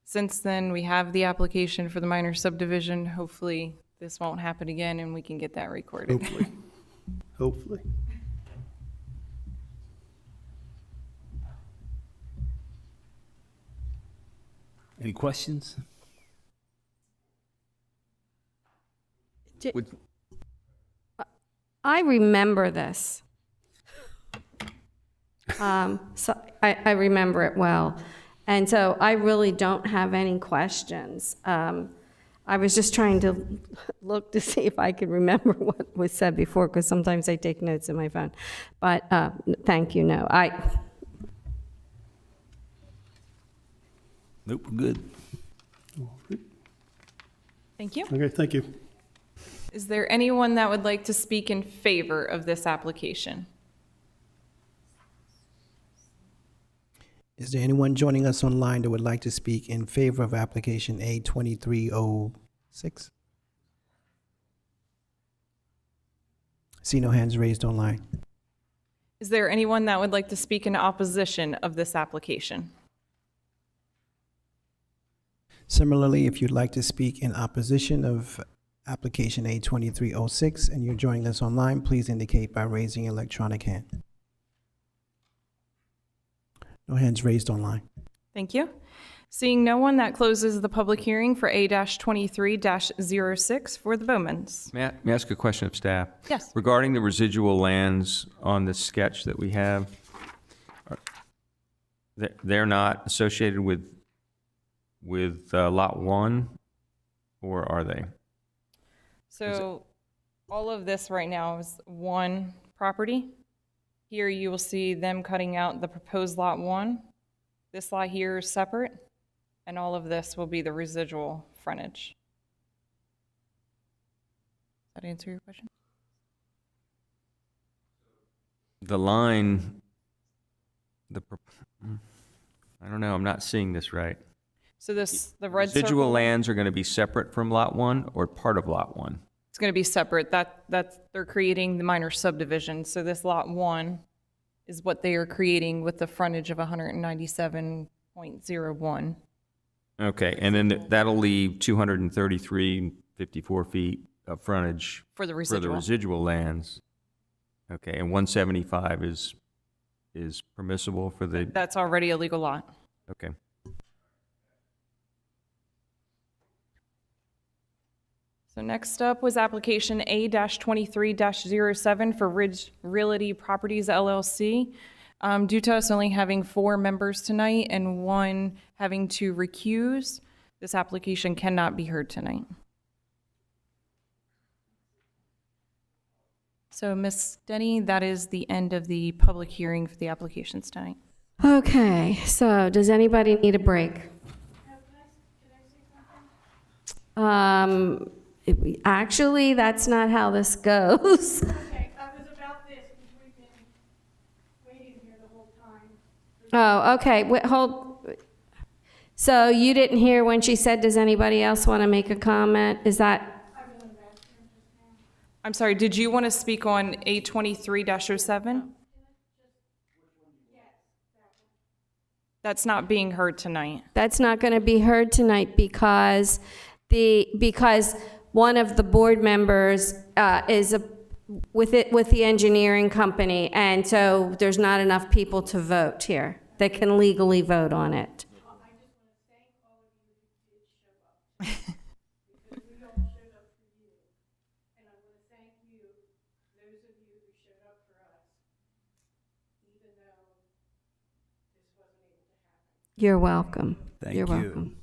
since then, we have the application for the minor subdivision. Hopefully, this won't happen again and we can get that recorded. Hopefully. Hopefully. Any questions? I remember this. So I remember it well. And so I really don't have any questions. I was just trying to look to see if I could remember what was said before, because sometimes I take notes in my phone. But thank you, no. Nope, we're good. Thank you. Okay, thank you. Is there anyone that would like to speak in favor of this application? Is there anyone joining us online that would like to speak in favor of application A2306? See no hands raised online. Is there anyone that would like to speak in opposition of this application? Similarly, if you'd like to speak in opposition of application A2306 and you're joining us online, please indicate by raising your electronic hand. No hands raised online. Thank you. Seeing no one, that closes the public hearing for A-23-06 for the Bowmans. May I ask a question of staff? Yes. Regarding the residual lands on the sketch that we have, they're not associated with Lot 1, or are they? So all of this right now is one property. Here you will see them cutting out the proposed Lot 1. This lot here is separate, and all of this will be the residual frontage. Does that answer your question? The line, I don't know, I'm not seeing this right. So this, the red Residual circle, lands are going to be separate from Lot 1 or part of Lot 1? it's going to be separate. They're creating the minor subdivision. So this Lot 1 is what they are creating with the frontage of 197.01. Okay, and then that'll leave 233.54 feet of frontage For the residual. residual lands. Okay, and 175 is permissible for the, That's already a legal lot. okay. So next up was application A-23-07 for Ridge Realty Properties LLC. Due to us only having 4 members tonight and 1 having to recuse, this application cannot be heard tonight. So Ms. Denny, that is the end of the public hearing for the applications tonight. Okay, so does anybody need a break? Actually, that's not how this goes. Okay, I was about this because we've been waiting here the whole time. Oh, okay, wait, hold. So you didn't hear when she said, does anybody else want to make a comment? Is that? I'm sorry, did you want to speak on A-23-07? That's not being heard tonight. That's not going to be heard tonight because one of the board members is with the engineering company, and so there's not enough people to vote here that can legally vote on it. You're welcome. Thank You're you. welcome.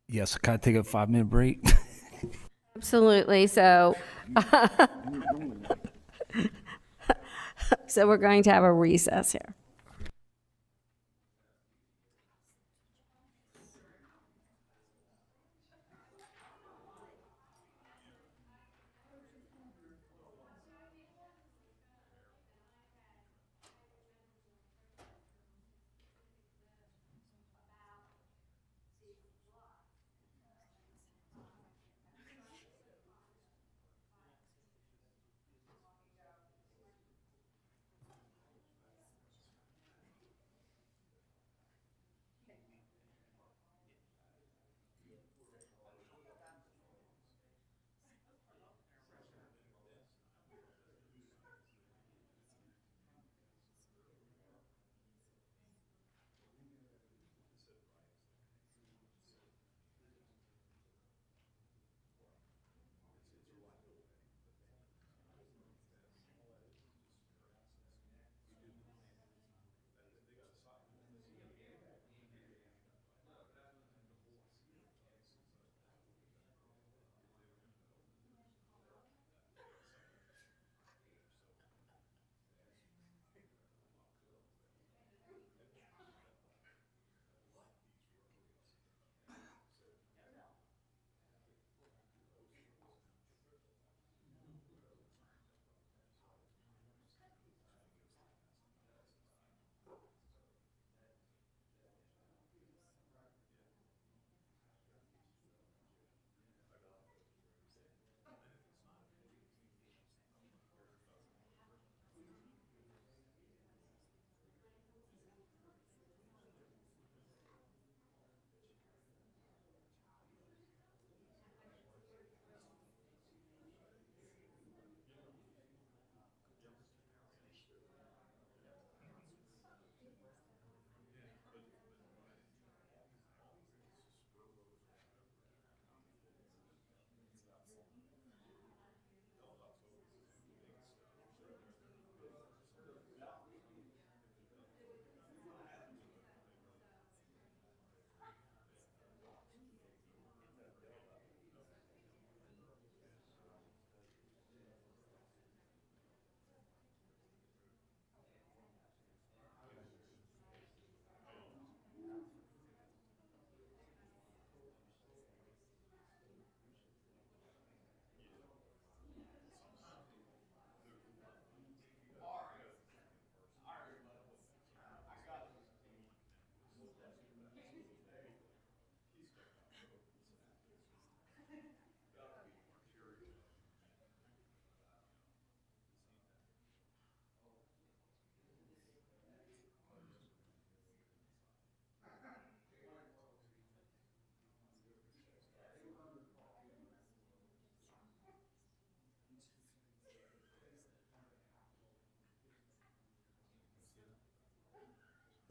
Yes, can I take a 5-minute break? Absolutely. So, so we're going to have a recess here.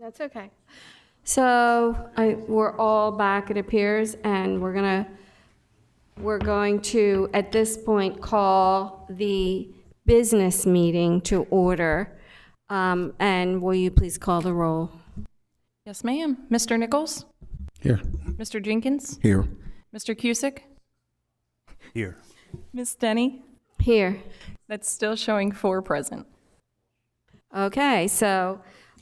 That's okay. So we're all back, it appears, and we're going to, at this point, call the business meeting to order. And will you please call the roll? Yes, ma'am. Mr. Nichols? Here. Mr. Jenkins? Here. Mr. Cusick? Here. Ms. Denny? Here. That's still showing 4 present. Okay, so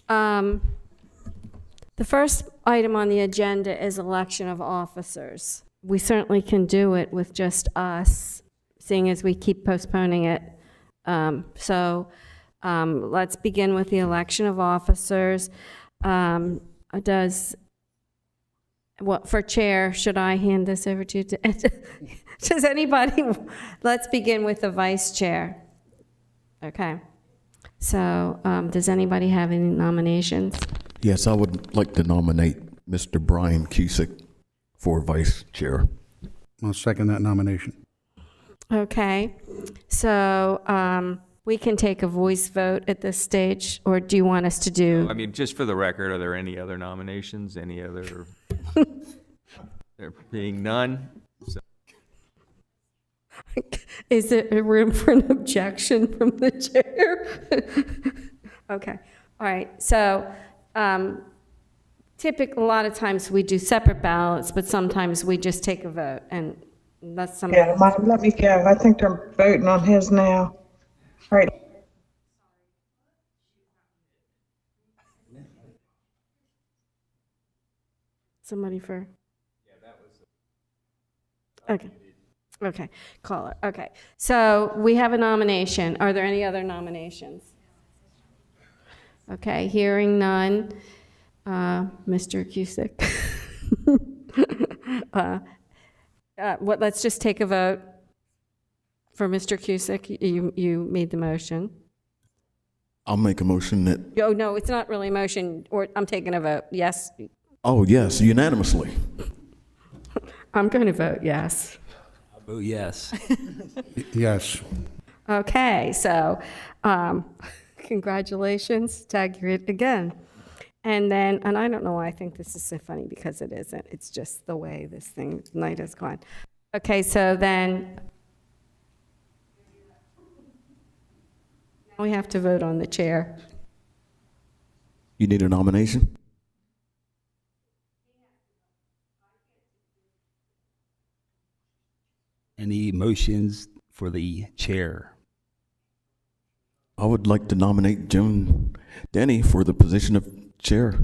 the first item on the agenda is election of officers. We certainly can do it with just us, seeing as we keep postponing it. So let's begin with the election of officers. For chair, should I hand this over to you? Does anybody, let's begin with the vice chair. Okay. So does anybody have any nominations? Yes, I would like to nominate Mr. Brian Cusick for vice chair. I'll second that nomination. Okay. So we can take a voice vote at this stage, or do you want us to do? I mean, just for the record, are there any other nominations? Any other? There being none, so Is there a room for an objection from the chair? Okay, all right, so typically, a lot of times we do separate ballots, but sometimes we just take a vote, and that's something. Yeah, let me go. I think they're voting on his now. All right. Somebody for? Yeah, that was. Okay, okay, call it, okay. So we have a nomination. Are there any other nominations? Okay, hearing none. Mr. Cusick. Let's just take a vote for Mr. Cusick. You made the motion. I'll make a motion that, Oh, no, it's not really a motion, or I'm taking a vote. Yes? oh, yes, unanimously. I'm going to vote yes. I vote yes. Yes. Okay, so congratulations, tag you again. And then, and I don't know why I think this is so funny, because it isn't. It's just the way this night has gone. Okay, so then now we have to vote on the chair. You need a nomination? Any motions for the chair? I would like to nominate Joan Denny for the position of chair.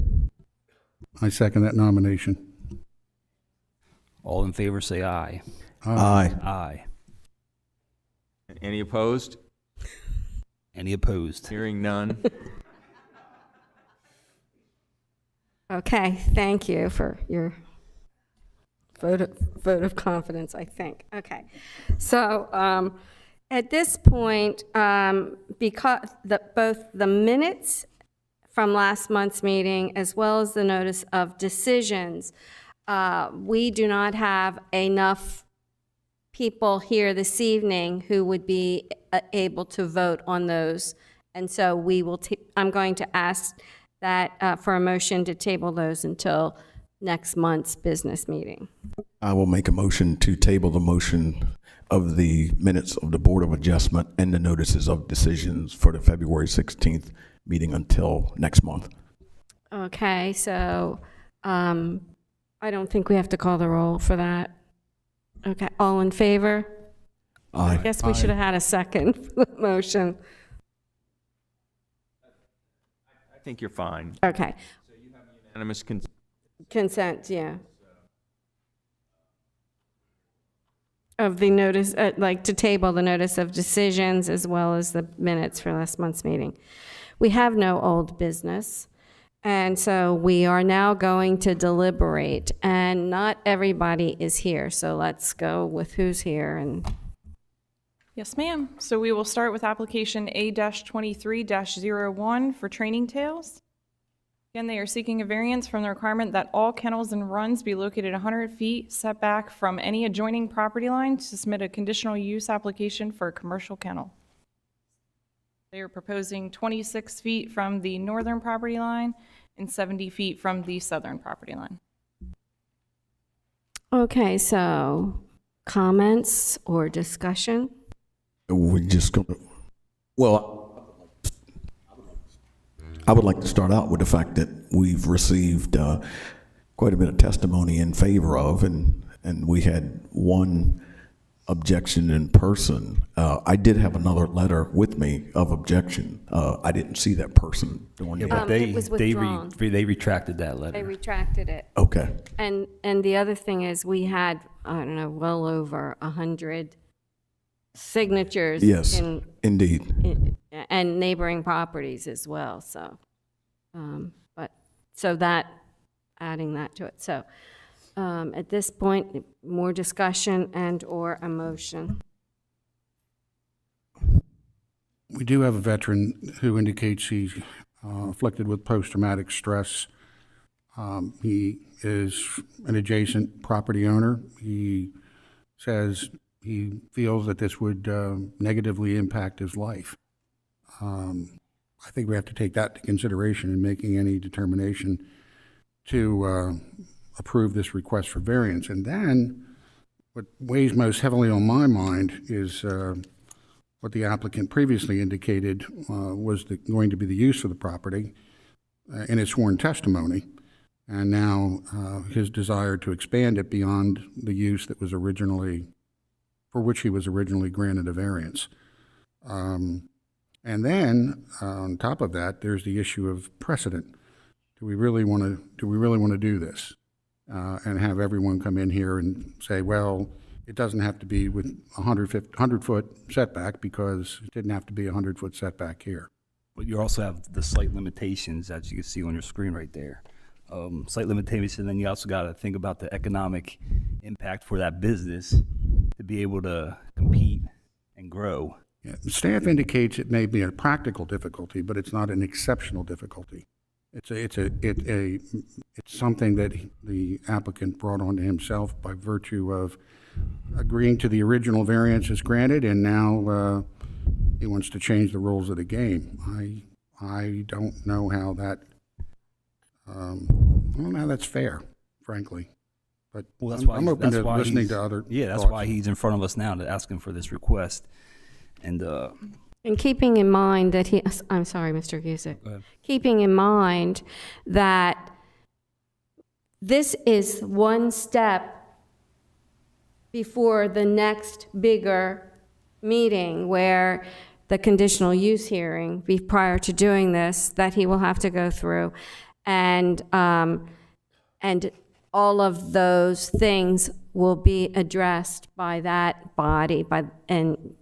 I second that nomination. All in favor, say aye. Aye. Aye. any opposed? Any opposed? Hearing none. Okay, thank you for your vote of confidence, I think. Okay, so at this point, because both the minutes from last month's meeting as well as the notice of decisions, we do not have enough people here this evening who would be able to vote on those. And so we will, I'm going to ask that for a motion to table those until next month's business meeting. I will make a motion to table the motion of the minutes of the Board of Adjustment and the notices of decisions for the February 16th meeting until next month. Okay, so I don't think we have to call the roll for that. Okay, all in favor? Aye. I guess we should have had a second for the motion. I think you're fine. Okay. So you have unanimous Consent, yeah. Of the notice, like to table the notice of decisions as well as the minutes for last month's meeting. We have no old business, and so we are now going to deliberate, and not everybody is here, so let's go with who's here. And Yes, ma'am. So we will start with application A-23-01 for Training Tales. Again, they are seeking a variance from the requirement that all kennels and runs be located 100 feet setback from any adjoining property line to submit a conditional use application for a commercial kennel. They are proposing 26 feet from the northern property line and 70 feet from the southern property line. okay, so comments or discussion? We're just going to, well, I would like to start out with the fact that we've received quite a bit of testimony in favor of, and we had one objection in person. I did have another letter with me of objection. I didn't see that person during the but it was withdrawn. they retracted that letter. They retracted it. Okay. And the other thing is, we had, I don't know, well over 100 signatures. Yes, indeed. And neighboring properties as well, so, so that, adding that to it. So at this point, more discussion and/or a motion. We do have a veteran who indicates he's afflicted with post-traumatic stress. He is an adjacent property owner. He says he feels that this would negatively impact his life. I think we have to take that into consideration in making any determination to approve this request for variance. And then what weighs most heavily on my mind is what the applicant previously indicated was going to be the use of the property in his sworn testimony, and now his desire to expand it beyond the use that was originally, for which he was originally granted a variance. And then on top of that, there's the issue of precedent. Do we really want to do this and have everyone come in here and say, well, it doesn't have to be with 100-foot setback because it didn't have to be a 100-foot setback here. But you also have the site limitations, as you can see on your screen right there. Site limitations, and then you also got to think about the economic impact for that business to be able to compete and grow. Yeah. Staff indicates it may be a practical difficulty, but it's not an exceptional difficulty. It's something that the applicant brought on to himself by virtue of agreeing to the original variance as granted, and now he wants to change the rules of the game. I don't know how that. I don't know how that's fair, frankly. But Well, that's I'm open to listening to other. Yeah, that's thoughts. why he's in front of us now to ask him for this request. And And keeping in mind that I'm sorry, Mr. Gusick. Keeping in mind that this is one step before the next bigger meeting where the conditional use hearing, prior to doing this, that he will have to go through. And all of those things will be addressed by that body in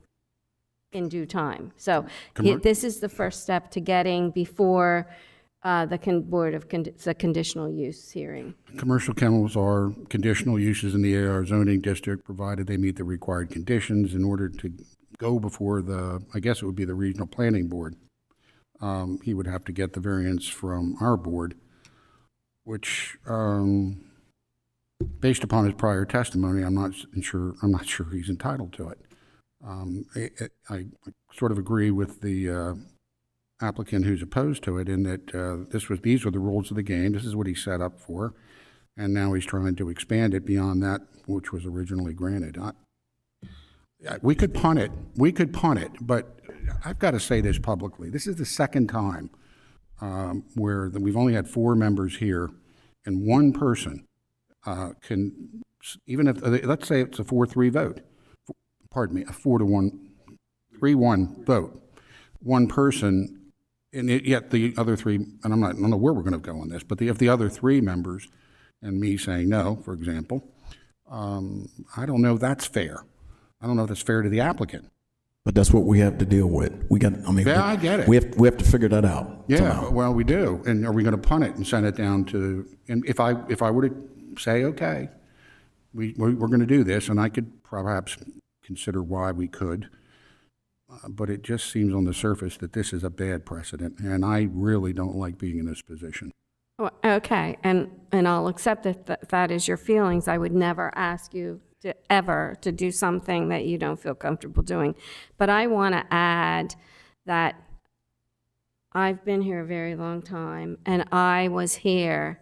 due time. So this is the first step to getting before the Board of the conditional use hearing. Commercial kennels are conditional uses in the AR zoning district, provided they meet the required conditions in order to go before I guess it would be the regional planning board. He would have to get the variance from our board, which, based upon his prior testimony, I'm not sure he's entitled to it. I sort of agree with the applicant who's opposed to it in that these were the rules of the game. This is what he set up for, and now he's trying to expand it beyond that which was originally granted. We could punt it. But I've got to say this publicly. This is the second time where we've only had 4 members here, and one person can, even if, let's say it's a 4-3 vote, pardon me, a 3-1 vote. One person, and yet the other 3, and I don't know where we're going to go on this, but if the other 3 members and me saying no, for example, I don't know if that's fair. I don't know if that's fair to the applicant. But that's what we have to deal with. Yeah, I get it. We have to figure that out. Yeah, somehow. well, we do. And are we going to punt it and send it down to? And if I were to say, okay, we're going to do this, and I could perhaps consider why we could, but it just seems on the surface that this is a bad precedent, and I really don't like being in this position. Well, okay, and I'll accept that that is your feelings. I would never ask you to do something that you don't feel comfortable doing. But I want to add that I've been here a very long time, and I was here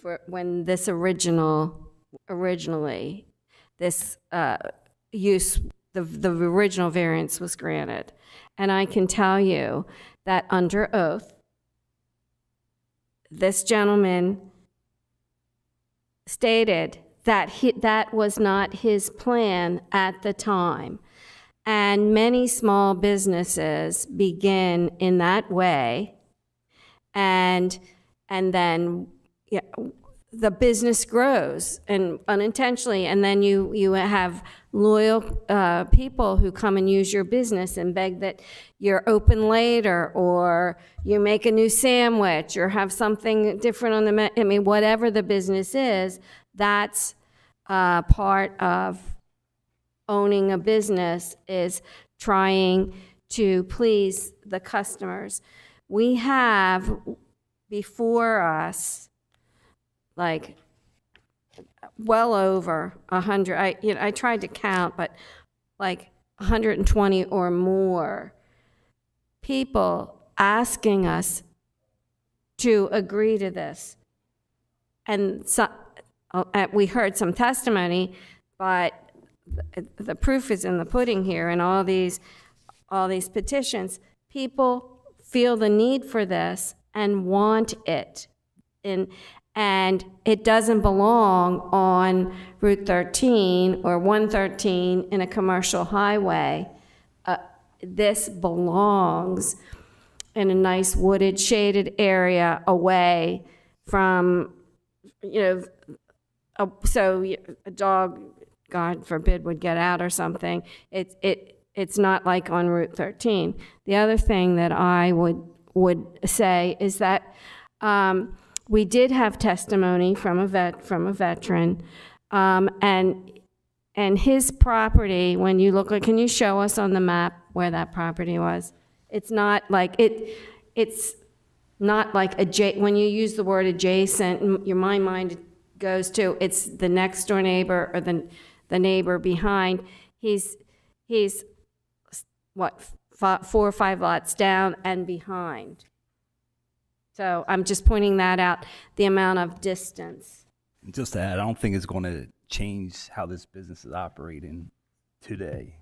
for when this originally this use, the original variance was granted. And I can tell you that under oath, this gentleman stated that that was not his plan at the time. And many small businesses begin in that way, and then the business grows and unintentionally, and then you have loyal people who come and use your business and beg that you're open later, or you make a new sandwich, or have something different on the menu. I mean, whatever the business is, that's part of owning a business, is trying to please the customers. We have before us, like, well over 100. I tried to count, but like 120 or more people asking us to agree to this. and so, we heard some testimony, but the proof is in the pudding here, and all these petitions. People feel the need for this and want it, and it doesn't belong on Route 13 or 113 in a commercial highway. This belongs in a nice wooded, shaded area away from, so a dog, God forbid, would get out or something. It's not like on Route 13. The other thing that I would say is that we did have testimony from a veteran, and his property. When you look, can you show us on the map where that property was? It's not like it's not like when you use the word adjacent, my mind goes to it's the next door neighbor or the neighbor behind. He's what, 4 or 5 lots down and behind. So I'm just pointing that out, the amount of distance. Just to add, I don't think it's going to change how this business is operating today.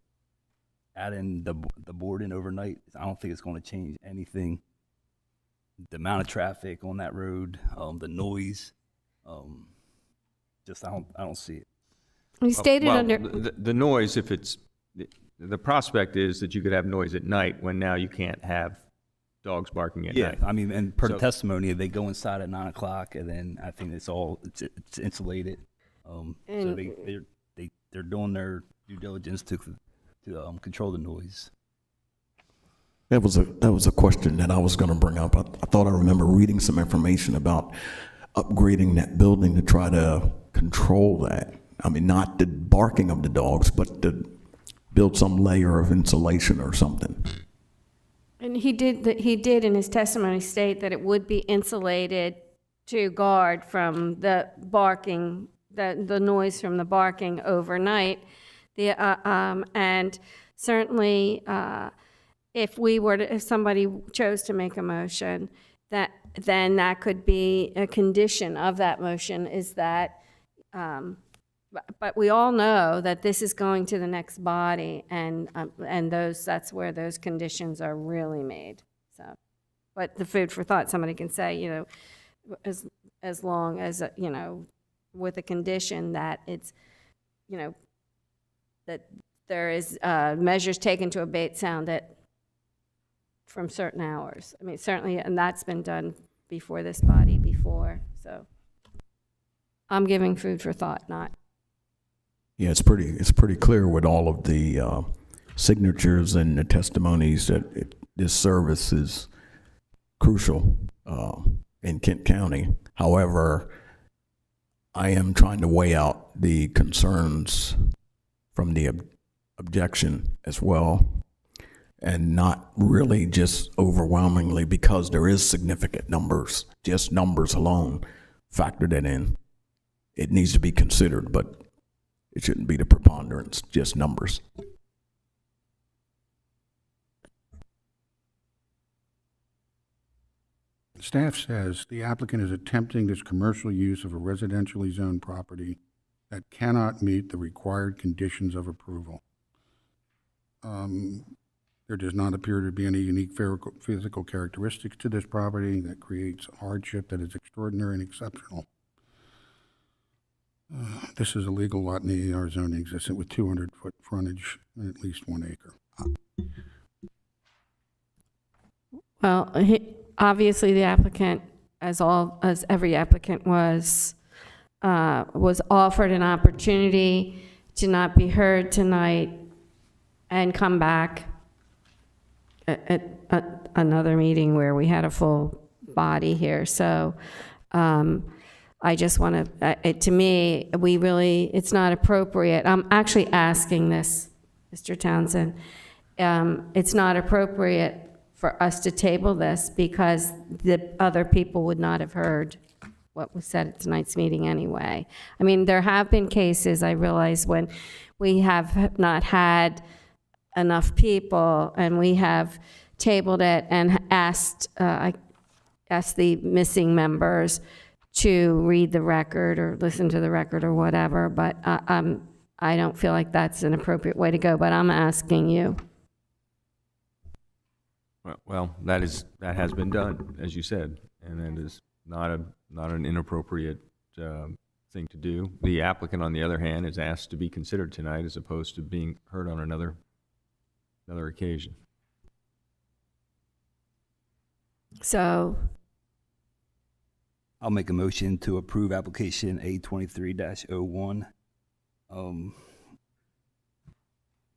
Adding the board in overnight, I don't think it's going to change anything. The amount of traffic on that road, the noise, just I don't see it. We stated under the noise. If it's the prospect is that you could have noise at night when now you can't have dogs barking at night. I mean, and per testimony, they go inside at 9 o'clock, and then I think it's insulated. So they're doing their due diligence to control the noise. That was a question that I was going to bring up. I thought I remember reading some information about upgrading that building to try to control that. I mean, not the barking of the dogs, but to build some layer of insulation or something. And he did in his testimony state that it would be insulated to guard from the barking, the noise from the barking overnight. And certainly, if somebody chose to make a motion, then that could be a condition of that motion, is that. But we all know that this is going to the next body, and that's where those conditions are really made. So, but the food for thought, somebody can say, as long as with a condition that it's, that there is measures taken to abate sound from certain hours. I mean, certainly, and that's been done before this body before. So, I'm giving food for thought, not. Yeah, it's pretty clear with all of the signatures and the testimonies that this service is crucial in Kent County. However, I am trying to weigh out the concerns from the objection as well, and not really just overwhelmingly, because there is significant numbers, just numbers alone, factor that in. It needs to be considered, but it shouldn't be the preponderance, just numbers. Staff says the applicant is attempting this commercial use of a residentially zoned property that cannot meet the required conditions of approval. There does not appear to be any unique physical characteristics to this property that creates hardship that is extraordinary and exceptional. This is a legal lot in the AR zone existent with 200-foot frontage and at least 1 acre. Well, obviously the applicant, as every applicant was offered an opportunity to not be heard tonight and come back at another meeting where we had a full body here. So I just want to me, it's not appropriate. I'm actually asking this, Mr. Townsend. It's not appropriate for us to table this because the other people would not have heard what was said at tonight's meeting anyway. I mean, there have been cases, I realize, when we have not had enough people and we have tabled it and asked the missing members to read the record or listen to the record or whatever, but I don't feel like that's an appropriate way to go, but I'm asking you. Well, that has been done, as you said, and that is not an inappropriate thing to do. The applicant, on the other hand, is asked to be considered tonight as opposed to being heard on another occasion. So I'll make a motion to approve application A23-01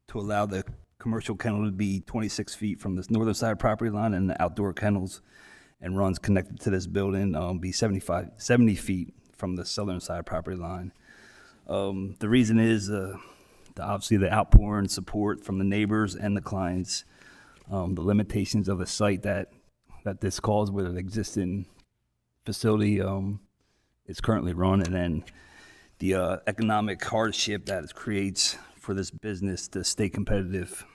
to allow the commercial kennel to be 26 feet from the northern side property line, and the outdoor kennels and runs connected to this building be 70 feet from the southern side property line. The reason is obviously the outpouring support from the neighbors and the clients, the limitations of the site that this caused with an existing facility is currently run, and then the economic hardship that it creates for this business to stay competitive.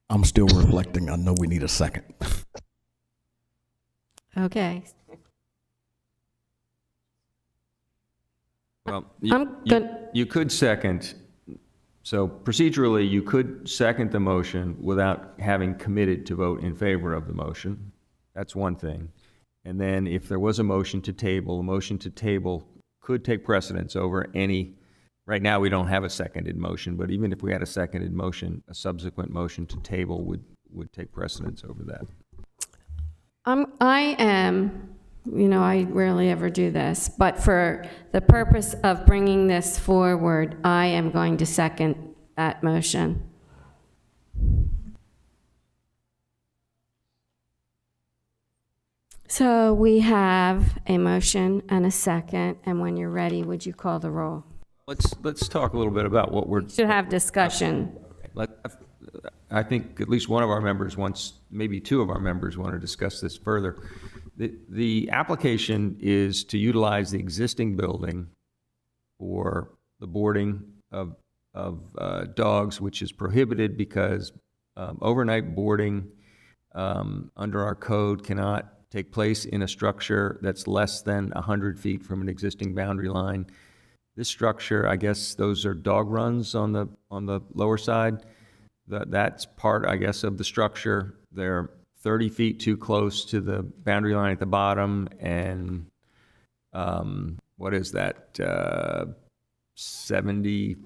I'm still reflecting. I know we need a second. okay. Well, I'm gonna- you could second, so procedurally, you could second the motion without having committed to vote in favor of the motion. That's one thing. And then if there was a motion to table, a motion to table could take precedence over any, right now we don't have a seconded motion, but even if we had a seconded motion, a subsequent motion to table would take precedence over that. I am, I rarely ever do this, but for the purpose of bringing this forward, I am going to second that motion. So we have a motion and a second, and when you're ready, would you call the roll? Let's talk a little bit about what we're. Should have discussion. I think at least one of our members wants, maybe two of our members want to discuss this further. The application is to utilize the existing building for the boarding of dogs, which is prohibited because overnight boarding under our code cannot take place in a structure that's less than 100 feet from an existing boundary line. This structure, I guess those are dog runs on the lower side. That's part, I guess, of the structure. They're 30 feet too close to the boundary line at the bottom, and what is that, 70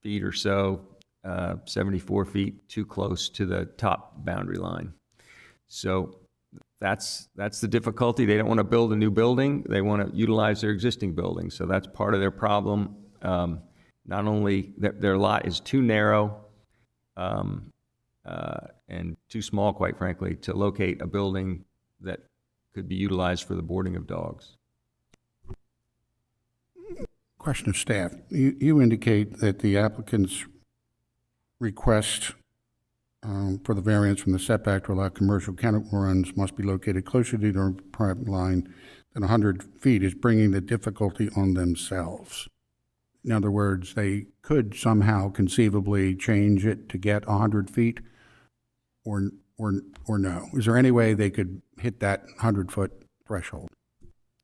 feet or so, 74 feet too close to the top boundary line. So that's the difficulty. They don't want to build a new building. They want to utilize their existing building. So that's part of their problem. Not only their lot is too narrow, and too small, quite frankly, to locate a building that could be utilized for the boarding of dogs. Question of staff. You indicate that the applicant's request for the variance from the setback to allow commercial kennel runs must be located closer to their private line than 100 feet is bringing the difficulty on themselves. In other words, they could somehow conceivably change it to get 100 feet or no? Is there any way they could hit that 100-foot threshold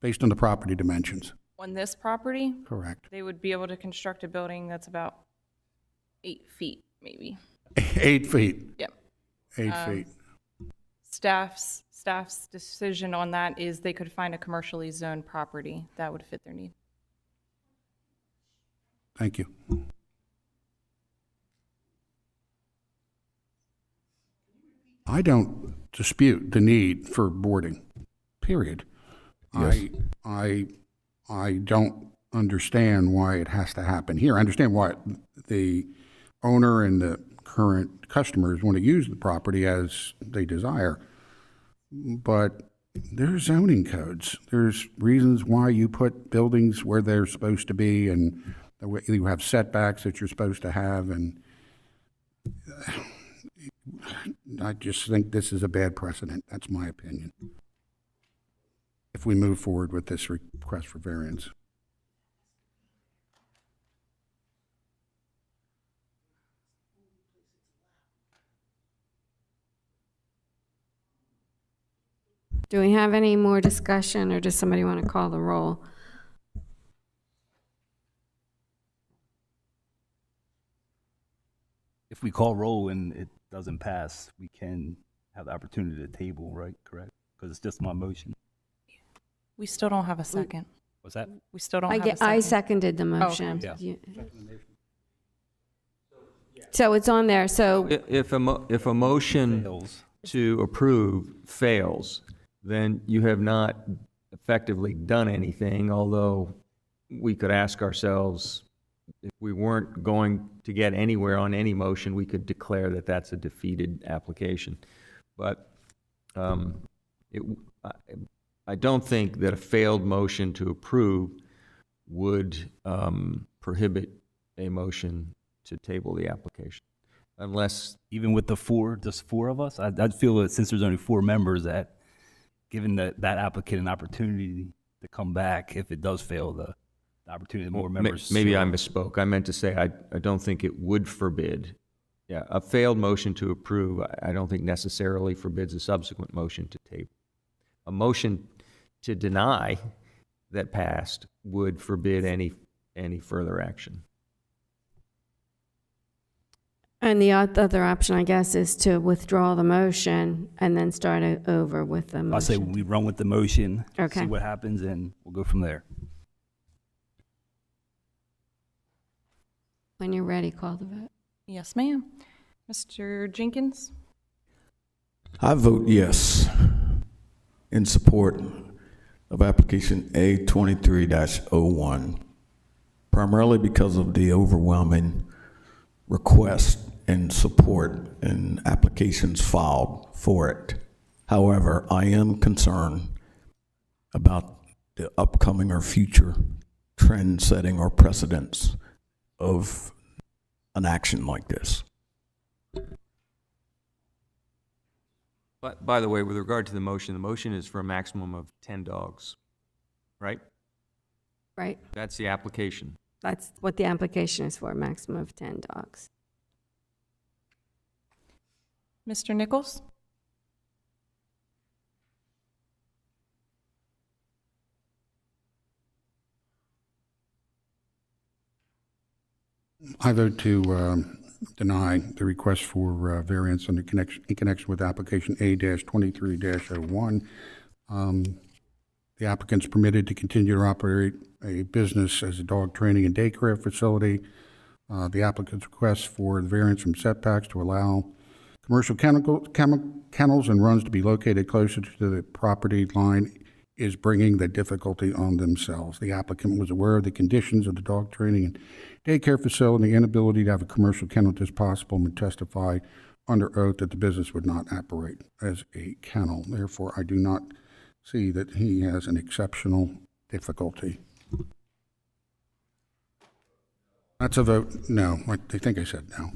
based on the property dimensions? On this property? Correct. They would be able to construct a building that's about 8 feet, maybe. 8 feet? Yep. 8 feet. Staff's decision on that is they could find a commercially zoned property that would fit their need. Thank you. I don't dispute the need for boarding, period. Yes. I don't understand why it has to happen here. I understand why the owner and the current customers want to use the property as they desire, but there's zoning codes. There's reasons why you put buildings where they're supposed to be, and you have setbacks that you're supposed to have, and I just think this is a bad precedent. That's my opinion. if we move forward with this request for variance. Do we have any more discussion, or does somebody want to call the roll? If we call roll and it doesn't pass, we can have the opportunity to table, right? Correct? Because it's just my motion. We still don't have a second. What's that? We still don't have a second. I seconded the okay. motion. Yeah. So it's on there, so, If a motion Fails. to approve fails, then you have not effectively done anything, although we could ask ourselves, if we weren't going to get anywhere on any motion, we could declare that that's a defeated application. But I don't think that a failed motion to approve would prohibit a motion to table the application, unless... Even with the just four of us, I'd feel that since there's only 4 members, that giving that applicant an opportunity to come back if it does fail, the opportunity more members. Maybe I misspoke. I meant to say I don't think it would forbid. Yeah, a failed motion to approve, I don't think necessarily forbids a subsequent motion to table. A motion to deny that passed would forbid any further action. and the other option, I guess, is to withdraw the motion and then start over with the motion. I say we run with the motion, Okay. see what happens, and we'll go from there. When you're ready, call the vote. Yes, ma'am. Mr. Jenkins? I vote yes in support of application A23-01, primarily because of the overwhelming request and support and applications filed for it. However, I am concerned about the upcoming or future trend setting or precedents of an action like this. But by the way, with regard to the motion is for a maximum of 10 dogs, right? Right. That's the application. That's what the application is for, a maximum of 10 dogs. Mr. Nichols? I vote to deny the request for variance in connection with application A-23-01. The applicant's permitted to continue to operate a business as a dog training and daycare facility. The applicant's request for the variance from setbacks to allow commercial kennels and runs to be located closer to the property line is bringing the difficulty on themselves. The applicant was aware of the conditions of the dog training and daycare facility, the inability to have a commercial kennel as possible, and would testify under oath that the business would not operate as a kennel. Therefore, I do not see that he has an exceptional difficulty. That's a vote no. I think I said no.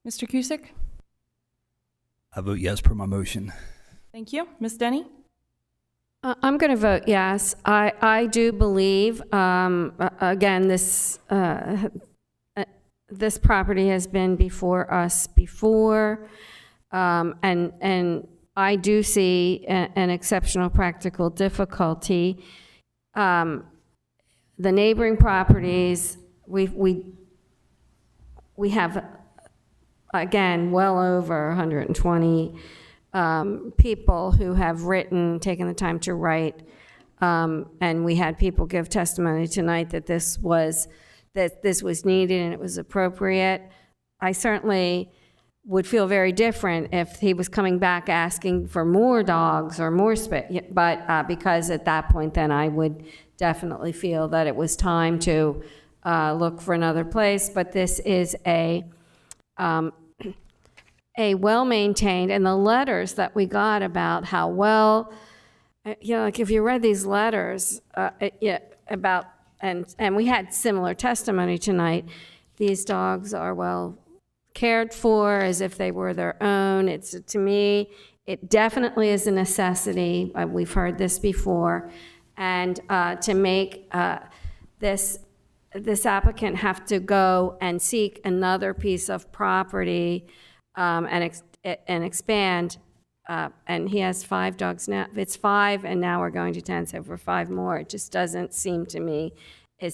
Mr. Cusick? I vote yes per my motion. Thank you. Ms. Denny? I'm going to vote yes. I do believe, again, this property has been before us before, and I do see an exceptional practical difficulty. The neighboring properties, we have, again, well over 120 people who have taken the time to write, and we had people give testimony tonight that this was needed and it was appropriate. I certainly would feel very different if he was coming back asking for more dogs or more space, but because at that point then I would definitely feel that it was time to look for another place. But this is a well-maintained, and the letters that we got about how well, like if you read these letters about, and we had similar testimony tonight, these dogs are well cared for as if they were their own. To me, it definitely is a necessity, we've heard this before, and to make this applicant have to go and seek another piece of property and expand, and he has 5 dogs now. It's 5, and now we're going to 10, so for 5 more. It just doesn't seem to me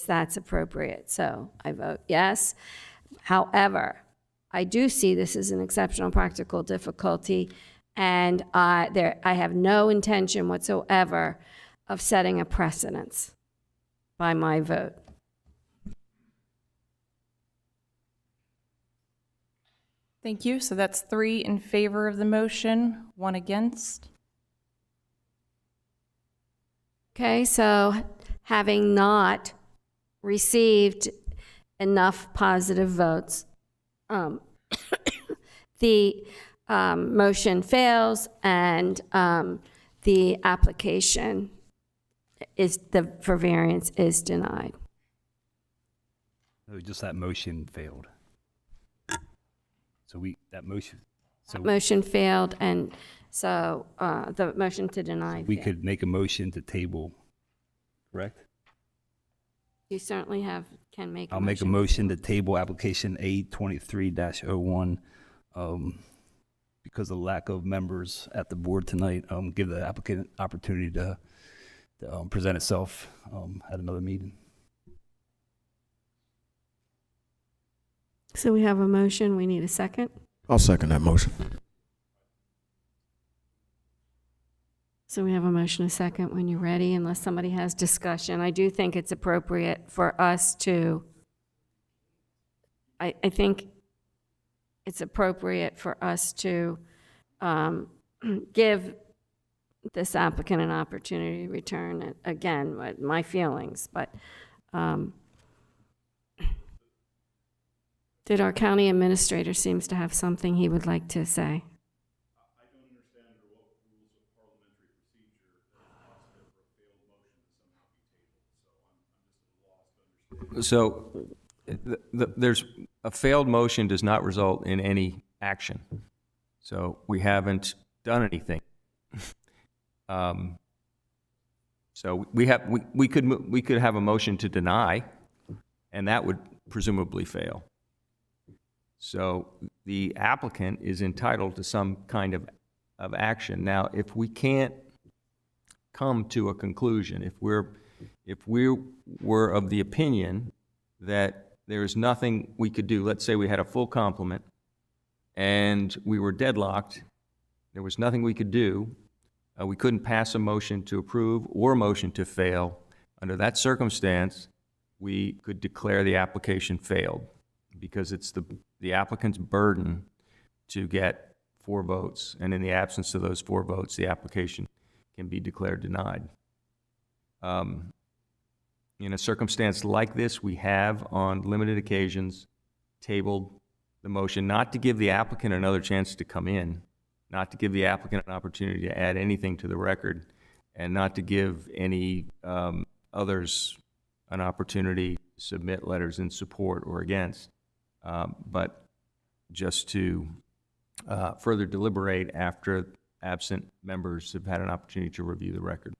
that's appropriate. So I vote yes. However, I do see this as an exceptional practical difficulty, and I have no intention whatsoever of setting a precedence by my vote. Thank you. So that's 3 in favor of the motion, 1 against. Okay, so having not received enough positive votes, the motion fails, and the application for variance is denied. So just that motion failed. So Motion failed, and so the motion to deny we failed. could make a motion to table, correct? You certainly can make a I'll make a motion to table application A23-01 because of lack of members at the board tonight. Give the applicant opportunity to present itself at another meeting. So we have a motion, we need a second. I'll second that motion. So we have a motion, a second, when you're ready, unless somebody has discussion. I do think it's appropriate for us to, I think it's appropriate for us to give this applicant an opportunity to return. Again, my feelings, but did our county administrator seems to have something he would like to say? So there's a failed motion does not result in any action. So we haven't done anything. So we could have a motion to deny, and that would presumably fail. So the applicant is entitled to some kind of action. Now, if we can't come to a conclusion, if we were of the opinion that there's nothing we could do, let's say we had a full complement and we were deadlocked, there was nothing we could do, we couldn't pass a motion to approve or a motion to fail. Under that circumstance, we could declare the application failed because it's the applicant's burden to get 4 votes, and in the absence of those 4 votes, the application can be declared denied. In a circumstance like this, we have, on limited occasions, tabled the motion not to give the applicant another chance to come in, not to give the applicant an opportunity to add anything to the record, and not to give any others an opportunity to submit letters in support or against, but just to further deliberate after absent members have had an opportunity to review the record.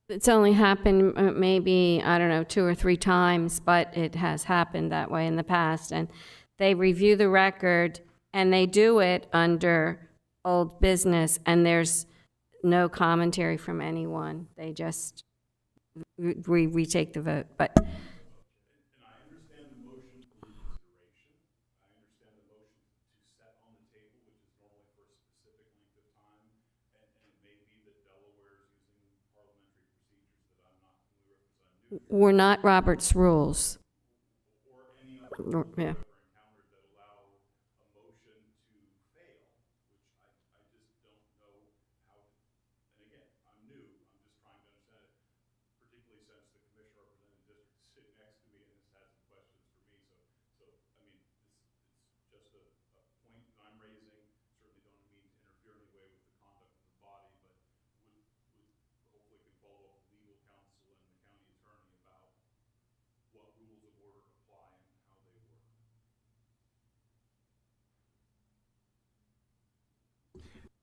It's only happened maybe, I don't know, 2 or 3 times, but it has happened that way in the past. And they review the record, and they do it under old business, and there's no commentary from anyone. They just retake the vote. But we're not Robert's rules. Yeah.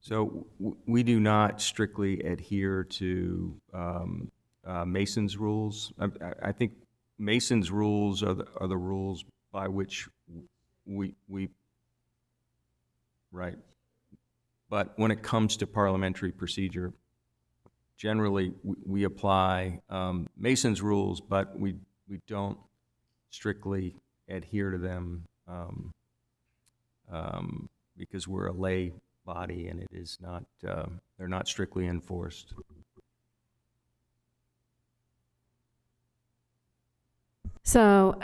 So we do not strictly adhere to Mason's rules. I think Mason's rules are the rules by which we right. But when it comes to parliamentary procedure, generally we apply Mason's rules, but we don't strictly adhere to them because we're a lay body and it is not, they're not strictly enforced. So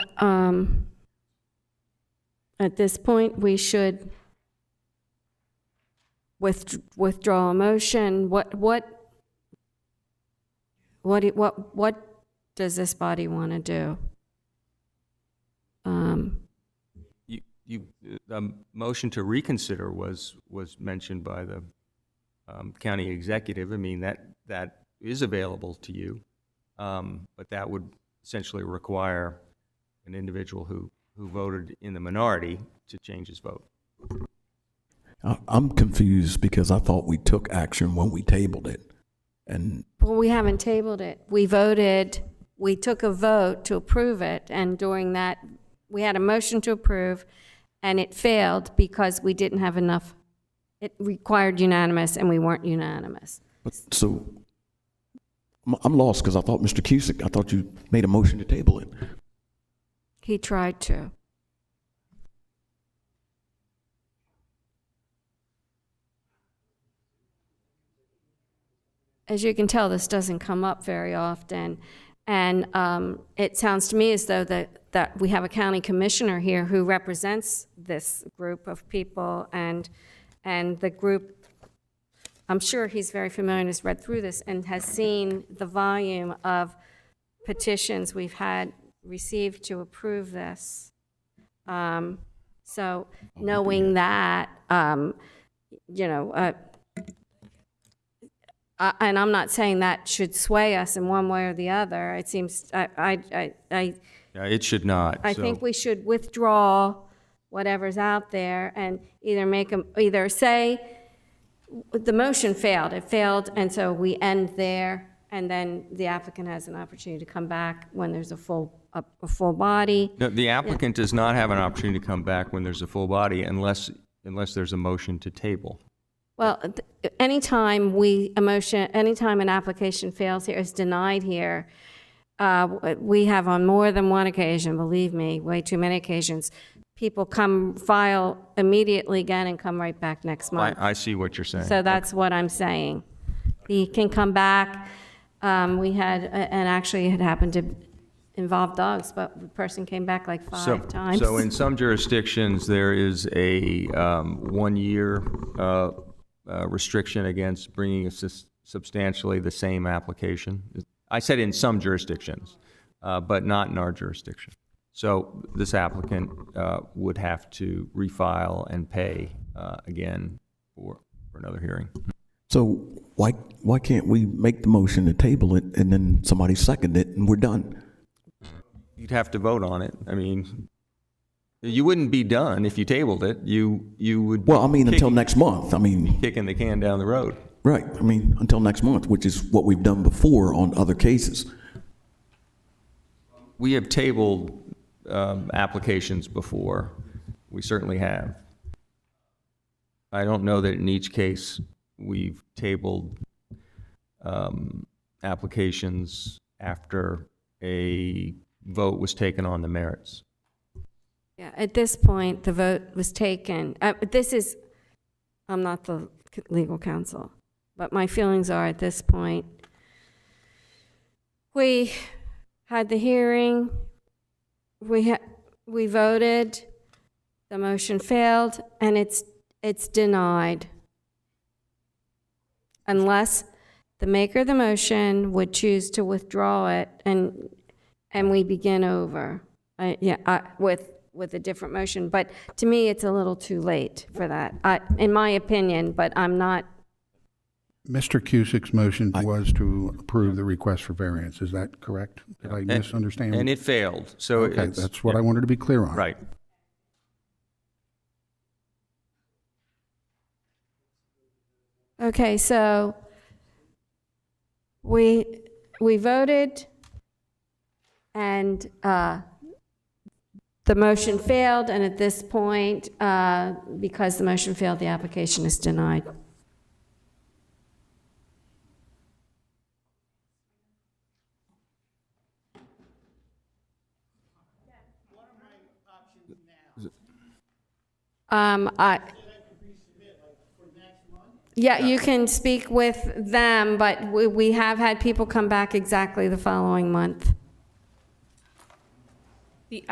at this point, we should withdraw a motion. What does this body want to do? The motion to reconsider was mentioned by the county executive. I mean, that is available to you, but that would essentially require an individual who voted in the minority to change his vote. I'm confused because I thought we took action when we tabled it. Well, we haven't tabled it. We took a vote to approve it, and during that, we had a motion to approve, and it failed because we didn't have enough. It required unanimous, and we weren't unanimous. So I'm lost because I thought Mr. Cusick, I thought you made a motion to table it. He tried to. As you can tell, this doesn't come up very often. And it sounds to me as though that we have a county commissioner here who represents this group of people, and the group, I'm sure he's very familiar and has read through this and has seen the volume of petitions we've had received to approve this. So knowing that, you know, and I'm not saying that should sway us in one way or the other. It seems, Yeah, it should not. I think we should withdraw whatever's out there and either say the motion failed. It failed, and so we end there, and then the applicant has an opportunity to come back when there's a full body. No, the applicant does not have an opportunity to come back when there's a full body unless there's a motion to table. Well, anytime an application fails here, is denied here, we have on more than one occasion, believe me, way too many occasions, people come file immediately again and come right back next month. I see what you're saying. So that's what I'm saying. He can come back. We had, and actually it happened to involve dogs, but the person came back like five times. So in some jurisdictions, there is a 1 year restriction against bringing substantially the same application. I said in some jurisdictions, but not in our jurisdiction. So this applicant would have to refile and pay again for another hearing. So why can't we make the motion to table it and then somebody second it and we're done? You'd have to vote on it. I mean, you wouldn't be done if you tabled it. You would. Well, I mean, until next month. I mean, kicking the can down the road. Right. I mean, until next month, which is what we've done before on other cases. We have tabled applications before. We certainly have. I don't know that in each case we've tabled applications after a vote was taken on the merits. Yeah, at this point, the vote was taken. I'm not the legal counsel, but my feelings are at this point, we had the hearing, we voted, the motion failed, and it's denied. Unless the maker of the motion would choose to withdraw it and we begin over. With a different motion, but to me, it's a little too late for that, in my opinion, but I'm not. Mr. Cusick's motion was to approve the request for variance. Is that correct? Did I misunderstand? And it failed. So okay, that's what I wanted to be clear on. Right. Okay, so we voted, and the motion failed, and at this point, because the motion failed, the application is denied. Yeah, you can speak with them, but we have had people come back exactly the following month. The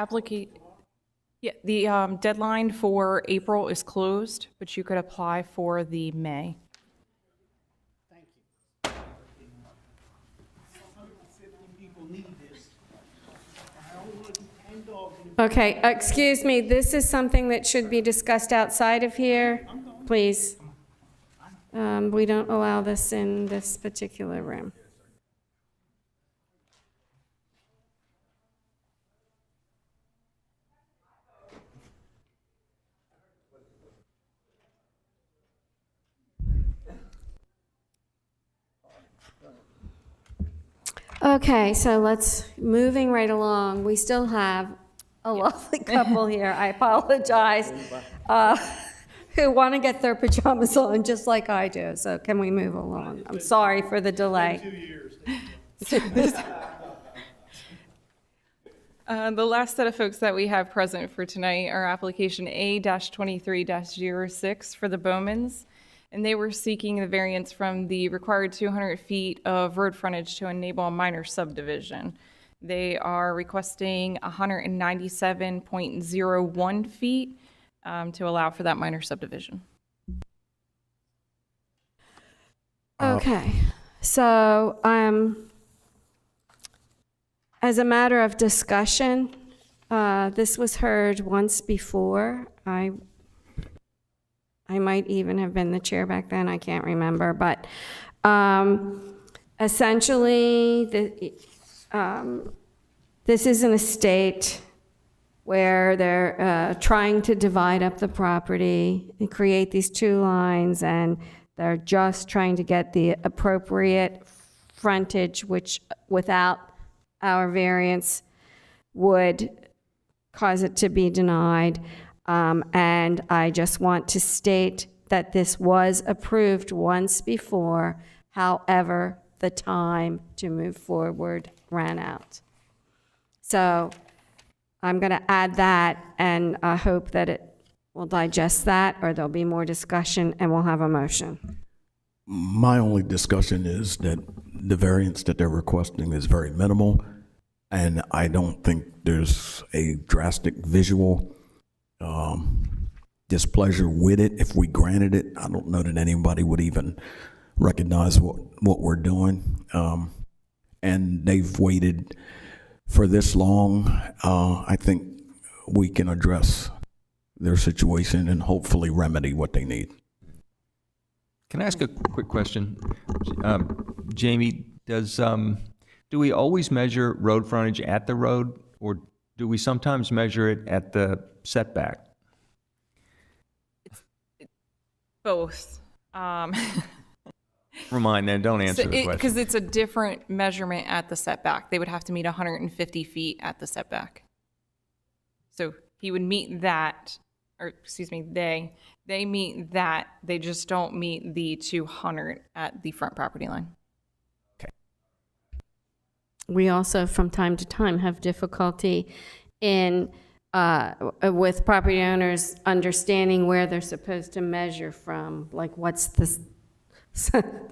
deadline for April is closed, but you could apply for the May. Okay, excuse me, this is something that should be discussed outside of here, please. We don't allow this in this particular room. Okay, so moving right along. We still have a lovely couple here, I apologize, who want to get their pajamas on just like I do. So can we move along? I'm sorry for the delay. The last set of folks that we have present for tonight are application A-23-06 for the Bowmans, and they were seeking the variance from the required 200 feet of road frontage to enable a minor subdivision. They are requesting 197.01 feet to allow for that minor subdivision. Okay, so as a matter of discussion, this was heard once before. I might even have been the chair back then, I can't remember, but essentially, this is an estate where they're trying to divide up the property and create these two lines, and they're just trying to get the appropriate frontage, which without our variance would cause it to be denied. And I just want to state that this was approved once before. However, the time to move forward ran out. So I'm going to add that, and I hope that it will digest that, or there'll be more discussion, and we'll have a motion. My only discussion is that the variance that they're requesting is very minimal, and I don't think there's a drastic visual displeasure with it. If we granted it, I don't know that anybody would even recognize what we're doing. And they've waited for this long. I think we can address their situation and hopefully remedy what they need. Can I ask a quick question? Jamie, do we always measure road frontage at the road, or do we sometimes measure it at the setback? Both. Remind then, don't answer the question. Because it's a different measurement at the setback. They would have to meet 150 feet at the setback. So he would meet that, or excuse me, they meet that. They just don't meet the 200 at the front property line. We also, from time to time, have difficulty in with property owners understanding where they're supposed to measure from, like what's the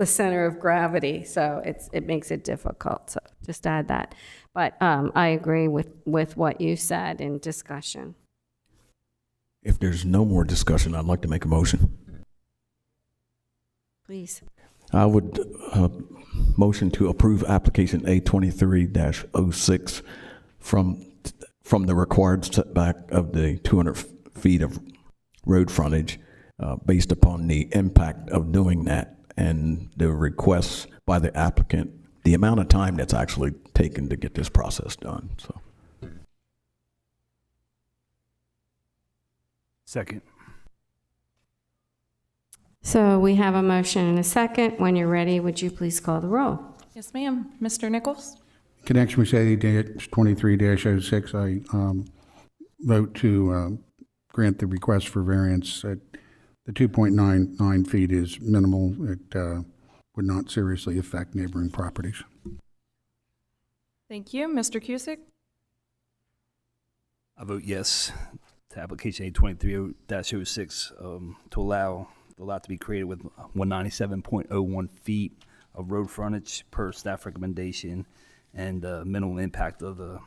center of gravity. So it makes it difficult. So just add that. But I agree with what you said in discussion. If there's no more discussion, I'd like to make a motion. Please. I would motion to approve application A23-06 from the required setback of the 200 feet of road frontage based upon the impact of doing that and the requests by the applicant, the amount of time that's actually taken to get this process done. So. Second. So we have a motion and a second. When you're ready, would you please call the roll? Yes, ma'am. Mr. Nichols? In connection with A-23-06, I vote to grant the request for variance. The 2.99 feet is minimal. It would not seriously affect neighboring properties. Thank you. Mr. Cusick? I vote yes to application A23-06 to allow the lot to be created with 197.01 feet of road frontage per staff recommendation and minimal impact of or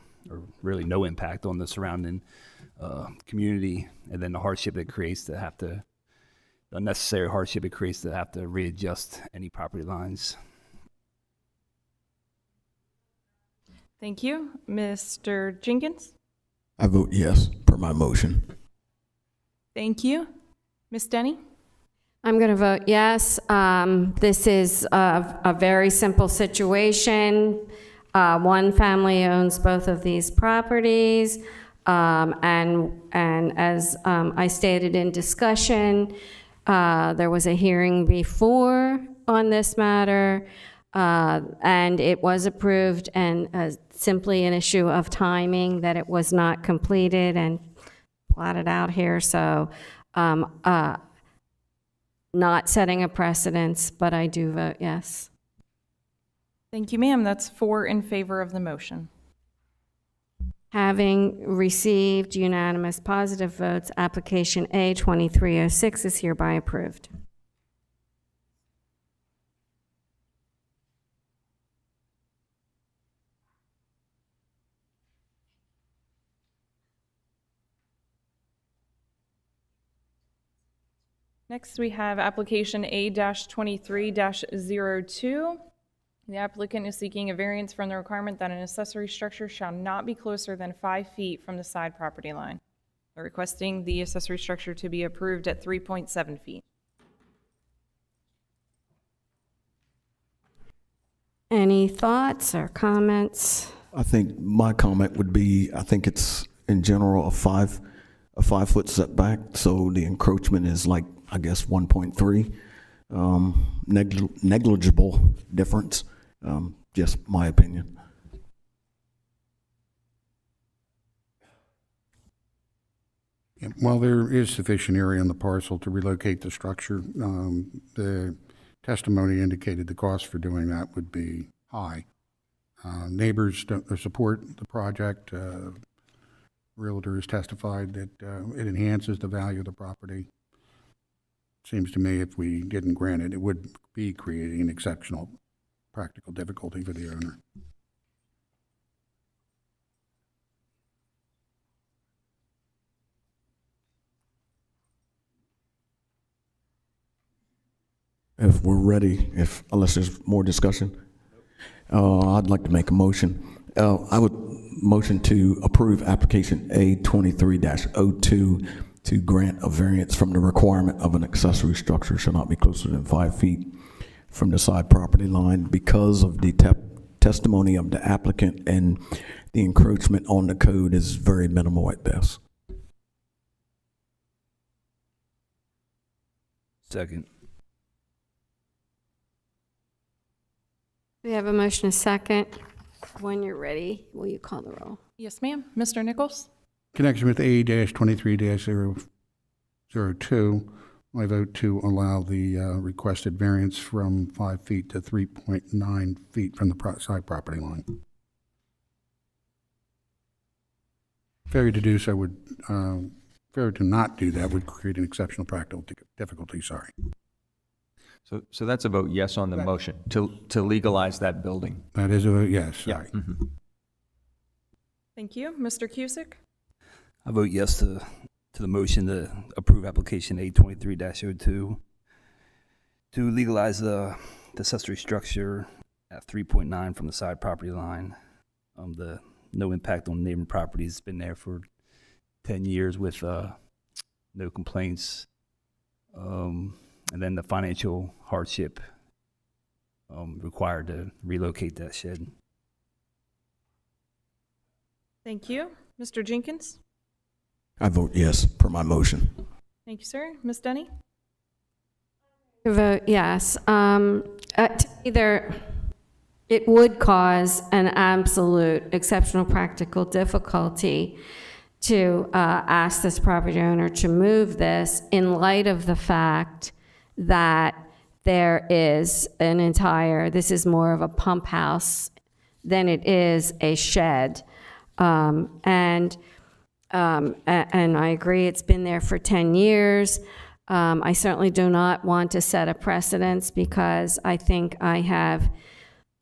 really no impact on the surrounding community, and then the hardship it creates to have to, the unnecessary hardship it creates to have to readjust any property lines. Thank you. Mr. Jenkins? I vote yes per my motion. Thank you. Ms. Denny? I'm going to vote yes. This is a very simple situation. One family owns both of these properties. And as I stated in discussion, there was a hearing before on this matter, and it was approved, and simply an issue of timing that it was not completed and plotted out here. So not setting a precedence, but I do vote yes. Thank you, ma'am. That's 4 in favor of the motion. Having received unanimous positive votes, application A2306 is hereby approved. Next, we have application A-23-02. The applicant is seeking a variance from the requirement that an accessory structure shall not be closer than 5 feet from the side property line. They're requesting the accessory structure to be approved at 3.7 feet. Any thoughts or comments? I think my comment would be, I think it's in general a 5 foot setback, so the encroachment is like, I guess, 1.3, negligible difference. Just my opinion. Yeah, while there is sufficient area on the parcel to relocate the structure, the testimony indicated the cost for doing that would be high. Neighbors support the project. Realtor has testified that it enhances the value of the property. Seems to me if we didn't grant it, it would be creating an exceptional practical difficulty for the owner. If we're ready, unless there's more discussion, I'd like to make a motion. I would motion to approve application A23-02 to grant a variance from the requirement of an accessory structure shall not be closer than 5 feet from the side property line because of the testimony of the applicant, and the encroachment on the code is very minimal at best. Second. We have a motion, a second. When you're ready, will you call the roll? Yes, ma'am. Mr. Nichols? Connection with A-23-002, I vote to allow the requested variance from 5 feet to 3.9 feet from the side property line. Failure to do so would, failure to not do that would create an exceptional practical difficulty, sorry. So that's a vote yes on the motion, to legalize that building. That is a vote yes, Yeah. sorry. Mhm. Thank you. Mr. Cusick? I vote yes to the motion to approve application A23-02 to legalize the accessory structure at 3.9 from the side property line. The no impact on neighboring properties. It's been there for 10 years with no complaints. And then the financial hardship required to relocate that shed. Thank you. Mr. Jenkins? I vote yes per my motion. Thank you, sir. Ms. Denny? To vote yes. Either it would cause an absolute exceptional practical difficulty to ask this property owner to move this in light of the fact that there is this is more of a pump house than it is a shed. And I agree, it's been there for 10 years. I certainly do not want to set a precedence because I think I have,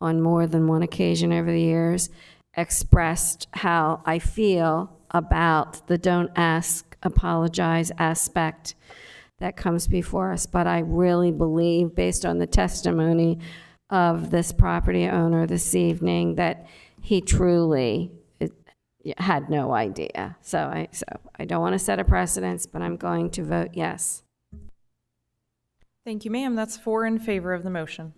on more than one occasion over the years, expressed how I feel about the don't ask, apologize aspect that comes before us. But I really believe, based on the testimony of this property owner this evening, that he truly had no idea. So I don't want to set a precedence, but I'm going to vote yes. Thank you, ma'am. That's 4 in favor of the motion.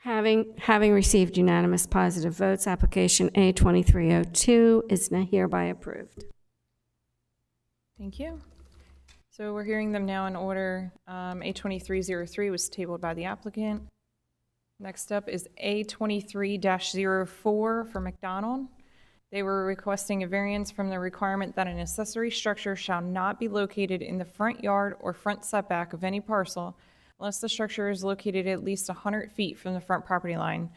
Having received unanimous positive votes, application A2302 is now hereby approved. Thank you. So we're hearing them now in order. A2303 was tabled by the applicant. Next up is A23-04 for McDonald. They were requesting a variance from the requirement that an accessory structure shall not be located in the front yard or front setback of any parcel unless the structure is located at least 100 feet from the front property line,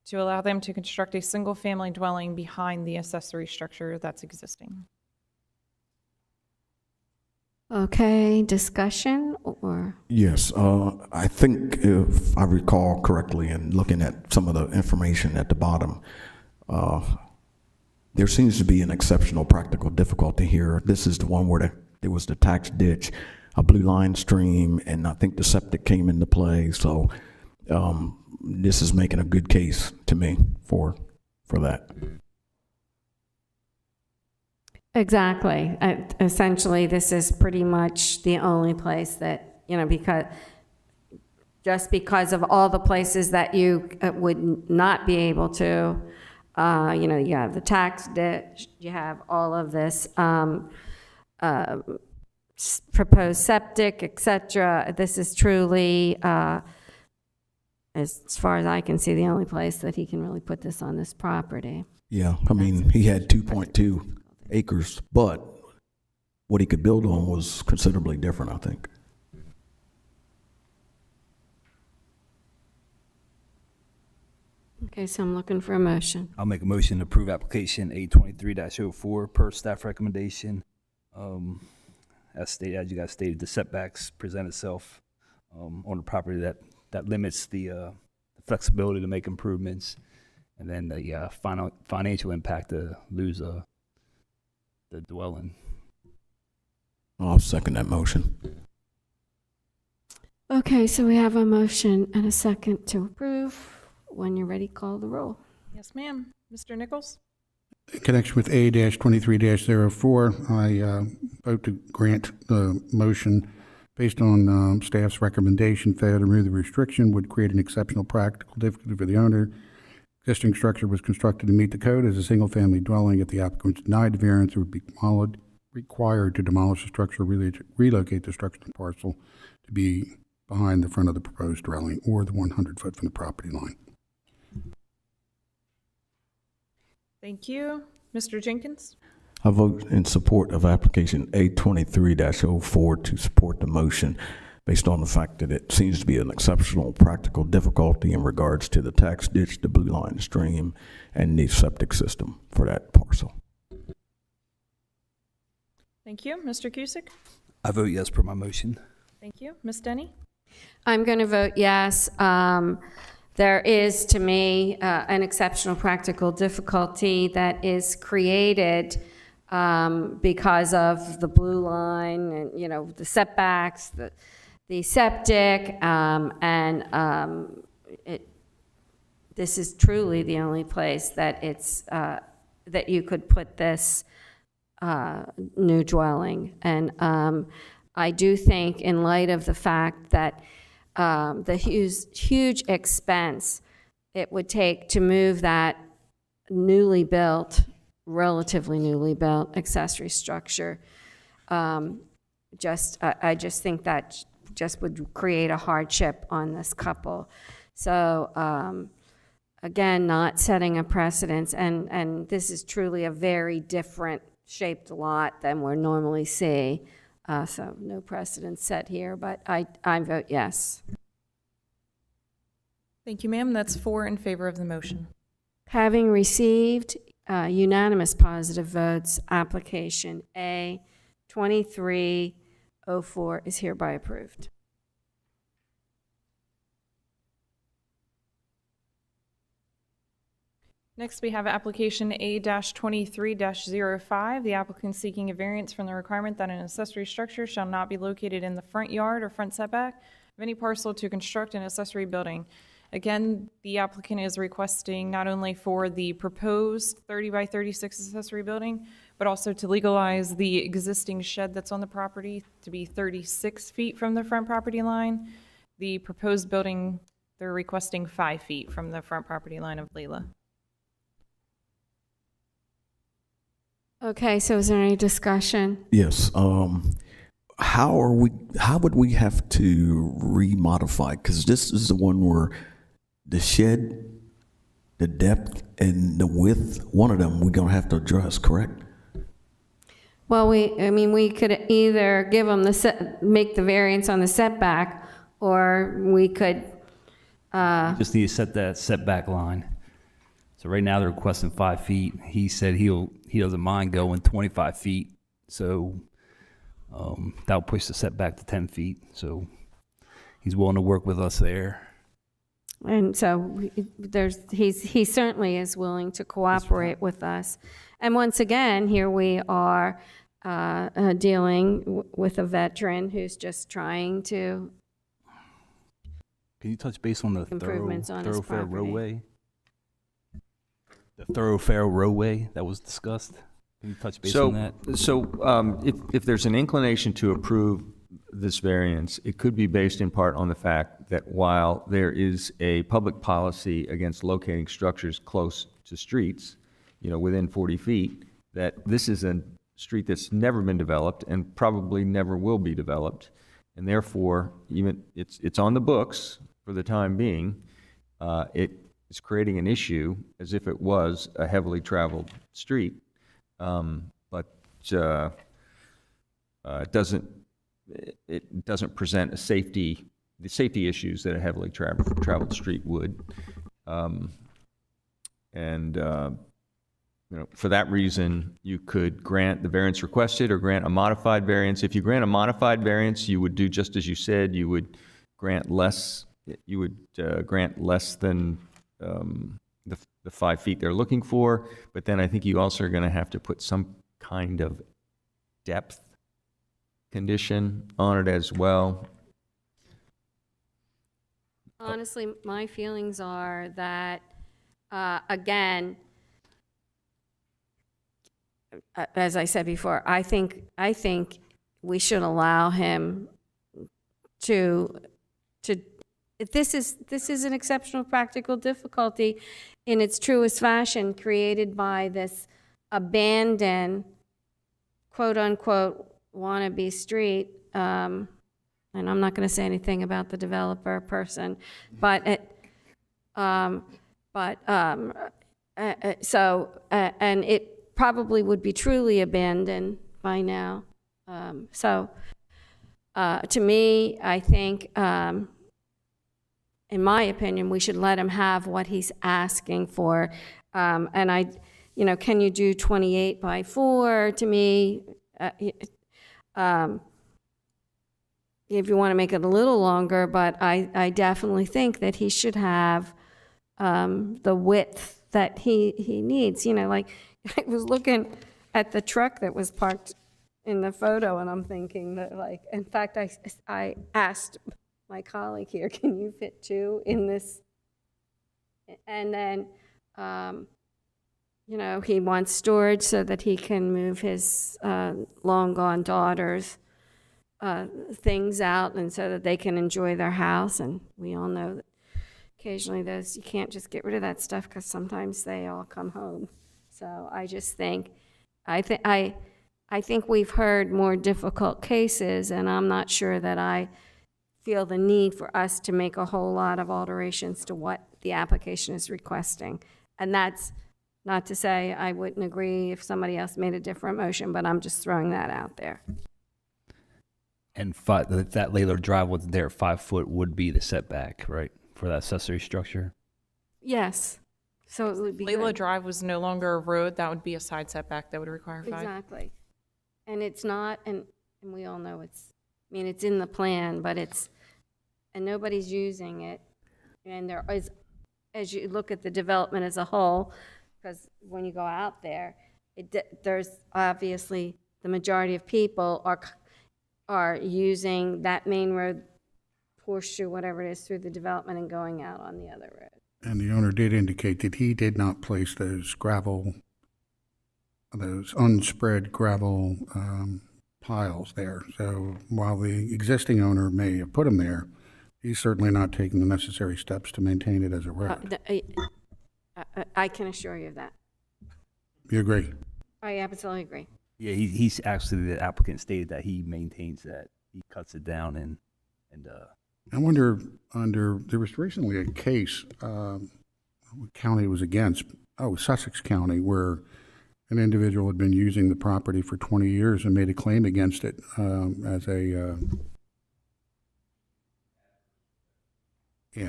to allow them to construct a single-family dwelling behind the accessory structure that's existing. Okay, discussion or? Yes, I think if I recall correctly, and looking at some of the information at the bottom, there seems to be an exceptional practical difficulty here. This is the one where there was the tax ditch, a blue line stream, and I think the septic came into play. So this is making a good case to me for that. Exactly. Essentially, this is pretty much the only place that, because of all the places that you would not be able to, you have the tax ditch, you have all of this proposed septic, etc. This is truly, as far as I can see, the only place that he can really put this on this property. Yeah, I mean, he had 2.2 acres, but what he could build on was considerably different, I think. Okay, so I'm looking for a motion. I'll make a motion to approve application A23-04 per staff recommendation. As stated, as you guys stated, the setbacks present itself on the property that limits the flexibility to make improvements, and then the financial impact to lose the dwelling. I'll second that motion. Okay, so we have a motion and a second to approve. When you're ready, call the roll. Yes, ma'am. Mr. Nichols? In connection with A-23-04, I vote to grant the motion based on staff's recommendation. Failure to remove the restriction would create an exceptional practical difficulty for the owner. Existing structure was constructed to meet the code as a single-family dwelling. If the applicant was denied the variance, it would be required to demolish the structure, relocate the structure to the parcel to be behind the front of the proposed dwelling or the 100 foot from the property line. Thank you. Mr. Jenkins? I vote in support of application A23-04 to support the motion based on the fact that it seems to be an exceptional practical difficulty in regards to the tax ditch, the blue line stream, and the septic system for that parcel. Thank you. Mr. Cusick? I vote yes per my motion. Thank you. Ms. Denny? I'm going to vote yes. There is, to me, an exceptional practical difficulty that is created because of the blue line and, the setbacks, the septic, this is truly the only place that it's, that you could put this new dwelling. And I do think, in light of the fact that the huge expense it would take to move that relatively newly built accessory structure, I just think that just would create a hardship on this couple. So, again, not setting a precedence, and this is truly a very different shaped lot than we normally see. So no precedent set here, but I vote yes. Thank you, ma'am. That's 4 in favor of the motion. Having received unanimous positive votes, application A 2304 is hereby approved. Next, we have application A-23-05. The applicant seeking a variance from the requirement that an accessory structure shall not be located in the front yard or front setback of any parcel to construct an accessory building. Again, the applicant is requesting not only for the proposed 30 by 36 accessory building, but also to legalize the existing shed that's on the property to be 36 feet from the front property line. The proposed building, they're requesting 5 feet from the front property line of Leila. Okay, so is there any discussion? Yes. How would we have to remodify? Because this is the one where the shed, the depth, and the width, one of them we're going to have to address, correct? Well, we could either give them make the variance on the setback, or we could, Just need to set that setback line. So right now they're requesting 5 feet. He said he doesn't mind going 25 feet. So that'll push the setback to 10 feet. So he's willing to work with us there. and so he certainly is willing to cooperate with us. And once again, here we are dealing with a veteran who's just trying to Can you touch base on the improvements on his thoroughfare property. roadway? The thoroughfare roadway that was discussed? Can you touch base on that? So if there's an inclination to approve this variance, it could be based in part on the fact that while there is a public policy against locating structures close to streets, within 40 feet, that this is a street that's never been developed and probably never will be developed. And therefore, even it's on the books for the time being. It is creating an issue as if it was a heavily traveled street. But it doesn't present the safety issues that a heavily traveled street would. For that reason, you could grant the variance requested or grant a modified variance. If you grant a modified variance, you would do just as you said. You would grant less. You would grant less than the 5 feet they're looking for. But then I think you also are going to have to put some kind of depth condition on it as well. Honestly, my feelings are that, again, as I said before, I think we should allow him to. This is an exceptional practical difficulty in its truest fashion, created by this abandoned, quote unquote, wannabe street. And I'm not going to say anything about the developer person, but and it probably would be truly abandoned by now. To me, I think, in my opinion, we should let him have what he's asking for. And can you do 28 by 4? To me, if you want to make it a little longer, but I definitely think that he should have the width that he needs. I was looking at the truck that was parked in the photo, and I'm thinking that, in fact, I asked my colleague here, can you fit 2 in this? And then, he wants storage so that he can move his long-gone daughter's things out, and so that they can enjoy their house. And we all know that occasionally you can't just get rid of that stuff, because sometimes they all come home. So I just think, I think we've heard more difficult cases, and I'm not sure that I feel the need for us to make a whole lot of alterations to what the application is requesting. And that's not to say I wouldn't agree if somebody else made a different motion, but I'm just throwing that out there. And if that Layla Drive wasn't there, 5 foot would be the setback, right, for that accessory structure? Yes, so it would be Layla good. Drive was no longer a road, that would be a side setback that would require 5. Exactly. And it's not, and we all know it's, I mean, it's in the plan, but it's, and nobody's using it. And there is, as you look at the development as a whole, because when you go out there, there's obviously the majority of people are using that main road, horseshoe, whatever it is, through the development and going out on the other road. And the owner did indicate that he did not place those unspread gravel piles there. So while the existing owner may have put them there, he's certainly not taking the necessary steps to maintain it as a road. I can assure you of that. You agree? I absolutely agree. Yeah, he's actually, the applicant stated that he maintains that. He cuts it down and I wonder, there was recently a case, what county it was against, Sussex County, where an individual had been using the property for 20 years and made a claim against it as a,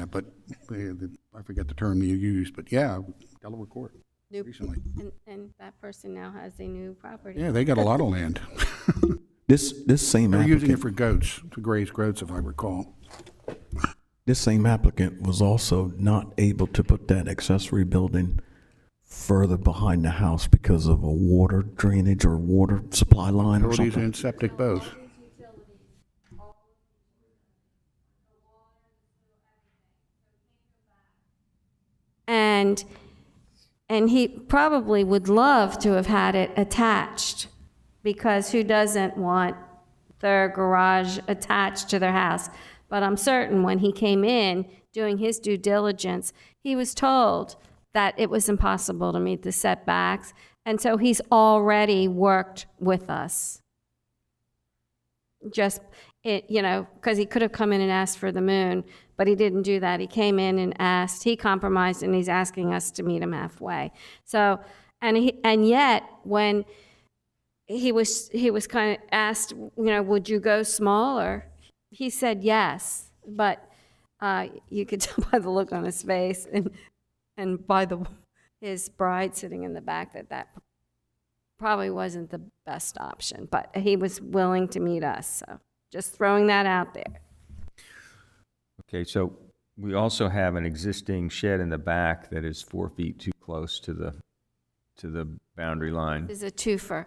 but I forget the term you used, but yeah, Delaware Court recently. And that person now has a new property. Yeah, they got a lot of land. This same They're using it applicant, for goats, to graze goats, if I recall. this same applicant was also not able to put that accessory building further behind the house because of a water drainage or water supply line or Utilities something. and septic both. And he probably would love to have had it attached, because who doesn't want their garage attached to their house? But I'm certain when he came in doing his due diligence, he was told that it was impossible to meet the setbacks, and so he's already worked with us. Just, because he could have come in and asked for the moon, but he didn't do that. He came in and asked, he compromised, and he's asking us to meet him halfway. So, and yet, when he was kind of asked, would you go smaller? He said yes, but you could tell by the look on his face and by his bride sitting in the back that probably wasn't the best option, but he was willing to meet us, so just throwing that out there. Okay, so we also have an existing shed in the back that is 4 feet too close to the boundary line. This is a twofer.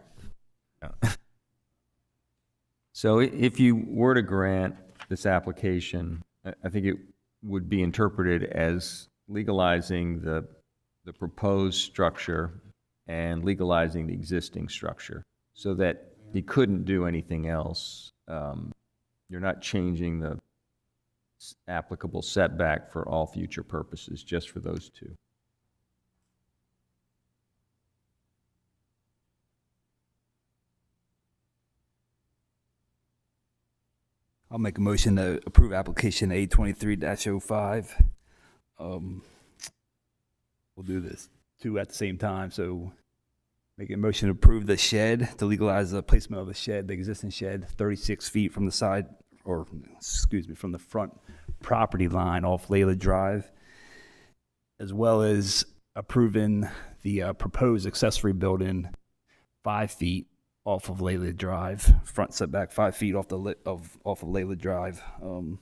So if you were to grant this application, I think it would be interpreted as legalizing the proposed structure and legalizing the existing structure, so that he couldn't do anything else. You're not changing the applicable setback for all future purposes, just for those two. I'll make a motion to approve application A23-05. We'll do this two at the same time. So make a motion to approve the shed, to legalize the placement of the shed, the existing shed, 36 feet from the side, or excuse me, from the front property line off Layla Drive, as well as approving the proposed accessory building 5 feet off of Layla Drive, front setback 5 feet off off of Layla Drive. The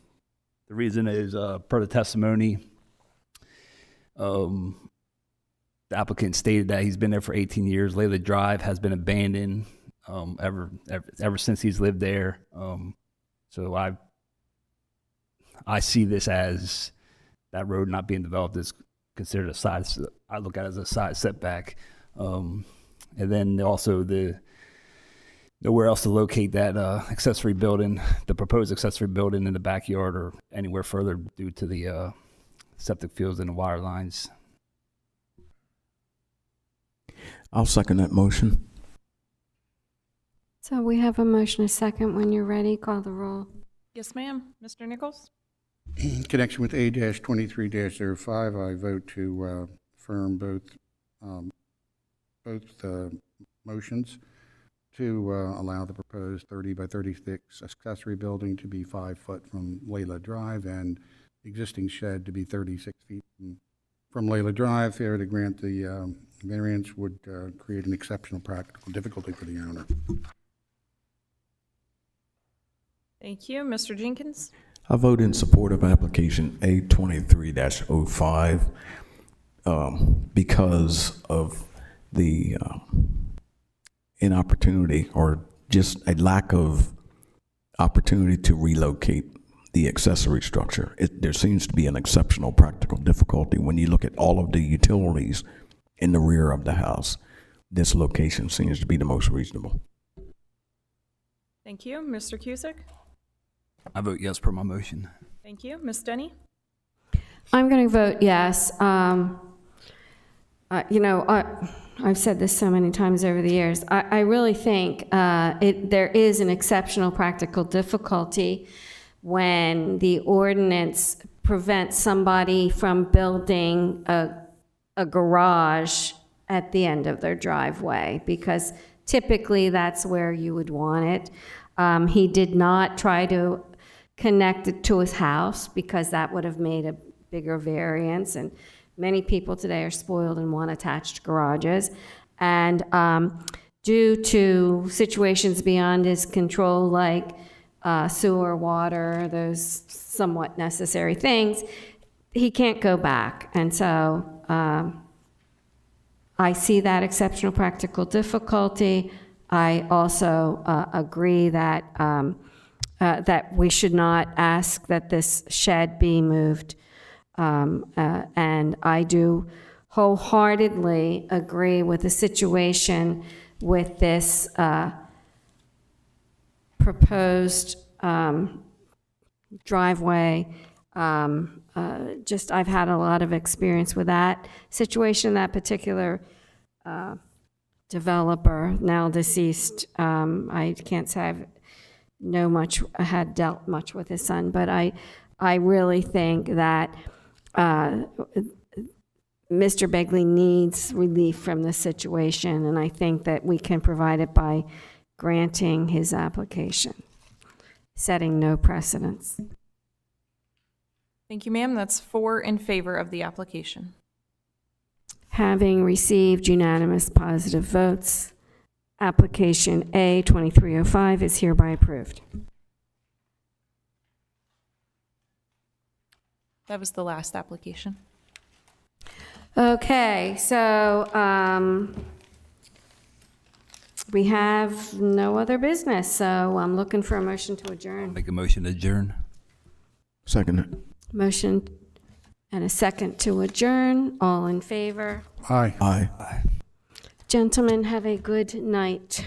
reason is, per the testimony, the applicant stated that he's been there for 18 years. Layla Drive has been abandoned ever since he's lived there. So I see this as that road not being developed is considered a side. I look at it as a side setback, and then also nowhere else to locate that accessory building, the proposed accessory building in the backyard or anywhere further due to the septic fields and the water lines. I'll second that motion. So we have a motion, a second. When you're ready, call the roll. Yes, ma'am. Mr. Nichols? In connection with A-23-05, I vote to affirm both motions to allow the proposed 30 by 36 accessory building to be 5 foot from Layla Drive and existing shed to be 36 feet from Layla Drive. Failure to grant the variance would create an exceptional practical difficulty for the owner. Thank you. Mr. Jenkins? I vote in support of application A23-05 because of the inopportunity or just a lack of opportunity to relocate the accessory structure. There seems to be an exceptional practical difficulty when you look at all of the utilities in the rear of the house. This location seems to be the most reasonable. Thank you. Mr. Cusick? I vote yes per my motion. Thank you. Ms. Denny? I'm going to vote yes. I've said this so many times over the years. I really think there is an exceptional practical difficulty when the ordinance prevents somebody from building a garage at the end of their driveway, because typically that's where you would want it. He did not try to connect it to his house because that would have made a bigger variance, and many people today are spoiled and want attached garages. And due to situations beyond his control, like sewer, water, those somewhat necessary things, he can't go back. And so I see that exceptional practical difficulty. I also agree that that we should not ask that this shed be moved. And I do wholeheartedly agree with the situation with this proposed driveway. I've had a lot of experience with that situation, that particular developer, now deceased. I can't say I had dealt much with his son, but I really think that Mr. Begley needs relief from this situation, and I think that we can provide it by granting his application, setting no precedents. Thank you, ma'am. That's 4 in favor of the application. Having received unanimous positive votes, application A2305 is hereby approved. That was the last application. Okay, so we have no other business, so I'm looking for a motion to adjourn. Make a motion to adjourn. Second. Motion and a second to adjourn. All in favor? Aye. Aye. Gentlemen, have a good night.